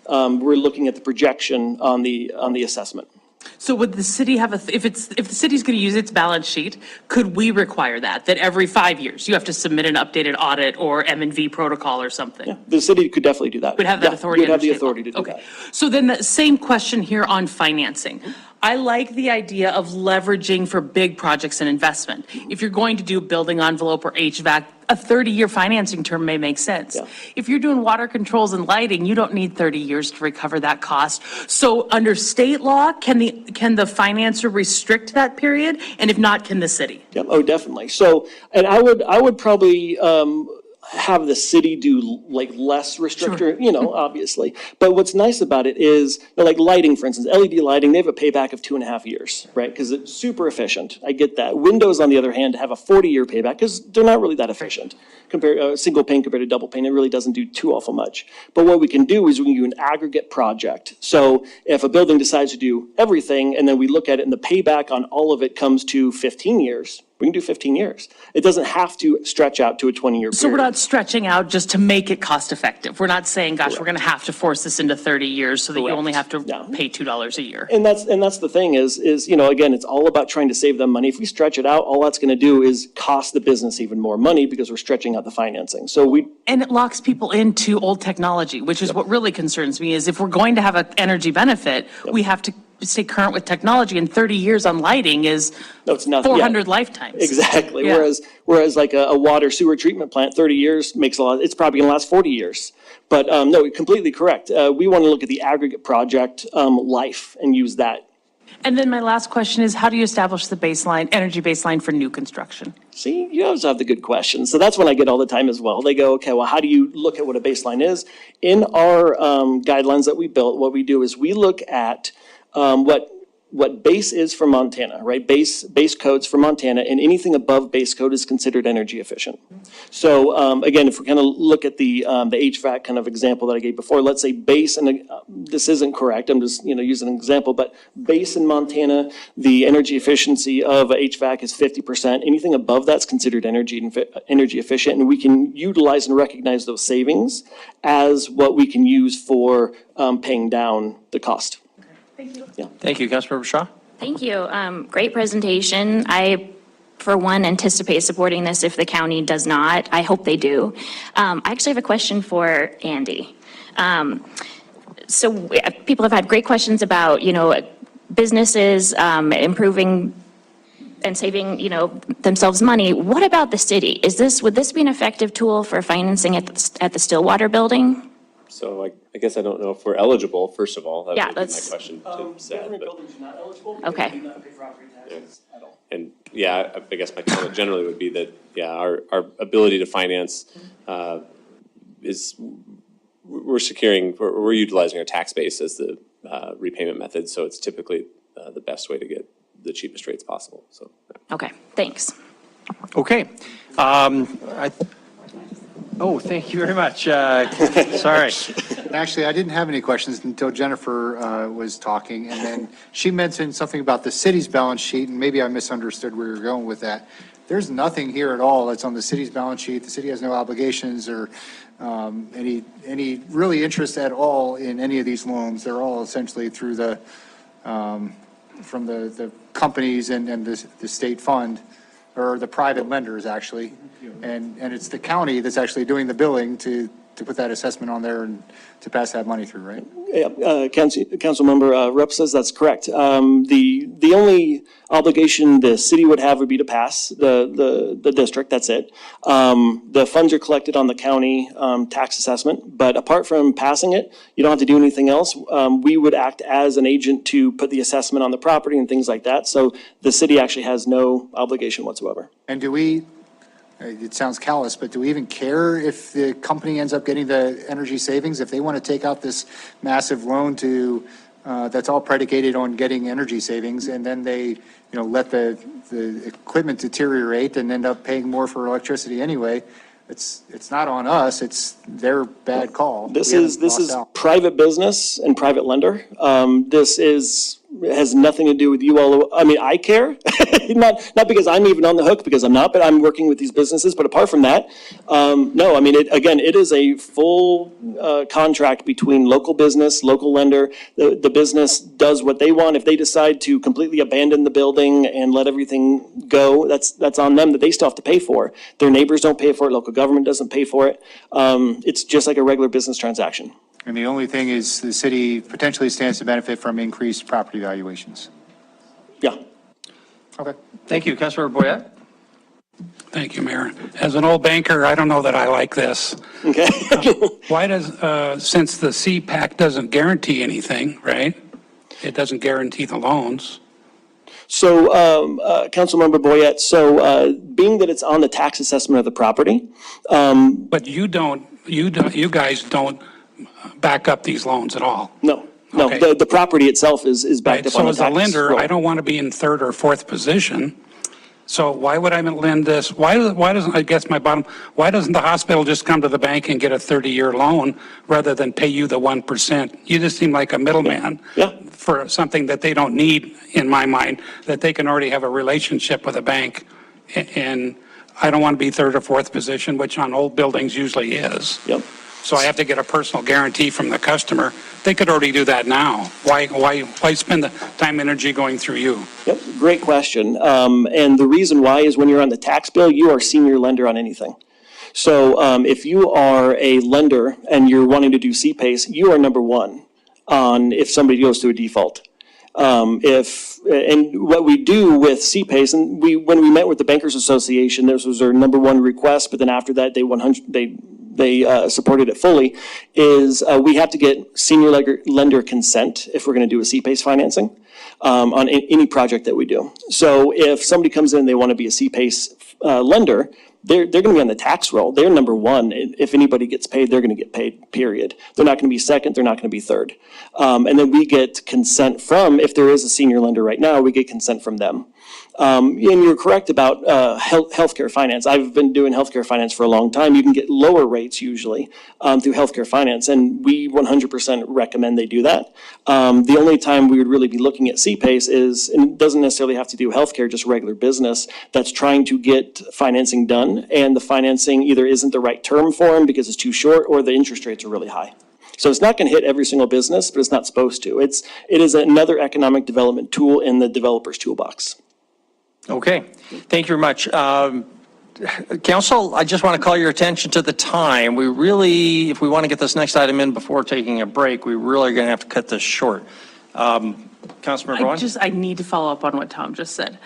We're looking at the projection on the assessment. So would the city have if the city's going to use its balance sheet, could we require that every 5 years you have to submit an updated audit or M&V protocol or something? Yeah, the city could definitely do that. Would have that authority. Would have the authority to do that. Okay. So then the same question here on financing. I like the idea of leveraging for big projects and investment. If you're going to do building envelope or HVAC, a 30-year financing term may make sense. Yeah. If you're doing water controls and lighting, you don't need 30 years to recover that cost. So under state law, can the financer restrict that period? And if not, can the city? Yep. Oh, definitely. So, and I would probably have the city do like less restrictor, obviously. But what's nice about it is, like lighting, for instance, LED lighting, they have a payback of 2.5 years, right? Because it's super efficient. I get that. Windows, on the other hand, have a 40-year payback because they're not really that efficient. Single pane compared to double pane, it really doesn't do too awful much. But what we can do is we can do an aggregate project. So if a building decides to do everything and then we look at it and the payback on all of it comes to 15 years, we can do 15 years. It doesn't have to stretch out to a 20-year period. So we're not stretching out just to make it cost effective. We're not saying, gosh, we're going to have to force this into 30 years so that you only have to pay $2 a year. And that's the thing is, again, it's all about trying to save them money. If we stretch it out, all that's going to do is cost the business even more money because we're stretching out the financing. And it locks people into old technology, which is what really concerns me, is if we're going to have an energy benefit, we have to stay current with technology, and 30 years on lighting is 400 lifetimes. Exactly. Yeah. Whereas like a water sewer treatment plant, 30 years makes a lot, it's probably gonna last 40 years. But no, completely correct. We want to look at the aggregate project life and use that. And then my last question is, how do you establish the energy baseline for new construction? See, you always have the good questions. So that's what I get all the time as well. They go, okay, well, how do you look at what a baseline is? In our guidelines that we built, what we do is we look at what base is for Montana, right? Base codes for Montana, and anything above base code is considered energy efficient. So again, if we kind of look at the HVAC kind of example that I gave before, let's say base, and this isn't correct, I'm just using an example, but base in Montana, the energy efficiency of a HVAC is 50%. Anything above that's considered energy efficient, and we can utilize and recognize those savings as what we can use for paying down the cost. Thank you. Yeah. Thank you, Councilmember Shaw. Thank you. Great presentation. I, for one, anticipate supporting this if the county does not. I hope they do. I actually have a question for Andy. So people have had great questions about, businesses improving and saving, themselves money. What about the city? Would this be an effective tool for financing at the Stillwater building? So I guess I don't know if we're eligible, first of all. That Yeah, would be my that's- question to Seth. but- buildings are not eligible. Okay. Do not pay property taxes at all. And yeah, I guess my comment generally would be that, yeah, our ability to finance is, we're utilizing our tax base as the repayment method. So it's typically the best way to get the cheapest rates possible, so. Okay, thanks. Okay. Oh, thank you very much. Sorry. Actually, I didn't have any questions until Jennifer was talking, and then she mentioned something about the city's balance sheet, and maybe I misunderstood where you're going with that. There's nothing here at all that's on the city's balance sheet. The city has no obligations or any really interest at all in any of these loans. They're all essentially through the, from the companies and the state fund, or the private lenders, actually. And it's the county that's actually doing the billing to put that assessment on there and to pass that money through, right? Yeah, Councilmember Rupp says that's correct. The only obligation the city would have would be to pass the district, that's it. The funds are collected on the county tax assessment, but apart from passing it, you don't have to do anything else. We would act as an agent to put the assessment on the property and things like that, so the city actually has no obligation whatsoever. And do we, it sounds callous, but do we even care if the company ends up getting the energy savings? If they want to take out this massive loan to, that's all predicated on getting energy savings, and then they, let the equipment deteriorate and end up paying more for electricity anyway, it's not on us, it's their bad call. This We is haven't lost out. private business and private lender. This has nothing to do with you all. I mean, I care, not because I'm even on the hook, because I'm not, but I'm working with these businesses. But apart from that, no, I mean, it is a full contract between local business, local lender. The business does what they want. If they decide to completely abandon the building and let everything go, that's on them, that they still have to pay for. Their neighbors don't pay for it. Local government doesn't pay for it. It's just like a regular business transaction. And the only thing is the city potentially stands to benefit from increased property valuations. Yeah. Okay. Thank you. Councilmember Boyette? Thank you, Mayor. As an old banker, I don't know that I like this. Okay. Why does, since the CPAC doesn't guarantee anything, right? It doesn't guarantee the loans. So, Councilmember Boyette, so being that it's on the tax assessment of the property, But you guys don't back up these loans at all. no, Okay. the property itself is backed Right, up on so the as a tax lender, roll. I don't want to be in third or fourth position. So why would I lend this? Why doesn't, I guess why doesn't the hospital just come to the bank and get a 30-year loan rather than pay you the 1%? You just seem like a middleman. Yeah. For something that they don't need, in my mind, that they can already have a relationship with a bank. And I don't want to be third or fourth position, which on old buildings usually is. Yep. So I have to get a personal guarantee from the customer. They could already do that now. Why spend the time and energy going through you? Yep, great question. And the reason why is when you're on the tax bill, you are senior lender on anything. So if you are a lender and you're wanting to do CPACE, you are number one on if somebody goes to a default. And what we do with CPACE, and when we met with the Bankers Association, this was their number one request, but then after that, they supported it fully, is we have to get senior lender consent if we're going to do a CPACE financing on any project that we do. So if somebody comes in, they want to be a CPACE lender, they're going to be on the tax roll. They're number one. If anybody gets paid, they're going to get paid, period. They're not going to be second. They're not going to be third. And then we get consent from, if there is a senior lender right now, we get consent from them. And you're correct about healthcare finance. I've been doing healthcare finance for a long time. You can get lower rates usually through healthcare finance, and we 100% recommend they do that. The only time we would really be looking at CPACE is, and it doesn't necessarily have to do healthcare, just regular business that's trying to get financing done, and the financing either isn't the right term for them because it's too short, or the interest rates are really high. So it's not going to hit every single business, but it's not supposed to. It is another economic development tool in the developer's toolbox. Okay, thank you very much. Council, I just want to call your attention to the time. We really, if we want to get this next item in before taking a break, we really are going to have to cut this short. Councilmember Vaughn? I need to follow up on what Tom just said.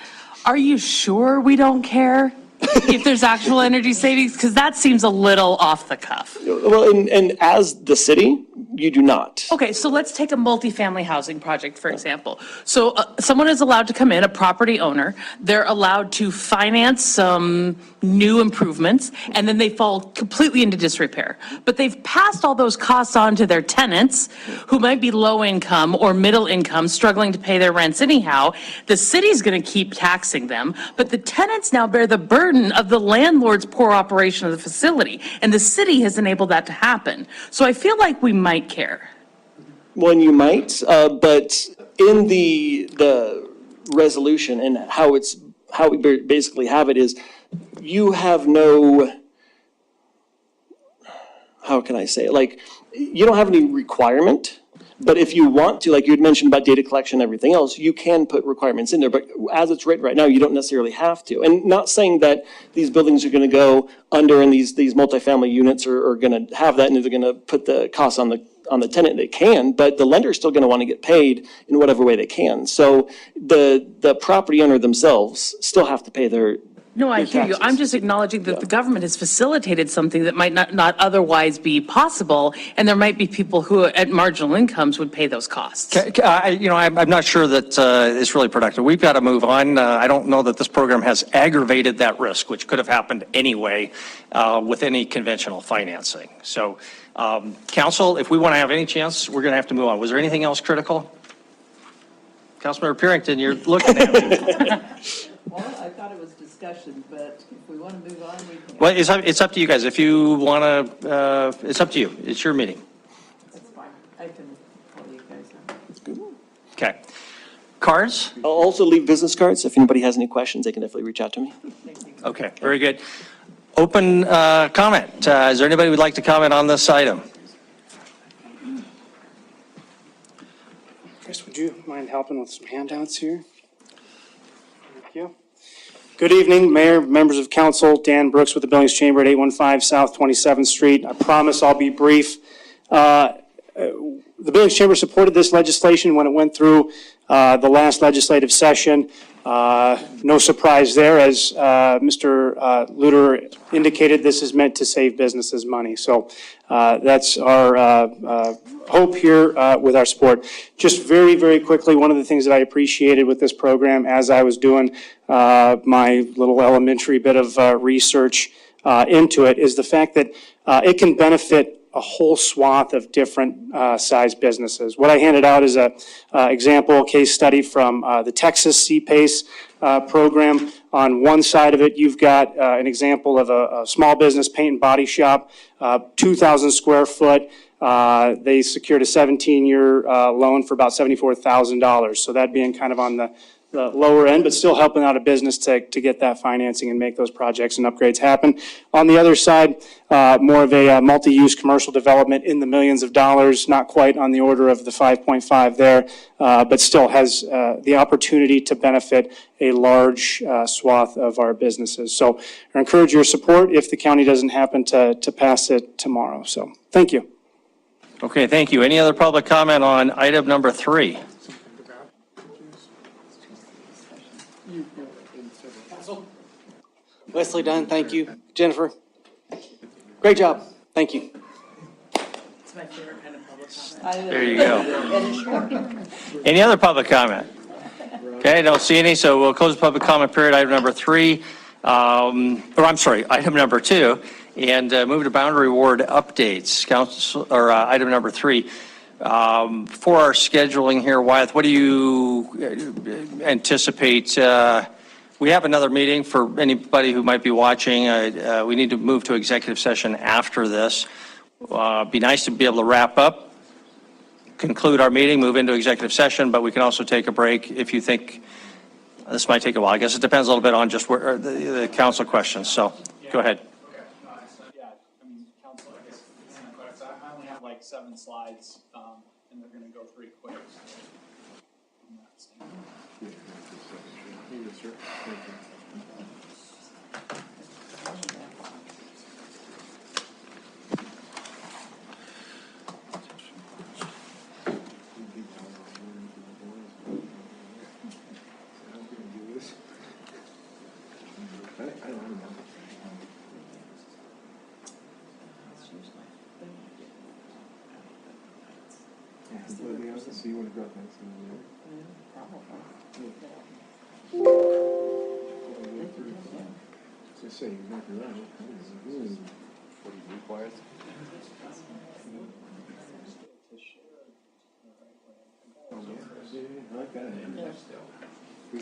Are you sure we don't care? if there's actual energy savings? Because that seems a little off the cuff. Well, and as the city, you do not. Okay, so let's take a multifamily housing project, for example. So someone is allowed to come in, a property owner, they're allowed to finance some new improvements, and then they fall completely into disrepair. But they've passed all those costs on to their tenants, who might be low income or middle income, struggling to pay their rents anyhow. The city's gonna keep taxing them, but the tenants now bear the burden of the landlord's poor operation of the facility, and the city has enabled that to happen. So I feel like we might care. Well, and you might, but in the resolution and how we basically have it is, you have no, how can I say it? Like, you don't have any requirement, but if you want to, like you had mentioned about data collection and everything else, you can put requirements in there, but as it's written right now, you don't necessarily have to. And not saying that these buildings are gonna go under and these multifamily units are gonna have that and they're gonna put the costs on the tenant. They can, but the lender's still gonna wanna get paid in whatever way they can. So the property owner themselves still have to pay their No, I hear you. taxes. I'm just acknowledging that the government has facilitated something that might not otherwise be possible, and there might be people who at marginal incomes would pay those costs. I'm not sure that it's really productive. We've got to move on. I don't know that this program has aggravated that risk, which could have happened anyway with any conventional financing. So, council, if we want to have any chance, we're going to have to move on. Was there anything else critical? Councilmember Purington, you're looking at me. Well, I thought it was discussion, but if we want to move on, we can. Well, it's up to you guys. If you want to, it's up to you. It's your meeting. That's fine. I can call you guys now. Okay. Cards? I'll also leave business cards. If anybody has any questions, they can definitely reach out to me. Okay, very good. Open comment. Is there anybody who would like to comment on this item? Chris, would you mind helping with some handouts here? Thank you. Good evening, Mayor, members of council. Dan Brooks with the Billings Chamber at 815 South 27th Street. I promise I'll be brief. The Billings Chamber supported this legislation when it went through the last legislative session. No surprise there, as Mr. Luter indicated, this is meant to save businesses money. So that's our hope here with our support. Just very, very quickly, one of the things that I appreciated with this program as I was doing my little elementary bit of research into it is the fact that it can benefit a whole swath of different size businesses. What I handed out is a example case study from the Texas CPACE program. On one side of it, you've got an example of a small business paint and body shop, 2,000 square foot. They secured a 17-year loan for about $74,000. So that being kind of on the lower end, but still helping out a business to get that financing and make those projects and upgrades happen. On the other side, more of a multi-use commercial development in the millions of dollars, not quite on the order of the 5.5 there, but still has the opportunity to benefit a large swath of our businesses. So I encourage your support if the county doesn't happen to pass it tomorrow. So thank you. Okay, thank you. Any other public comment on item number 3? Wesley Dunn, thank you. Jennifer, great job. Thank you. It's my favorite kind of public comment. There you go. Any other public comment? Okay, I don't see any, so we'll close the public comment period, item number 3, item number 2, and move to boundary ward updates. Council, or item number 3. For our scheduling here, Wyeth, what do you anticipate? We have another meeting for anybody who might be watching. We need to move to executive session after this. Be nice to be able to wrap up, conclude our meeting, move into executive session, but we can also take a break if you think this might take a while. I guess it depends a little bit on just where the council questions. So go ahead. Council, I guess, I only have like 7 slides, and they're going to go pretty quick.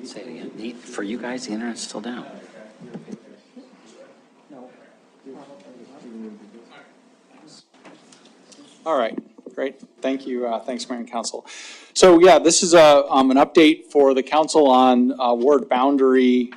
Say it again. For you guys, the internet's still down. All right, great. Thank you. Thanks, Mayor and Council. So yeah, this is an update for the council on ward boundary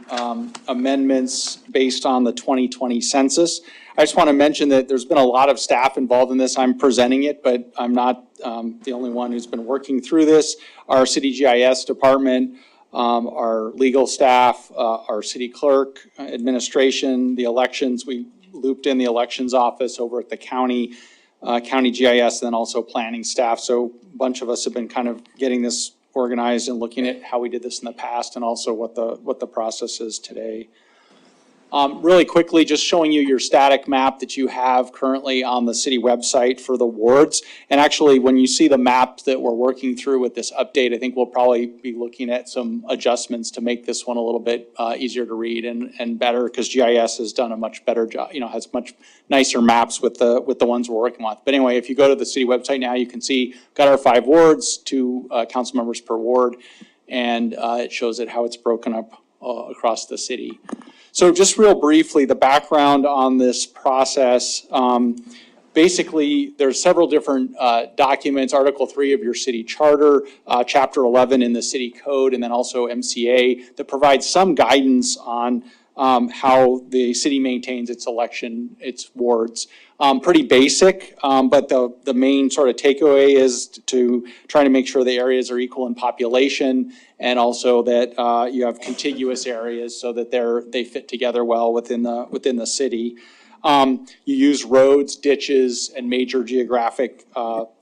amendments based on the 2020 census. I just want to mention that there's been a lot of staff involved in this. I'm presenting it, but I'm not the only one who's been working through this. Our city GIS department, our legal staff, our city clerk, administration, the elections. We looped in the elections office over at the county. County GIS, and then also planning staff. So a bunch of us have been kind of getting this organized and looking at how we did this in the past and also what the process is today. Really quickly, just showing you your static map that you have currently on the city website for the wards. And actually, when you see the map that we're working through with this update, I think we'll probably be looking at some adjustments to make this one a little bit easier to read and better, because GIS has done a much better job, has much nicer maps with the ones we're working with. But anyway, if you go to the city website now, you can see got our 5 wards, 2 council members per ward, and it shows it how it's broken up across the city. So just real briefly, the background on this process, basically there's several different documents, Article 3 of your city charter, Chapter 11 in the city code, and then also MCA that provides some guidance on how the city maintains its wards. Pretty basic, but the main sort of takeaway is to try to make sure the areas are equal in population, and also that you have contiguous areas so that they fit together well within the city. You use roads, ditches, and major geographic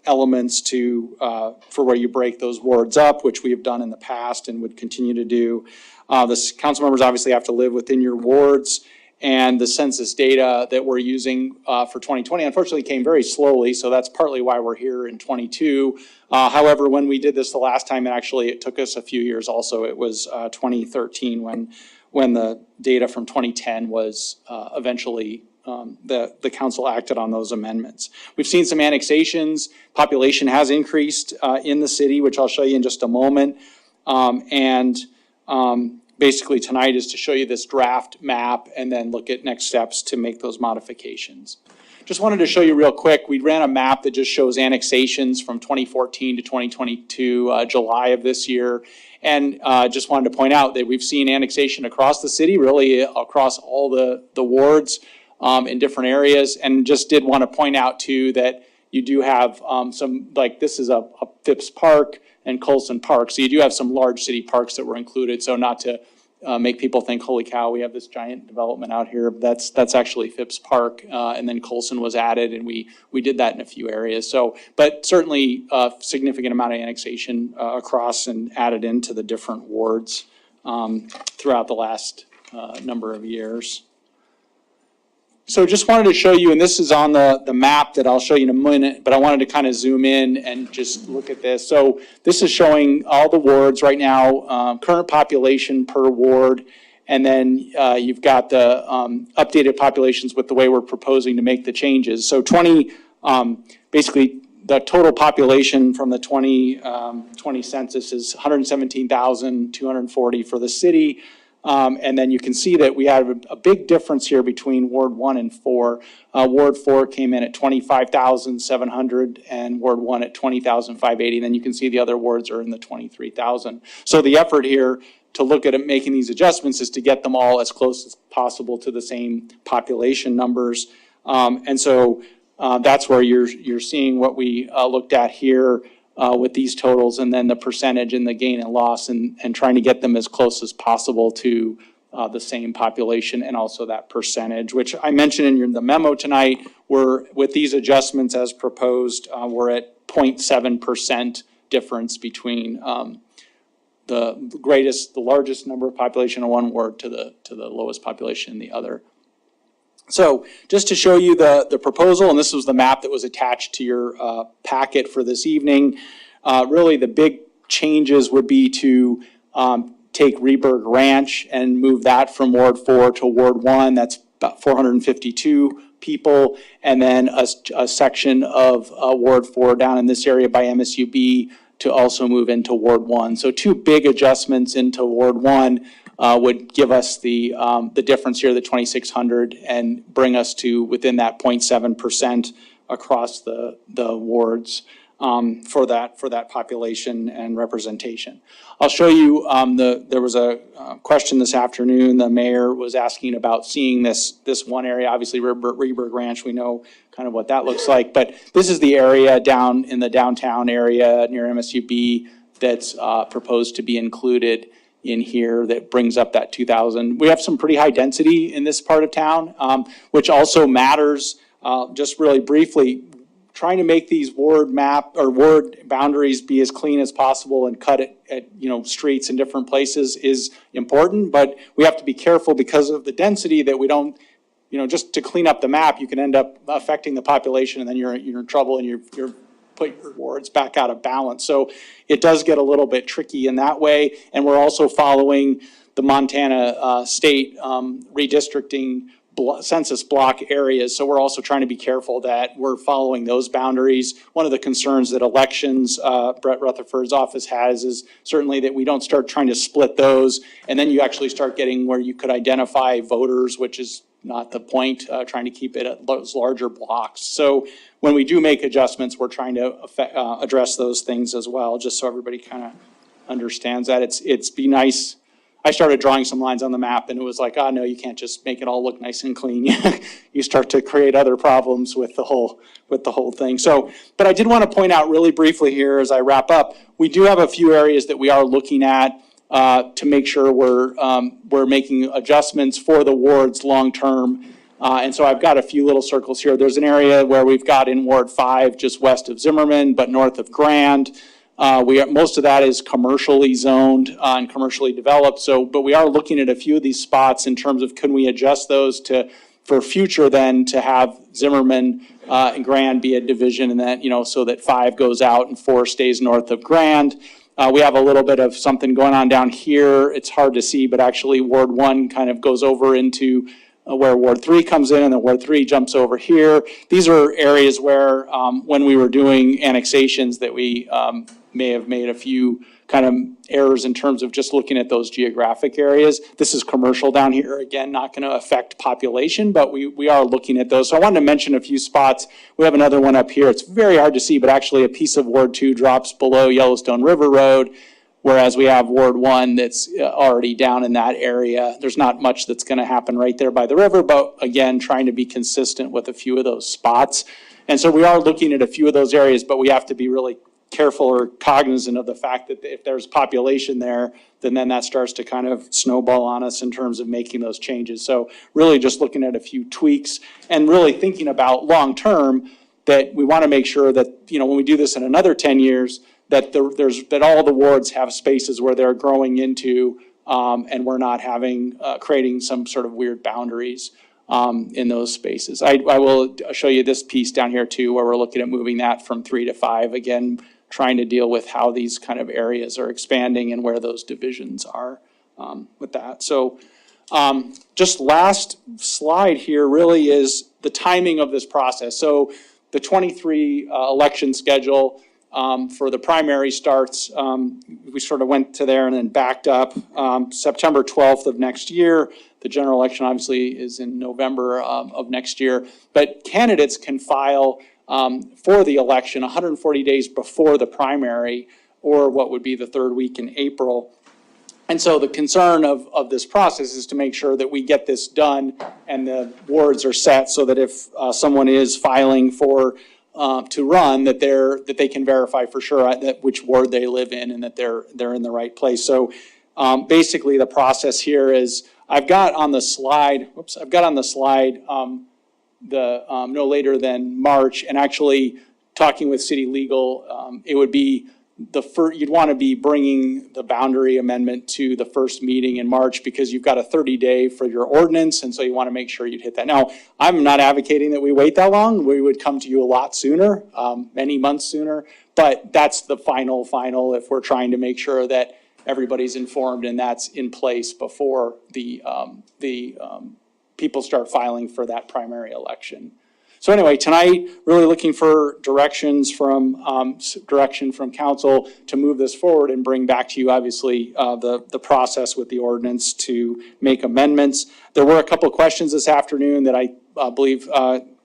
elements for where you break those wards up, which we have done in the past and would continue to do. The council members obviously have to live within your wards, and the census data that we're using for 2020 unfortunately came very slowly, so that's partly why we're here in 22. However, when we did this the last time, it took us a few years also. It was 2013 when the data from 2010 was eventually the council acted on those amendments. We've seen some annexations. Population has increased in the city, which I'll show you in just a moment. Basically tonight is to show you this draft map and then look at next steps to make those modifications. Just wanted to show you real quick, we ran a map that just shows annexations from 2014 to 2022, July of this year. And just wanted to point out that we've seen annexation across the city, really across all the wards in different areas. And just did want to point out too that you do have some, like this is a Phipps Park and Colson Park. So you do have some large city parks that were included. So not to make people think, holy cow, we have this giant development out here. That's actually Phipps Park, and then Colson was added, and we did that in a few areas. So, but certainly a significant amount of annexation across and added into the different wards throughout the last number of years. So just wanted to show you, and this is on the map that I'll show you in a minute, but I wanted to kind of zoom in and just look at this. So this is showing all the wards right now, current population per ward, and then you've got the updated populations with the way we're proposing to make the changes. So basically the total population from the 2020 census is 117,240 for the city. And then you can see that we have a big difference here between Ward 1 and 4. Ward 4 came in at 25,700 and Ward 1 at 20,580. And then you can see the other wards are in the 23,000. So the effort here to look at making these adjustments is to get them all as close as possible to the same population numbers. And so that's where you're seeing what we looked at here. With these totals, and then the percentage and the gain and loss, and trying to get them as close as possible to the same population, and also that percentage, which I mentioned in the memo tonight. We're with these adjustments as proposed, we're at 0.7% difference between the largest number of population in one ward to the lowest population in the other. So just to show you the proposal, and this was the map that was attached to your packet for this evening. Really, the big changes would be to take Reberg Ranch and move that from Ward 4 to Ward 1. That's about 452 people. And then a section of Ward 4 down in this area by MSUB to also move into Ward 1. So two big adjustments into Ward 1 would give us the difference here, the 2,600, and bring us to within that 0.7% across the wards for that population and representation. I'll show you, there was a question this afternoon. The mayor was asking about seeing this one area. Obviously, Reberg Ranch, we know kind of what that looks like. But this is the area down in the downtown area near MSUB that's proposed to be included in here that brings up that 2,000. We have some pretty high density in this part of town, which also matters. Just really briefly, trying to make these ward boundaries be as clean as possible and cut it at streets in different places is important, but we have to be careful because of the density that we don't, just to clean up the map, you can end up affecting the population and then you're in trouble and you're put your wards back out of balance. So it does get a little bit tricky in that way, and we're also following the Montana state redistricting census block areas. So we're also trying to be careful that we're following those boundaries. One of the concerns that elections, Brett Rutherford's office has, is certainly that we don't start trying to split those, and then you actually start getting where you could identify voters, which is not the point, trying to keep it at those larger blocks. So when we do make adjustments, we're trying to address those things as well, just so everybody kind of understands that. It's be nice. I started drawing some lines on the map and it was like, oh no, you can't just make it all look nice and clean. You start to create other problems with the whole thing. So, but I did want to point out really briefly here as I wrap up, we do have a few areas that we are looking at to make sure we're making adjustments for the wards long term. And so I've got a few little circles here. There's an area where we've got in Ward 5, just west of Zimmerman, but north of Grand. Most of that is commercially zoned and commercially developed. So, but we are looking at a few of these spots in terms of can we adjust those for future then to have Zimmerman and Grand be a division, and that, so that 5 goes out and 4 stays north of Grand. We have a little bit of something going on down here. It's hard to see, but actually Ward 1 kind of goes over into where Ward 3 comes in, and then Ward 3 jumps over here. These are areas where when we were doing annexations that we may have made a few kind of errors in terms of just looking at those geographic areas. This is commercial down here. Again, not going to affect population, but we are looking at those. So I wanted to mention a few spots. We have another one up here. It's very hard to see, but actually a piece of Ward 2 drops below Yellowstone River Road, whereas we have Ward 1 that's already down in that area. There's not much that's going to happen right there by the river, but again, trying to be consistent with a few of those spots. And so we are looking at a few of those areas, but we have to be really careful or cognizant of the fact that if there's population there, then that starts to kind of snowball on us in terms of making those changes. So really just looking at a few tweaks and really thinking about long-term that we want to make sure that, when we do this in another 10 years, that that all the wards have spaces where they're growing into, and we're not creating some sort of weird boundaries in those spaces. I will show you this piece down here too, where we're looking at moving that from 3 to 5, again, trying to deal with how these kind of areas are expanding and where those divisions are with that. So just last slide here really is the timing of this process. So the 23 election schedule for the primary starts, we sort of went to there and then backed up September 12th of next year. The general election obviously is in November of next year, but candidates can file for the election 140 days before the primary, or what would be the third week in April. And so the concern of this process is to make sure that we get this done and the wards are set so that if someone is filing for to run, that they can verify for sure that which ward they live in and that they're in the right place. So basically the process here is I've got on the slide no later than March, and actually talking with city legal, it would be you'd want to be bringing the boundary amendment to the first meeting in March because you've got a 30-day for your ordinance, and so you want to make sure you'd hit that. Now, I'm not advocating that we wait that long. We would come to you a lot sooner, many months sooner, but that's the final if we're trying to make sure that everybody's informed and that's in place before the people start filing for that primary election. So anyway, tonight, really looking for direction from council to move this forward and bring back to you, obviously, the process with the ordinance to make amendments. There were a couple of questions this afternoon that I believe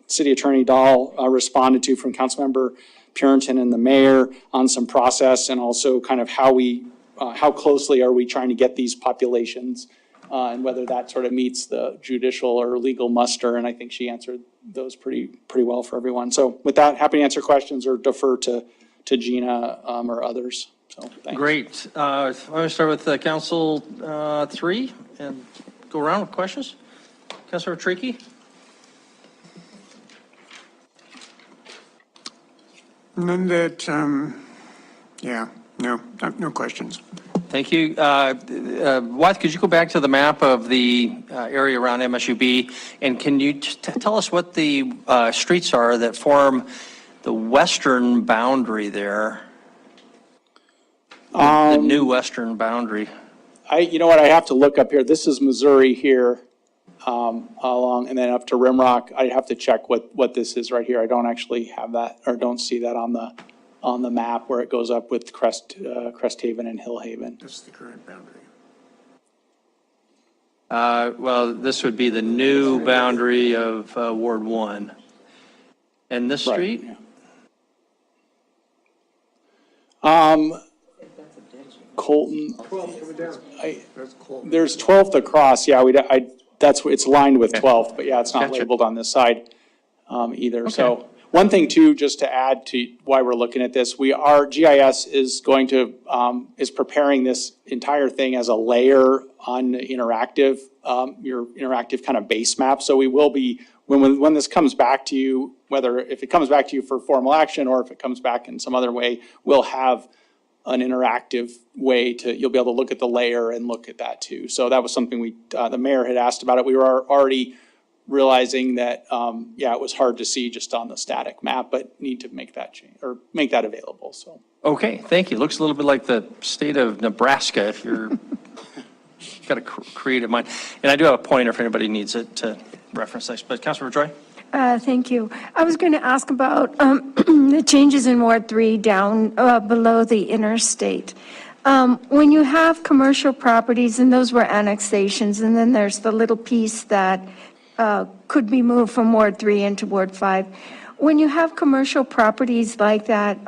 City Attorney Dahl responded to from Councilmember Purinton and the mayor on some process and also kind of how closely are we trying to get these populations and whether that sort of meets the judicial or legal muster. And I think she answered those pretty well for everyone. So with that, happy to answer questions or defer to Gina or others. So thanks. Great. I'm going to start with Council 3 and go around with questions. Councilor Tricky? None that, no questions. Thank you. Wyeth, could you go back to the map of the area around MSUB? And can you tell us what the streets are that form the western boundary there? The new western boundary. You know what, I have to look up here. This is Missouri here along and then up to Rimrock. I have to check what this is right here. I don't actually have that or don't see that on the map where it goes up with Cresthaven and Hillhaven. This is the current boundary. Well, this would be the new boundary of Ward 1. And this street? Colton. There's 12th across. Yeah, it's lined with 12th, but yeah, it's not labeled on this side either. Okay. So one thing too, just to add to why we're looking at this, GIS is going to, is preparing this entire thing as a layer on interactive, your interactive kind of base map. So we will be, when this comes back to you, if it comes back to you for formal action or if it comes back in some other way, we'll have an interactive way you'll be able to look at the layer and look at that too. So that was something the mayor had asked about it. We were already realizing that, it was hard to see just on the static map, but need to make that change or make that available, so. Okay, thank you. Looks a little bit like the state of Nebraska if you're got a creative mind. And I do have a pointer if anybody needs it to reference this, but Councilor Joy? Thank you. I was going to ask about the changes in Ward 3 down below the interstate. When you have commercial properties, and those were annexations, and then there's the little piece that could be moved from Ward 3 into Ward 5. When you have commercial properties like that,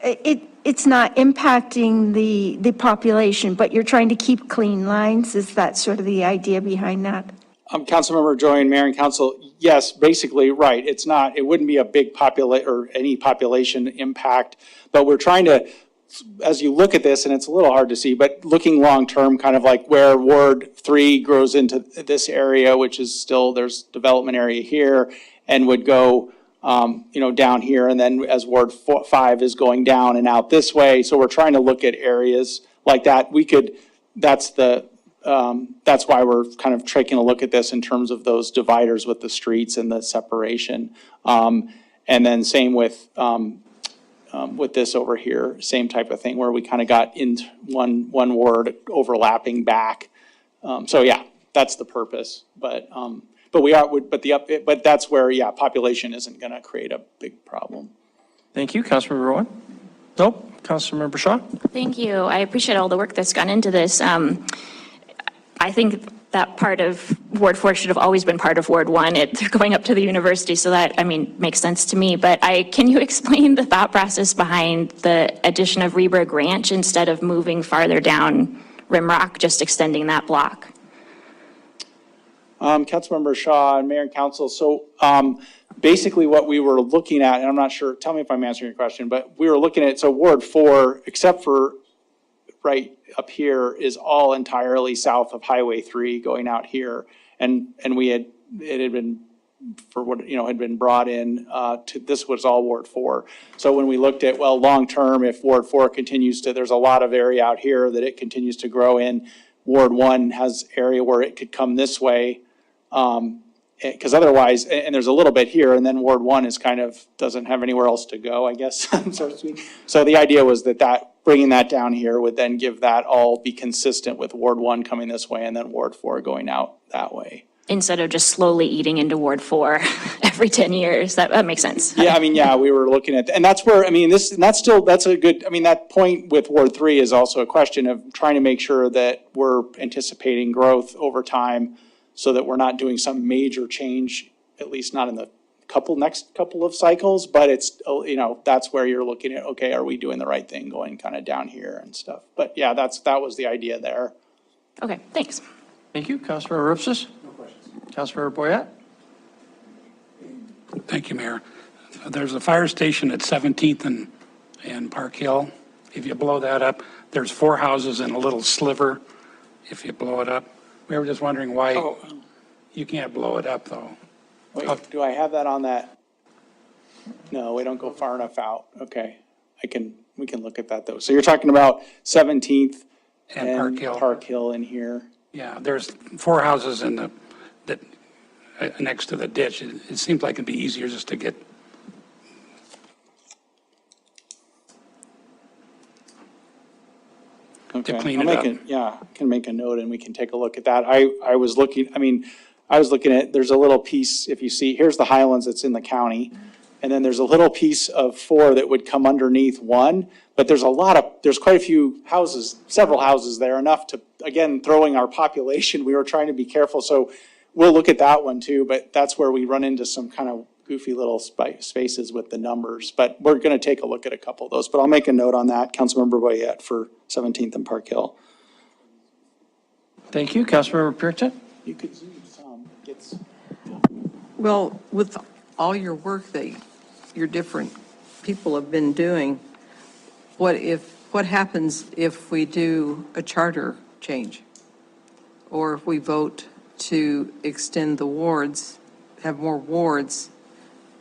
it's not impacting the population, but you're trying to keep clean lines. Is that sort of the idea behind that? Councilmember Joy and Mayor and Council, yes, basically, right. It wouldn't be a big or any population impact, but we're trying to, as you look at this, and it's a little hard to see, but looking long-term, kind of like where Ward 3 grows into this area, which is still, there's development area here, and would go, down here, and then as Ward 5 is going down and out this way. So we're trying to look at areas like that. That's why we're kind of taking a look at this in terms of those dividers with the streets and the separation. And then same with this over here, same type of thing where we kind of got in one ward overlapping back. So yeah, that's the purpose. But that's where, population isn't going to create a big problem. Thank you, Councilmember Rowan. Nope, Councilmember Shaw. Thank you. I appreciate all the work that's gone into this. I think that part of Ward 4 should have always been part of Ward 1. They're going up to the university, so that, makes sense to me. But can you explain the thought process behind the addition of Reberg Ranch instead of moving farther down Rimrock, just extending that block? Councilmember Shaw and Mayor and Council, so basically what we were looking at, and I'm not sure, tell me if I'm answering your question, but we were looking at, so Ward 4, except for right up here, is all entirely south of Highway 3 going out here. And it had been for what, had been brought in, this was all Ward 4. So when we looked at, well, long-term, if Ward 4 continues to, there's a lot of area out here that it continues to grow in. Ward 1 has area where it could come this way. Because otherwise, and there's a little bit here, and then Ward 1 is kind of, doesn't have anywhere else to go, I guess, so to speak. So the idea was that bringing that down here would then give that all be consistent with Ward 1 coming this way and then Ward 4 going out that way. Instead of just slowly eating into Ward 4 every 10 years. That makes sense. Yeah, we were looking at, and that's where, that's a good, that point with Ward 3 is also a question of trying to make sure that we're anticipating growth over time so that we're not doing some major change, at least not in the next couple of cycles, but it's, that's where you're looking at, okay, are we doing the right thing going kind of down here and stuff? But yeah, that was the idea there. Okay, thanks. Thank you. Councilmember Ripsis? No questions. Councilmember Boyette? Thank you, Mayor. There's a fire station at 17th and Park Hill. If you blow that up, there's 4 houses in a little sliver if you blow it up. We were just wondering why you can't blow it up, though. Wait, do I have that on that? No, we don't go far enough out. Okay, we can look at that though. So you're talking about 17th and Park Hill in here. Yeah, there's 4 houses in next to the ditch. It seems like it'd be easier just to get. Okay. To clean it up. I can make a note and we can take a look at that. I was looking at, there's a little piece, if you see, here's the Highlands that's in the county. And then there's a little piece of 4 that would come underneath 1, but there's quite a few houses, several houses there, enough to, again, throwing our population, we were trying to be careful. So we'll look at that one too, but that's where we run into some kind of goofy little spaces with the numbers. But we're gonna take a look at a couple of those, but I'll make a note on that, Councilmember Boyette, for 17th and Park Hill. Thank you. Councilmember Purinton? You could zoom some, Well, with all your work that your different people have been doing, what happens if we do a charter change? Or if we vote to extend the wards, have more wards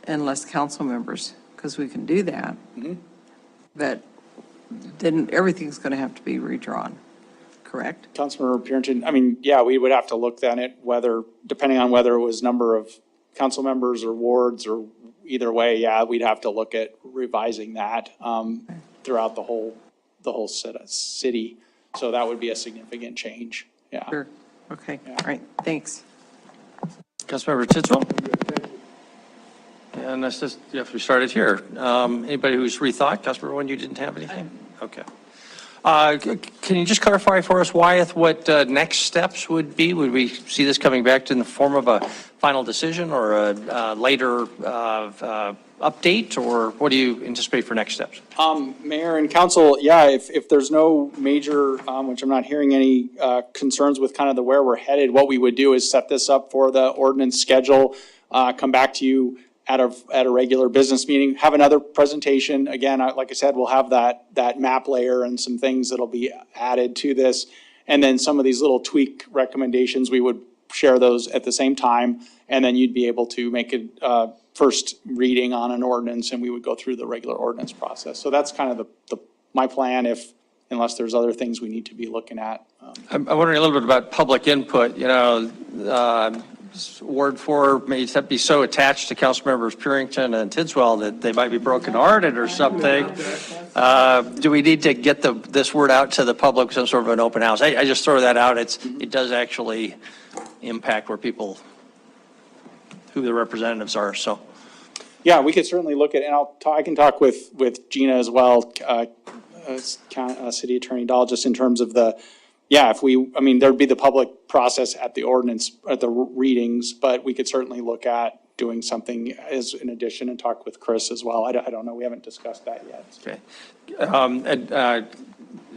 and less council members? Because we can do that. But then everything's going to have to be redrawn, correct? Councilmember Purinton, we would have to look then at whether, depending on whether it was number of council members or wards or either way, we'd have to look at revising that throughout the whole city. So that would be a significant change, Sure, okay, all right, thanks. Councilmember Tidswell? And that's just, we started here. Anybody who's rethought? Councilmember, when you didn't have anything? Okay. Can you just clarify for us, Wyeth, what next steps would be? Would we see this coming back in the form of a final decision or a later update, or what do you anticipate for next steps? Mayor and council, if there's no major, which I'm not hearing any concerns with kind of where we're headed, what we would do is set this up for the ordinance schedule, come back to you at a regular business meeting, have another presentation. Again, like I said, we'll have that map layer and some things that'll be added to this. And then some of these little tweak recommendations, we would share those at the same time. And then you'd be able to make a first reading on an ordinance, and we would go through the regular ordinance process. So that's kind of my plan, unless there's other things we need to be looking at. I'm wondering a little bit about public input. Ward 4 may be so attached to council members Purinton and Tidswell that they might be brokenhearted or something. Do we need to get this word out to the public, some sort of an open house? I just throw that out. It does actually impact who the representatives are, so. Yeah, we could certainly look at, and I can talk with Gina as well, City Attorney Dahl, just in terms of there'd be the public process at the ordinance, at the readings, but we could certainly look at doing something as an addition and talk with Chris as well. I don't know, we haven't discussed that yet. Okay.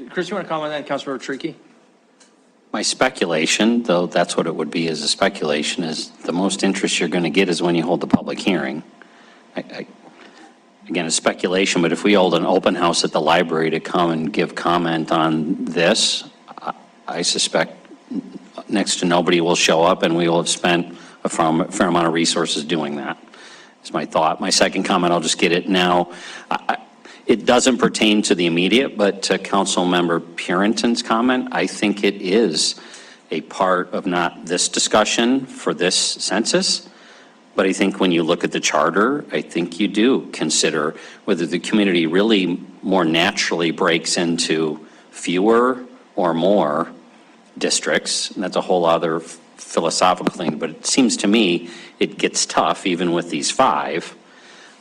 Chris, you want to comment on that, Councilmember Trickey? My speculation, though that's what it would be as a speculation, is the most interest you're going to get is when you hold the public hearing. Again, it's speculation, but if we hold an open house at the library to come and give comment on this, I suspect next to nobody will show up, and we will have spent a fair amount of resources doing that. Is my thought. My second comment, I'll just get it now. It doesn't pertain to the immediate, but to Councilmember Purinton's comment, I think it is a part of not this discussion for this census, but I think when you look at the charter, I think you do consider whether the community really more naturally breaks into fewer or more districts. And that's a whole other philosophical thing, but it seems to me it gets tough even with these 5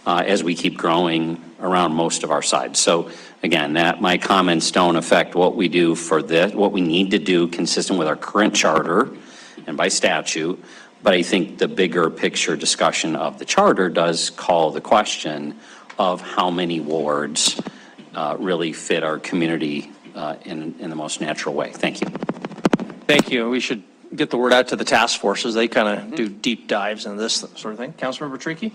as we keep growing around most of our sides. So again, that my comments don't affect what we do for this, what we need to do consistent with our current charter and by statute. But I think the bigger picture discussion of the charter does call the question of how many wards really fit our community in the most natural way. Thank you. Thank you. We should get the word out to the task forces. They kind of do deep dives into this sort of thing. Councilmember Tricky?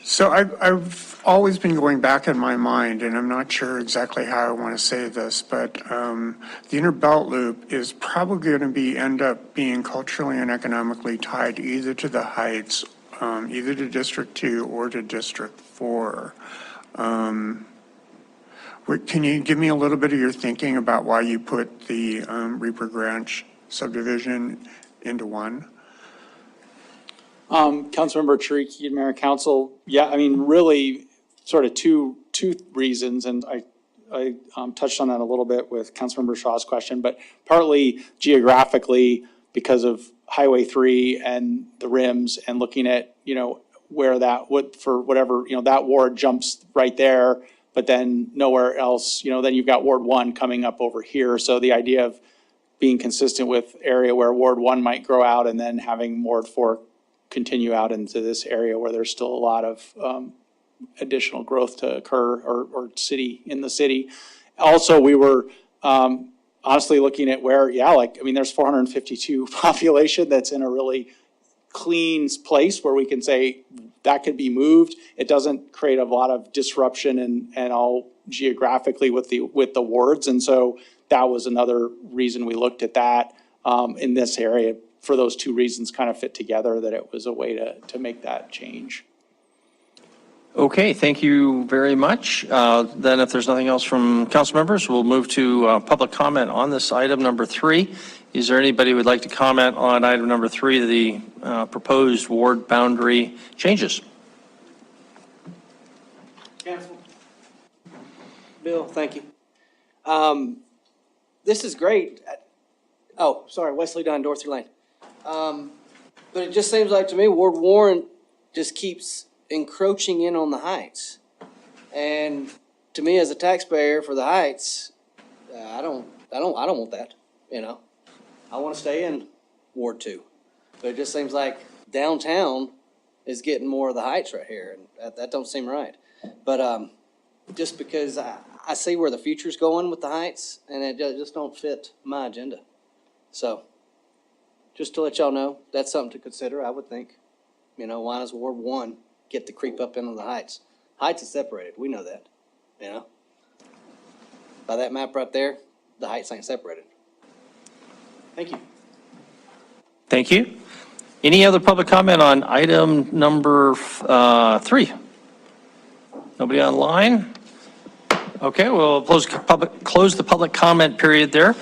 So I've always been going back in my mind, and I'm not sure exactly how I want to say this, but the inner belt loop is probably going to end up being culturally and economically tied either to the Heights, either to District 2 or to District 4. Can you give me a little bit of your thinking about why you put the Reaper Branch subdivision into one? Councilmember Tariki and Mayor and Council, yeah, I mean, really sort of two reasons, and I touched on that a little bit with Councilmember Shaw's question, but partly geographically because of Highway 3 and the rims and looking at, where that would, for whatever, that ward jumps right there, but then nowhere else, then you've got Ward 1 coming up over here. So the idea of being consistent with area where Ward 1 might grow out and then having Ward 4 continue out into this area where there's still a lot of additional growth to occur or in the city. Also, we were honestly looking at where, there's 452 population that's in a really clean place where we can say that could be moved. It doesn't create a lot of disruption and all geographically with the wards. And so that was another reason we looked at that in this area. For those 2 reasons kind of fit together, that it was a way to make that change. Okay, thank you very much. Then if there's nothing else from council members, we'll move to public comment on this item number 3. Is there anybody who would like to comment on item number 3, the proposed ward boundary changes? Council. Bill, thank you. This is great. Oh, sorry, Wesley Dunn, Dorothy Lane. But it just seems like to me Ward Warren just keeps encroaching in on the Heights. And to me as a taxpayer for the Heights, I don't want that, I want to stay in Ward 2. But it just seems like downtown is getting more of the Heights right here, and that don't seem right. But just because I see where the future's going with the Heights, and it just don't fit my agenda. So just to let y'all know, that's something to consider, I would think. Why does Ward 1 get to creep up into the Heights? Heights is separated, we know that, By that map right there, the Heights ain't separated. Thank you. Thank you. Any other public comment on item number 3? Nobody online? Okay, we'll close the public comment period there.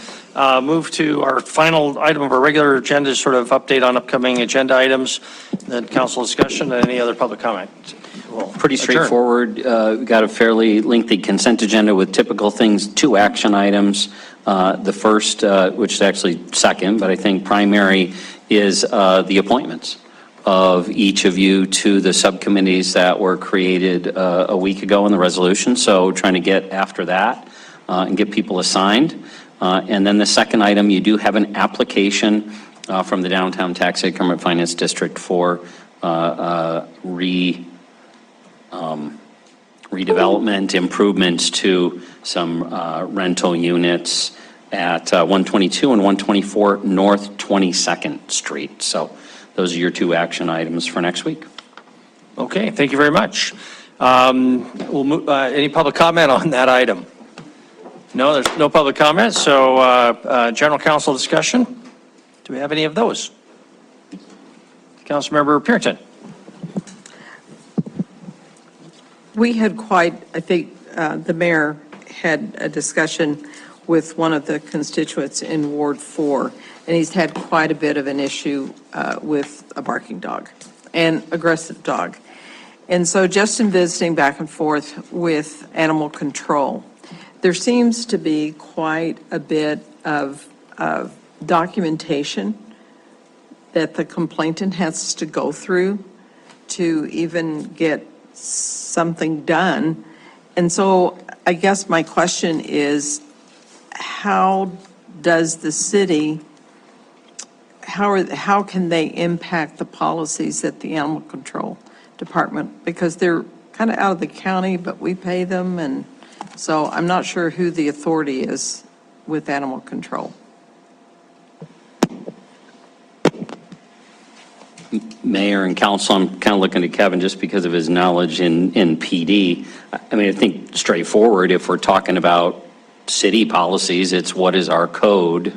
Move to our final item of our regular agenda, sort of update on upcoming agenda items, then council discussion, and any other public comment. Pretty straightforward. We've got a fairly lengthy consent agenda with typical things, 2 action items. The first, which is actually second, but I think primary, is the appointments of each of you to the subcommittees that were created a week ago in the resolution. So trying to get after that and get people assigned. And then the second item, you do have an application from the Downtown Tax Increment Finance District for redevelopment improvements to some rental units at 122 and 124 North 22nd Street. So those are your 2 action items for next week. Okay, thank you very much. We'll move, any public comment on that item? No, there's no public comment. So general council discussion. Do we have any of those? Councilmember Purinton. We had I think the mayor had a discussion with one of the constituents in Ward 4, and he's had quite a bit of an issue with a barking dog, an aggressive dog. And so just in visiting back and forth with animal control, there seems to be quite a bit of documentation that the complainant has to go through to even get something done. And so I guess my question is, how does the city, how can they impact the policies at the animal control department? Because they're kind of out of the county, but we pay them, and so I'm not sure who the authority is with animal control. Mayor and council, I'm kind of looking to Kevin just because of his knowledge in PD. I mean, I think straightforward, if we're talking about city policies, it's what is our code?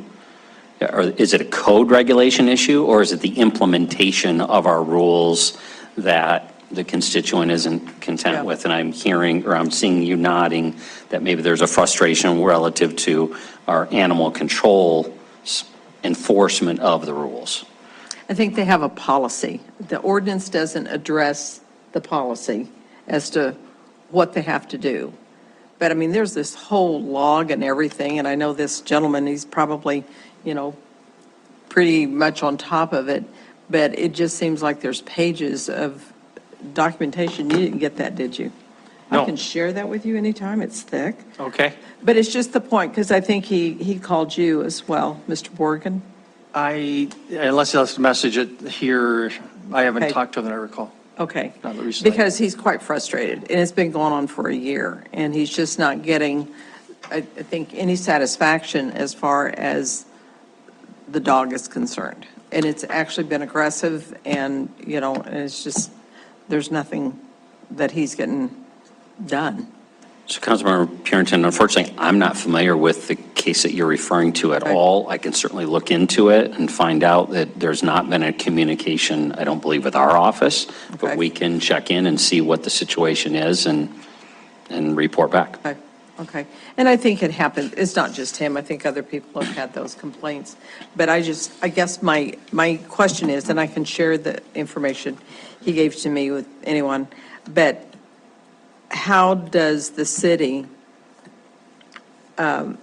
Or is it a code regulation issue, or is it the implementation of our rules that the constituent isn't content with? And I'm hearing, or I'm seeing you nodding, that maybe there's a frustration relative to our animal control enforcement of the rules. I think they have a policy. The ordinance doesn't address the policy as to what they have to do. But I mean, there's this whole log and everything, and I know this gentleman, he's probably, pretty much on top of it, but it just seems like there's pages of documentation. You didn't get that, did you? No. I can share that with you anytime. It's thick. Okay. But it's just the point, because I think he called you as well, Mr. Borgen. Unless he left a message here, I haven't Okay. talked to him that I recall. Okay. Not recently. Because he's quite frustrated, and it's been going on for a year, and he's just not getting, I think, any satisfaction as far as the dog is concerned. And it's actually been aggressive, and, and it's just, there's nothing that he's getting done. So Councilmember Purinton, unfortunately, I'm not familiar with the case that you're referring to at all. I can certainly look into it and find out that there's not been a communication, I don't believe, with our office, but we can check in and see what the situation is and report back. Okay. And I think it happened, it's not just him, I think other people have had those complaints. But I guess my question is, and I can share the information he gave to me with anyone, but how does the city, how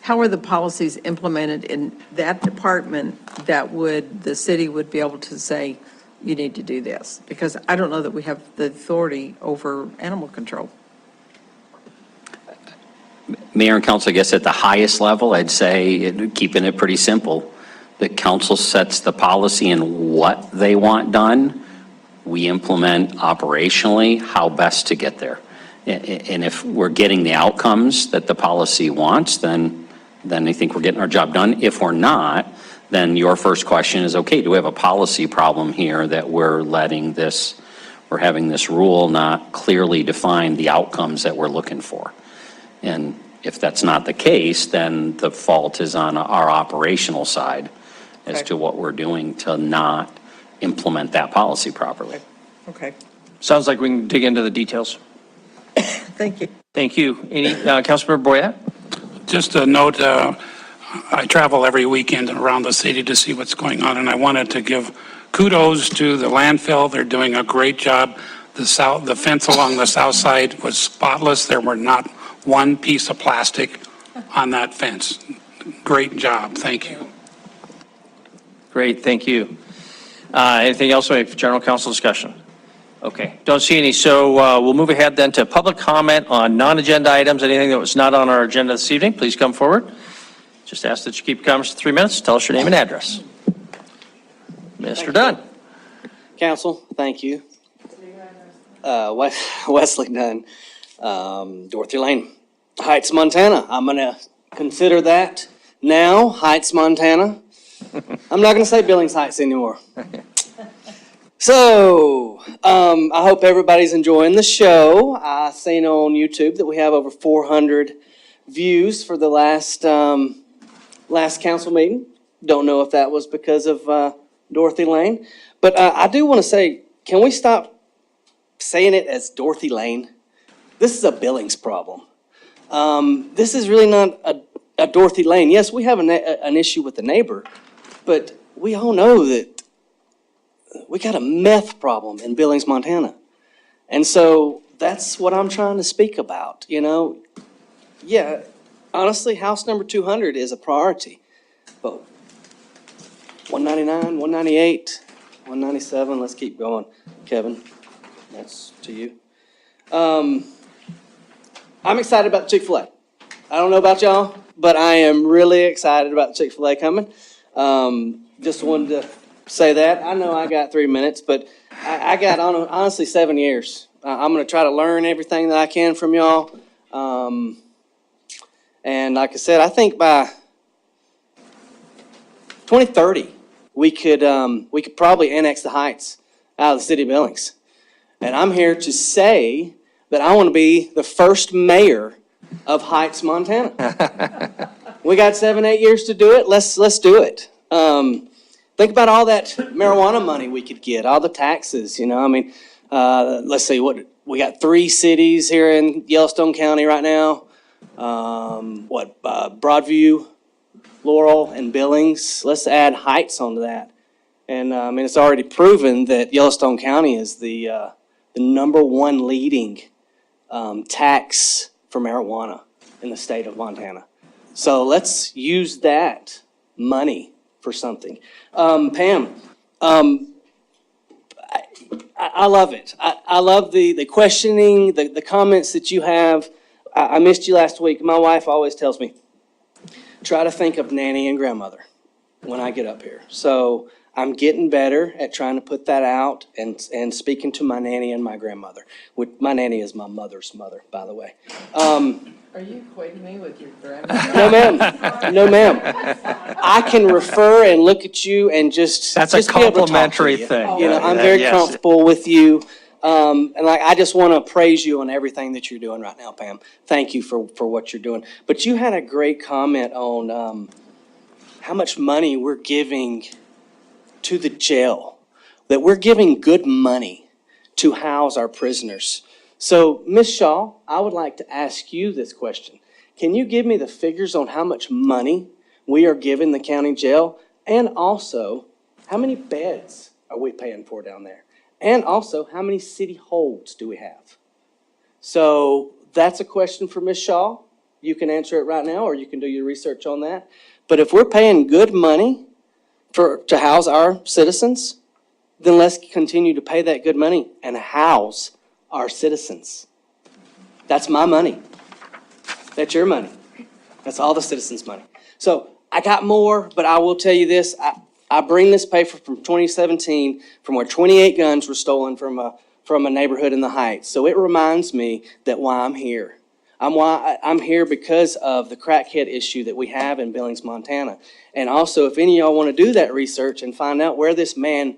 are the policies implemented in that department that the city would be able to say, you need to do this? Because I don't know that we have the authority over animal control. Mayor and council, I guess at the highest level, I'd say, keeping it pretty simple, the council sets the policy and what they want done. We implement operationally how best to get there. And if we're getting the outcomes that the policy wants, then I think we're getting our job done. If we're not, then your first question is, okay, do we have a policy problem here that we're having this rule not clearly define the outcomes that we're looking for? And if that's not the case, then the fault is on our operational side as to what we're doing to not implement that policy properly. Okay. Sounds like we can dig into the details. Thank you. Thank you. Councilmember Boyette? Just a note, I travel every weekend around the city to see what's going on, and I wanted to give kudos to the landfill. They're doing a great job. The fence along the south side was spotless. There were not one piece of plastic on that fence. Great job. Thank you. Great, thank you. Anything else for general council discussion? Okay, don't see any, so we'll move ahead then to public comment on non-agenda items. Anything that was not on our agenda this evening, please come forward. Just ask that you keep your comments to 3 minutes. Tell us your name and address. Mr. Dunn. Council, thank you. Wesley Dunn, Dorothy Lane, Heights, Montana. I'm going to consider that now Heights, Montana. I'm not going to say Billings Heights anymore. So, I hope everybody's enjoying the show. I seen on YouTube that we have over 400 views for the last council meeting. Don't know if that was because of Dorothy Lane. But I do want to say, can we stop saying it as Dorothy Lane? This is a Billings problem. This is really not a Dorothy Lane. Yes, we have an issue with the neighbor, but we all know that we got a meth problem in Billings, Montana. And so that's what I'm trying to speak about, you know. Yeah, honestly, house number 200 is a priority. But 199, 198, 197, let's keep going. Kevin, that's to you. I'm excited about Chick-fil-A. I don't know about y'all, but I am really excited about Chick-fil-A coming. Just wanted to say that. I know I got 3 minutes, but I got honestly 7 years. I'm going to try to learn everything that I can from y'all. And like I said, I think by 2030, we could probably annex the Heights out of the city of Billings. And I'm here to say that I want to be the first mayor of Heights, Montana. We got 7-8 years to do it. Let's do it. Think about all that marijuana money we could get, all the taxes. You know, I mean, let's see, what we got 3 cities here in Yellowstone County right now. Broadview, Laurel, and Billings. Let's add Heights onto that. And I mean, it's already proven that Yellowstone County is the #1 leading tax for marijuana in the state of Montana. So let's use that money for something. Pam, I love it. I love the questioning, the comments that you have. I missed you last week. My wife always tells me, try to think of nanny and grandmother when I get up here. So I'm getting better at trying to put that out and speaking to my nanny and my grandmother. My nanny is my mother's mother, by the way. Are you equating me with your grandmother? No, ma'am. No, ma'am. I can refer and look at you and just That's just a be able to talk to complimentary you. thing. You know, I'm Yeah, very yes. comfortable with you. And I just want to praise you on everything that you're doing right now, Pam. Thank you for what you're doing. But you had a great comment on how much money we're giving to the jail, that we're giving good money to house our prisoners. So, Ms. Shaw, I would like to ask you this question. Can you give me the figures on how much money we are giving the county jail? And also, how many beds are we paying for down there? And also, how many city holds do we have? So that's a question for Ms. Shaw. You can answer it right now, or you can do your research on that. But if we're paying good money to house our citizens, then let's continue to pay that good money and house our citizens. That's my money. That's your money. That's all the citizens' money. So I got more, but I will tell you this. I bring this paper from 2017, from where 28 guns were stolen from a neighborhood in the Heights. So it reminds me that why I'm here. I'm here because of the crackhead issue that we have in Billings, Montana. And also, if any of y'all want to do that research and find out where this man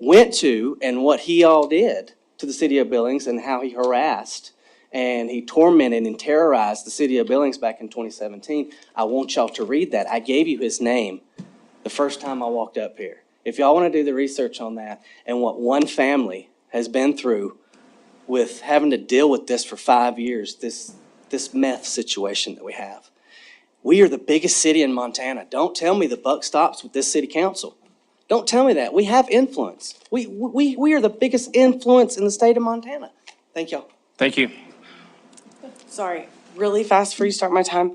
went to and what he all did to the city of Billings and how he harassed and he tormented and terrorized the city of Billings back in 2017, I want y'all to read that. I gave you his name the first time I walked up here. If y'all want to do the research on that and what one family has been through with having to deal with this for 5 years, this meth situation that we have. We are the biggest city in Montana. Don't tell me the buck stops with this city council. Don't tell me that. We have influence. We are the biggest influence in the state of Montana. Thank y'all. Thank you. Sorry, really fast before you start my time.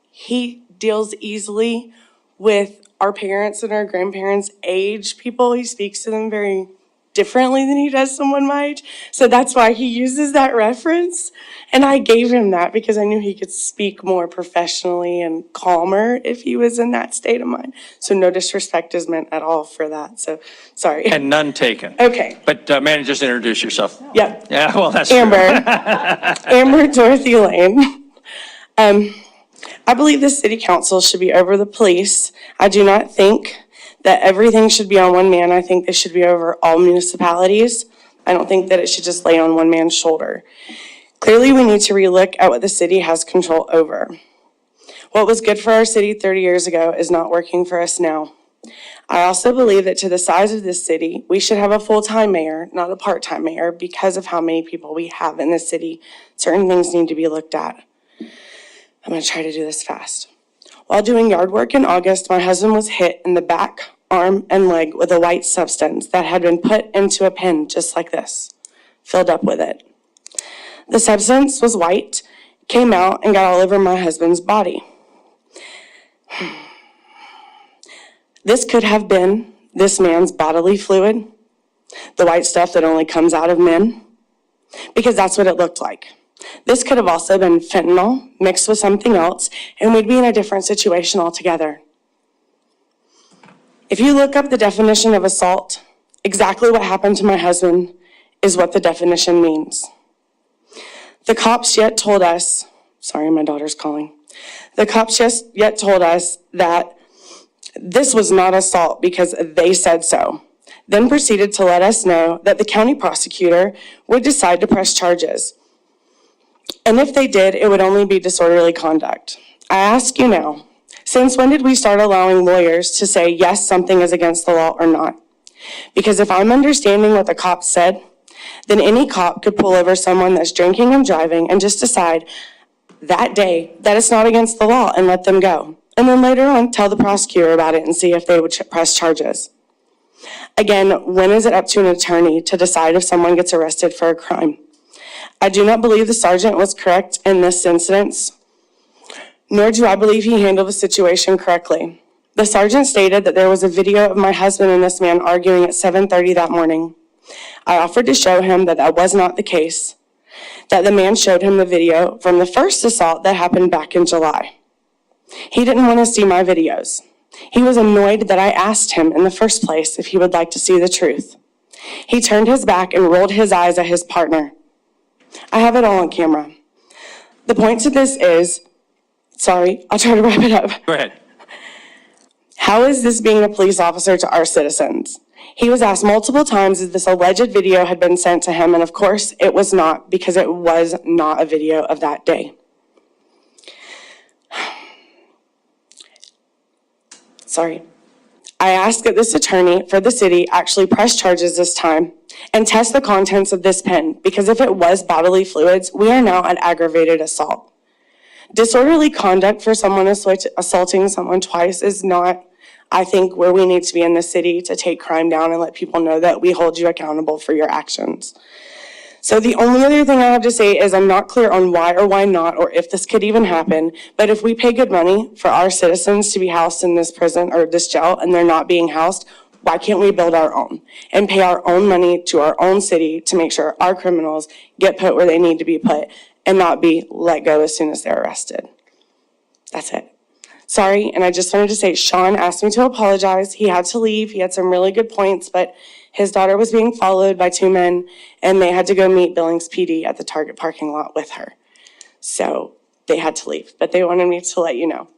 He deals easily with our parents and our grandparents' age people. He speaks to them very differently than he does someone my age. So that's why he uses that reference. And I gave him that because I knew he could speak more professionally and calmer if he was in that state of mind. So no disrespect is meant at all for that. So sorry. And none taken. Okay. But Manny, just introduce yourself. Yep. Yeah, well, that's Amber. true. Amber Dorothy Lane. I believe the city council should be over the police. I do not think that everything should be on one man. I think this should be over all municipalities. I don't think that it should just lay on one man's shoulder. Clearly, we need to relook at what the city has control over. What was good for our city 30 years ago is not working for us now. I also believe that to the size of this city, we should have a full-time mayor, not a part-time mayor, because of how many people we have in this city. Certain things need to be looked at. I'm gonna try to do this fast. While doing yard work in August, my husband was hit in the back, arm, and leg with a white substance that had been put into a pen just like this, filled up with it. The substance was white, came out, and got all over my husband's body. This could have been this man's bodily fluid, the white stuff that only comes out of men, because that's what it looked like. This could have also been fentanyl mixed with something else, and we'd be in a different situation altogether. If you look up the definition of assault, exactly what happened to my husband is what the definition means. The cops yet told us, sorry, my daughter's calling. The cops just yet told us that this was not assault because they said so. Then proceeded to let us know that the county prosecutor would decide to press charges. And if they did, it would only be disorderly conduct. I ask you now, since when did we start allowing lawyers to say, yes, something is against the law or not? Because if I'm understanding what the cops said, then any cop could pull over someone that's drinking and driving and just decide that day that it's not against the law and let them go. And then later on, tell the prosecutor about it and see if they would press charges. Again, when is it up to an attorney to decide if someone gets arrested for a crime? I do not believe the sergeant was correct in this incident, nor do I believe he handled the situation correctly. The sergeant stated that there was a video of my husband and this man arguing at 7:30 that morning. I offered to show him that that was not the case, that the man showed him the video from the first assault that happened back in July. He didn't want to see my videos. He was annoyed that I asked him in the first place if he would like to see the truth. He turned his back and rolled his eyes at his partner. I have it all on camera. The point to this is, sorry, I'll try to wrap it up. Go ahead. How is this being a police officer to our citizens? He was asked multiple times if this alleged video had been sent to him, and of course it was not, because it was not a video of that day. Sorry. I ask that this attorney for the city actually press charges this time and test the contents of this pen, because if it was bodily fluids, we are now at aggravated assault. Disorderly conduct for someone assaulting someone twice is not, I think, where we need to be in the city to take crime down and let people know that we hold you accountable for your actions. So the only other thing I have to say is I'm not clear on why or why not, or if this could even happen, but if we pay good money for our citizens to be housed in this prison or this jail and they're not being housed, why can't we build our own and pay our own money to our own city to make sure our criminals get put where they need to be put and not be let go as soon as they're arrested? That's it. Sorry, and I just wanted to say, Sean asked me to apologize. He had to leave. He had some really good points, but his daughter was being followed by two men, and they had to go meet Billings PD at the Target parking lot with her. So they had to leave, but they wanted me to let you know.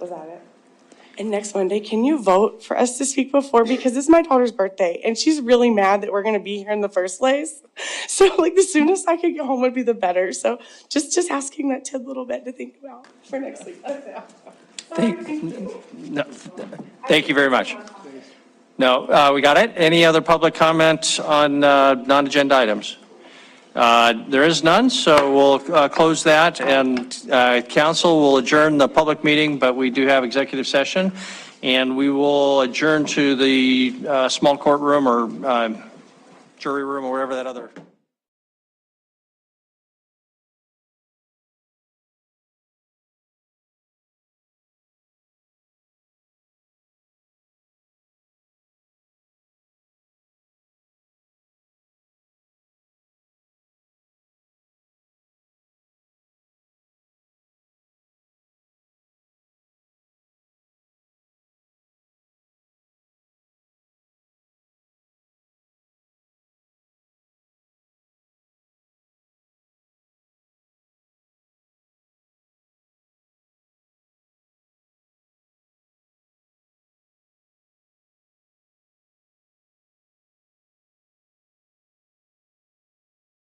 Was that it? And next Monday, can you vote for us to speak before? Because it's my daughter's birthday, and she's really mad that we're going to be here in the first place. So, like, the soonest I could get home would be the better. So just asking that Ted little bit to think about for next week. That's it. Thank you very much. No, we got it. Any other public comment on non-agenda items? There is none, so we'll close that, and council will adjourn the public meeting, but we do have executive session, and we will adjourn to the small courtroom or jury room or wherever that other